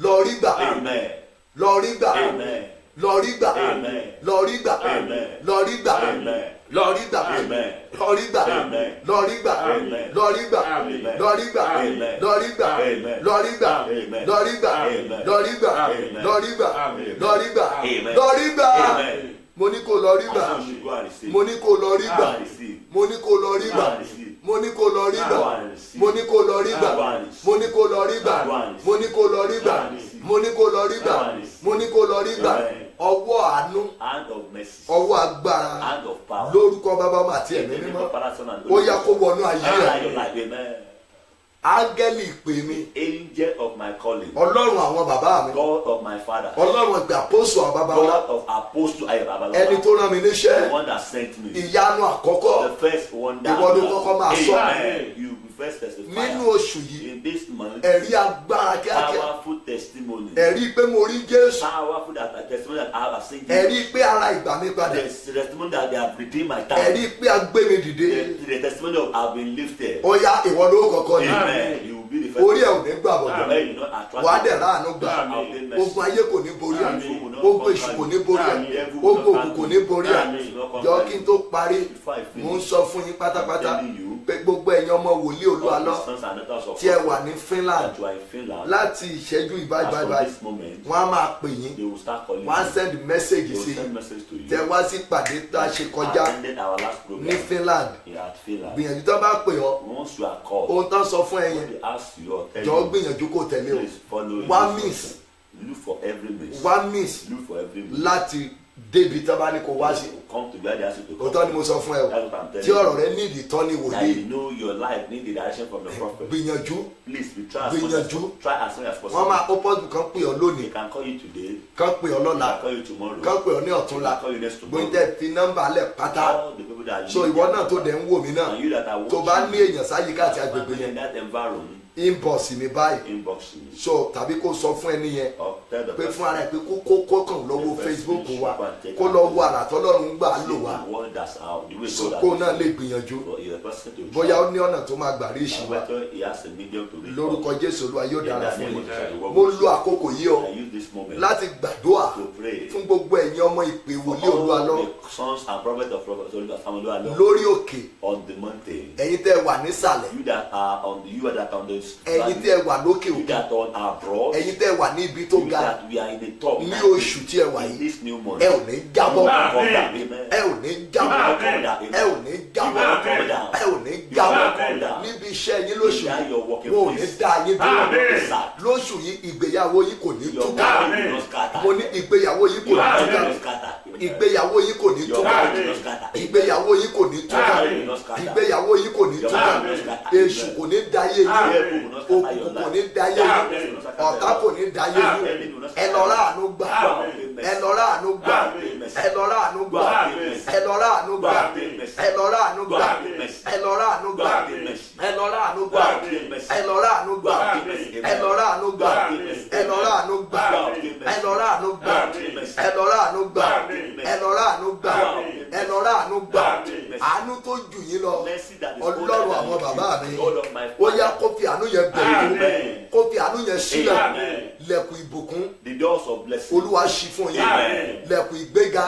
lọ rí gbà amen, lọ rí gbà amen, lọ rí gbà Amen. lọ rí gbà Amen. lọ rí gbà Amen. lọ rí gbà Amen. lọ rí gbà Amen. lọ rí gbà Amen. lọ rí gbà Amen. lọ rí gbà Amen. lọ rí gbà Amen. lọ rí gbà Amen. lọ rí gbà Amen. lọ rí gbà Amen. lọ rí gbà Amen. lọ rí gbà Amen. lọ rí gbà Amen. mo ní kó lọ rí gbà So you should go and receive. mo ní kó lọ rí gbà Go and receive. mo ní kó lọ rí gbà Go and receive. mo ní kó lọ rí gbà Go and receive. mo ní kó lọ rí gbà Go and receive. mo ní kó lọ rí gbà Go and receive. mo ní kó lọ rí gbà Go and receive. mo ní kó lọ rí gbà Go and receive. mo ní kó lọ rí gbà Amen. ọwọ́ àánú Hand of mercy, ọwọ́ agbára hand of power. lórúkọ bàbá ọmọ àti In ẹ̀mí the name mímọ́ of Father, Son, and ó Holy yá Ghost. kó wọnú ayé Enter rẹ̀ your life, amen. áńgẹ́lì ìpè mi Angel of my calling, ọlọ́run àwọn bàbá mi God of my father, ọlọ́run ẹgbẹ́ àpòsù àwọn bàbá wa God of Apostle Ayo Babalola, ẹni tó rán mi the níṣẹ́ one that sent me, ìyanu àkọ́kọ́ the first one that Ìwọ ló kọ́kọ́ máa sọ. Amen. You be first testify. nínú oṣù yìí In this month, ẹ̀rí agbára kíákíá powerful testimony, ẹ̀rí pé mo rí Jésù powerful that testimony that I have seen. ẹ̀rí pé ara ìgbà mi padà The testimony that they have redeemed my time. ẹ̀rí pé a gbé mi dìde The testimony of I've been lifted. ó yá ìwọ ló kọ́kọ́ ni Amen. You will be the first. orí ẹ̀ ò ní gbà bọ̀dọ̀ Amen. You not attract. wà á dẹ̀ ráàánú gbà Amen. ogun ayé kò ní borí ẹ̀ Amen. ogun èṣù kò ní borí ẹ̀ ogun òkú kò ní borí ẹ̀ jọ kí n tó parí Before I finish, mo ń sọ fún yín pátápátá telling you, pé gbogbo ẹ̀yin ọmọ wòlíì Olúwa lọ all the sons and daughters of tí ẹ God wà ní Finland that you are in Finland, láti ìṣẹ́jú as ìbáyìí from this moment, wọ́n á máa pè yín they will start calling wọ́n á you. send message They will sí send yín message to you. tẹ wá sí pàdé tá a ṣe kọjá Attended our last ní program Finland here at Finland. gbìyànjú tó bá pè ọ́ Once you are called, ohun tó ń sọ fún ẹ yẹn they ask you or tell jọ you, gbìyànjú kó tẹ̀lé o please follow wá this miss instruction. Look for every miss. wá miss Look for every miss. láti débi tó bá ní kó wá sí Come to where they ask you to come. òótọ́ ni mo sọ fún ẹ o That's what I'm telling tí ọ̀rọ̀ you. rẹ ní ìdítọ́ni That wòlíì you know your life need the direction from the prophet. gbìyànjú Please, we try as much as Gbìyànjú. try as soon as wọ́n possible. máa opposite kan pè ọ́ lónìí They can call you today. kan pè ọ́ They lọ́la can call you tomorrow. kan pè ọ́ ní They ọ̀túnla can call you next tomorrow. gbóyúntẹ́ fi nọ́mbà alẹ̀ pátá All the people that so live ìwọ there, náà tó dẹ̀ ń wò mí náà and you that are tó bá ní watching, èèyàn sáyíká àti agbègbè in yẹn that environment, inbox mi báyìí inbox me so tàbí kó sọ fún ẹni yẹn or tell the pé person. fún ara ẹ pé kó kàn lọ́wọ́ Facebook wa kó lọ wo àrà tọ́lọ́run gbà á lò wá The word that's out, the way so God kó has náà lè used gbìyànjú for the person to bóyá ó try. ní ọ̀nà tó máa gbà rí ìṣìn wa Whether he has a medium to reach lórúkọ out. Jésù Olúwa yóò In dára the fún name mi of Jesus, the word mo will lo àkókò yìí o I use this moment láti gbàdúrà to pray fún gbogbo ẹ̀yin ọmọ ìpè for wòlíì Olúwa lọ all the sons and prophets of Prophet Samuel lórí òkè on the mountain. ẹ̀yin tẹ́ wà nísàlẹ̀ You that are on the ẹ̀yin tẹ́ wà lókè You òkun, that on abroad. ẹ̀yin tẹ́ wà ní ibi tó You ga, that we are in the top. ní oṣù tí ẹ wà In yìí, this new month. ẹ ò ní jábọ́, Come down, amen. ẹ ò ní jábọ́, Come down, ẹ ò ní jábọ́, Come down. ẹ ò ní jábọ́. Come down. Níbi iṣẹ́ yín lóṣù Where yìí, you're working, wọn ò ní please. dá yín dúró. Amen. Lóṣù yìí ìgbéyàwó yín kò ní Your túká. marriage will not scatter. Mo ní ìgbéyàwó yín kò Your ní marriage túká. will not scatter. Ìgbéyàwó yín kò ní Your túká. marriage will not scatter. Ìgbéyàwó yín kò ní túká. Your marriage will not scatter. Ìgbéyàwó yín kò ní Your túká. marriage will not scatter. Èṣù kò ní dáyé yín. Devil will not scatter your Òkùnkùn kò life. ní dáyé yín. Darkness will not scatter Ọ̀tá your kò life. ní dáyé yín. Enemy will not Ẹ scatter lọ your life. ráàánú gbà. Ẹ lọ ráàánú gbà. Ẹ lọ ráàánú gbà. Ẹ lọ ráàánú gbà. Ẹ lọ ráàánú gbà. Ẹ lọ ráàánú gbà. Ẹ lọ ráàánú gbà. Ẹ lọ ráàánú gbà. Ẹ lọ ráàánú gbà. Ẹ lọ ráàánú gbà. Ẹ lọ ráàánú gbà. Ẹ lọ ráàánú gbà. Ẹ lọ ráàánú gbà. Ẹ lọ ráàánú gbà. Àánú tó jù yín lọ. Ọlọ́run àwọn bàbá mi. Ó yá kó fi àánú yẹn bẹ̀rù. Kó fi àánú yẹn sílẹ̀. Lẹ̀kùn ìbùkún. The doors of blessing. Olúwa ṣí fún yín. Amen. Lẹ̀kùn ìgbéga.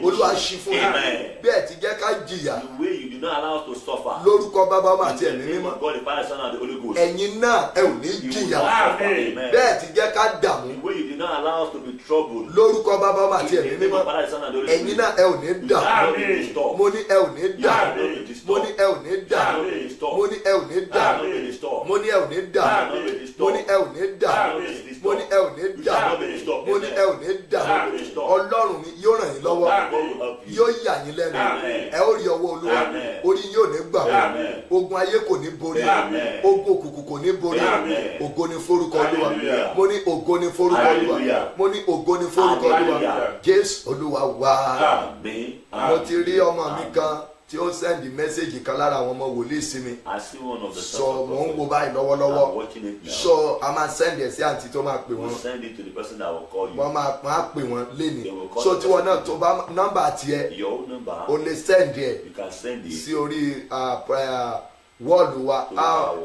Olúwa ṣí fún yín. Amen. Bẹ́ẹ̀ ti jẹ́ ká jìyà. The way you do not allow us to suffer. Lórúkọ bàbá ọmọ àti In ẹ̀mí the name mímọ́. of God, the Father, Son, and the Holy Ghost. Ẹ̀yin náà ẹ ò ní You will jìyà. not suffer. Amen. Bẹ́ẹ̀ ti jẹ́ ká dààmú. The way you do not allow us to be troubled. Lórúkọ bàbá ọmọ àti In ẹ̀mí the name mímọ́. of Father, Son, and the Holy Ẹ̀yin Spirit. náà ẹ ò ní You will dààmú. not be disturbed. Mo ní ẹ ò ní dààmú. Mo ní ẹ ò ní dààmú. Mo ní ẹ ò ní dààmú. Mo ní ẹ ò ní dààmú. Mo ní ẹ ò ní dààmú. Mo ní ẹ ò ní dààmú. Mo ní ẹ ò ní dààmú. Ọlọ́run mi yóò ràn yín lọ́wọ́. Yóò yà yín lẹ́nu. Ẹ ó rí ọwọ́ Olúwa. Orí yín ò ní gbà wọ́n. Ogun ayé kò ní borí. Ogun òkùnkùn kò ní borí. Ògo ni forúkọ Olúwa. Mo ní ògo ni forúkọ Olúwa. Mo ní ògo ni forúkọ Olúwa. Jésù Olúwa wá. Amen. Mo ti rí ọmọ mi kan tí ó sẹ́ndì mẹ́sẹ̀gì kan lára àwọn ọmọ wòlíì sí mi. I see one of the So mò ń wo báyìí I'm lọ́wọ́lọ́wọ́. watching it now. So a máa sẹ́ndì ẹ̀ sí àǹtí tó máa pè We'll wọ́n. send it to the person that will call you. Wọ́n máa pè wọ́n lénìí. So tí wọn náà tó bá nọ́mbà tiẹ̀ Your own number. o lè sẹ́ndì ẹ̀ You can send it. sí orí wọ́ọ̀lù wa.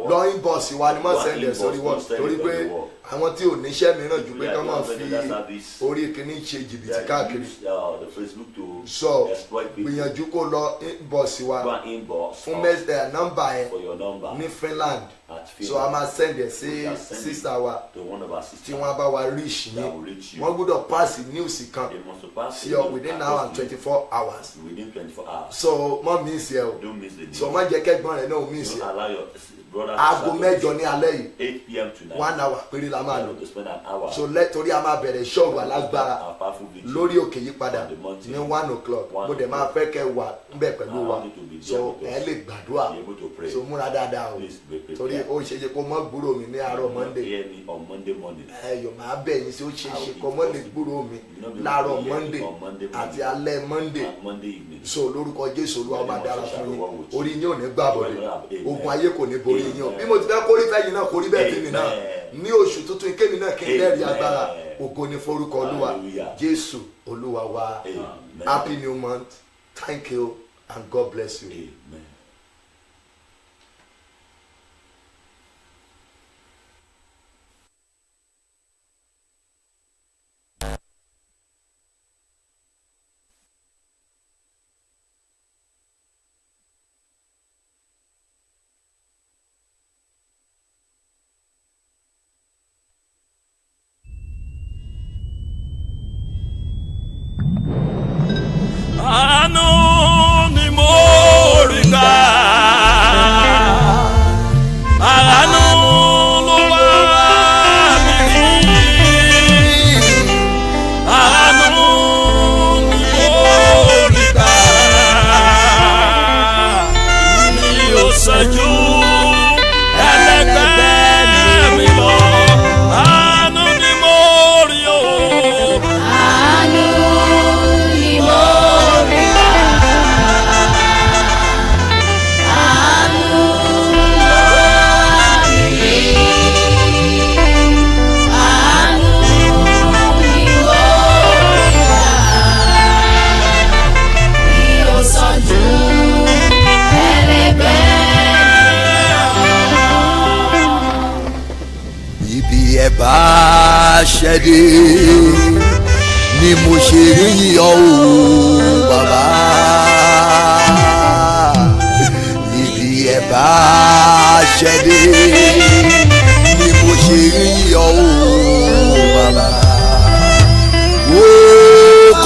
Lọ inbox wa ni mọ̀ sẹ́ndì ẹ̀ sórí wọ́ọ̀lù. Torí pé àwọn tí ò níṣẹ́ mìíràn ju pé kán máa fi orí kìíní ṣe jìbìtì káàkiri. The Facebook to So exploit people. gbìyànjú kó lọ inbox Go wa and inbox fún us nọ́mbà ẹ̀ for your number ní Finland. at So a máa send ẹ̀ We sí shall send sísá wa to one of our tí sisters wọ́n bá wa reach that yín. will reach you. Wọ́n gbọ́dọ̀ pass news kan They must pass sí ọ within now and 24 hours. within 24 hours. So mọ́ miss ẹ o. Don't miss the day. So má jẹ́ kẹ́gbọ́n rẹ̀ náà miss Don't ẹ. allow your brother Aago to mẹ́jọ ní alẹ́ yìí 8 p.m. tonight. 1 hour péré la máa lò. To spend an hour. So torí a máa bẹ̀rẹ̀ ṣọ́ọ̀bù alágbára Our powerful vigil. lórí òkè yìí padà ní 1 o'clock. Mo dẹ̀ máa fẹ́ kẹ́ wà ńbẹ̀ pẹ̀lú wa. So ẹ lè gbàdúrà. Be able to pray. So múra dáadáa o. Please be prepared. Torí ó ṣe é ṣe kó mọ́ gbúrò mi ní àárọ̀ Monday. Hear me on Monday morning. Ẹyọ máa bẹ̀ yín sí ó ṣe é ṣe kó mọ́ lè gbúrò mi láàárọ̀ Monday àti alẹ́ Monday. And Monday evening. So lórúkọ Jésù Olúwa máa dára fún yín. Orí yín ò ní gbà bọ̀dẹ̀. Ogun ayé kò ní borí yín o. Bí mo ti fẹ́ kórí fẹ́ yín náà kórí bẹ́ẹ̀ tèmi náà. Ní oṣù tuntun kémi náà kí n lẹ́rìí agbára. Ògo ni forúkọ Olúwa. Jésù Olúwa wa. Amen. Happy new month. Thank you and God bless you. Amen. Àánú ni mo rí gbà. Àánú ló wá mi rí. Àánú ni mo rí gbà. Mi ò ṣẹ́jú ẹlẹgbẹ́ mi lọ. Àánú ni mo rí o. Àánú ni mo rí gbà. Àánú ló wá mi rí. Àánú ni mo rí gbà. Mi ò sàn jù ẹlẹgbẹ́ Ibi ẹ bá ṣẹ́dé ni mo ṣe rí yíyọ o bàbá. Ibi ẹ bá ṣẹ́dé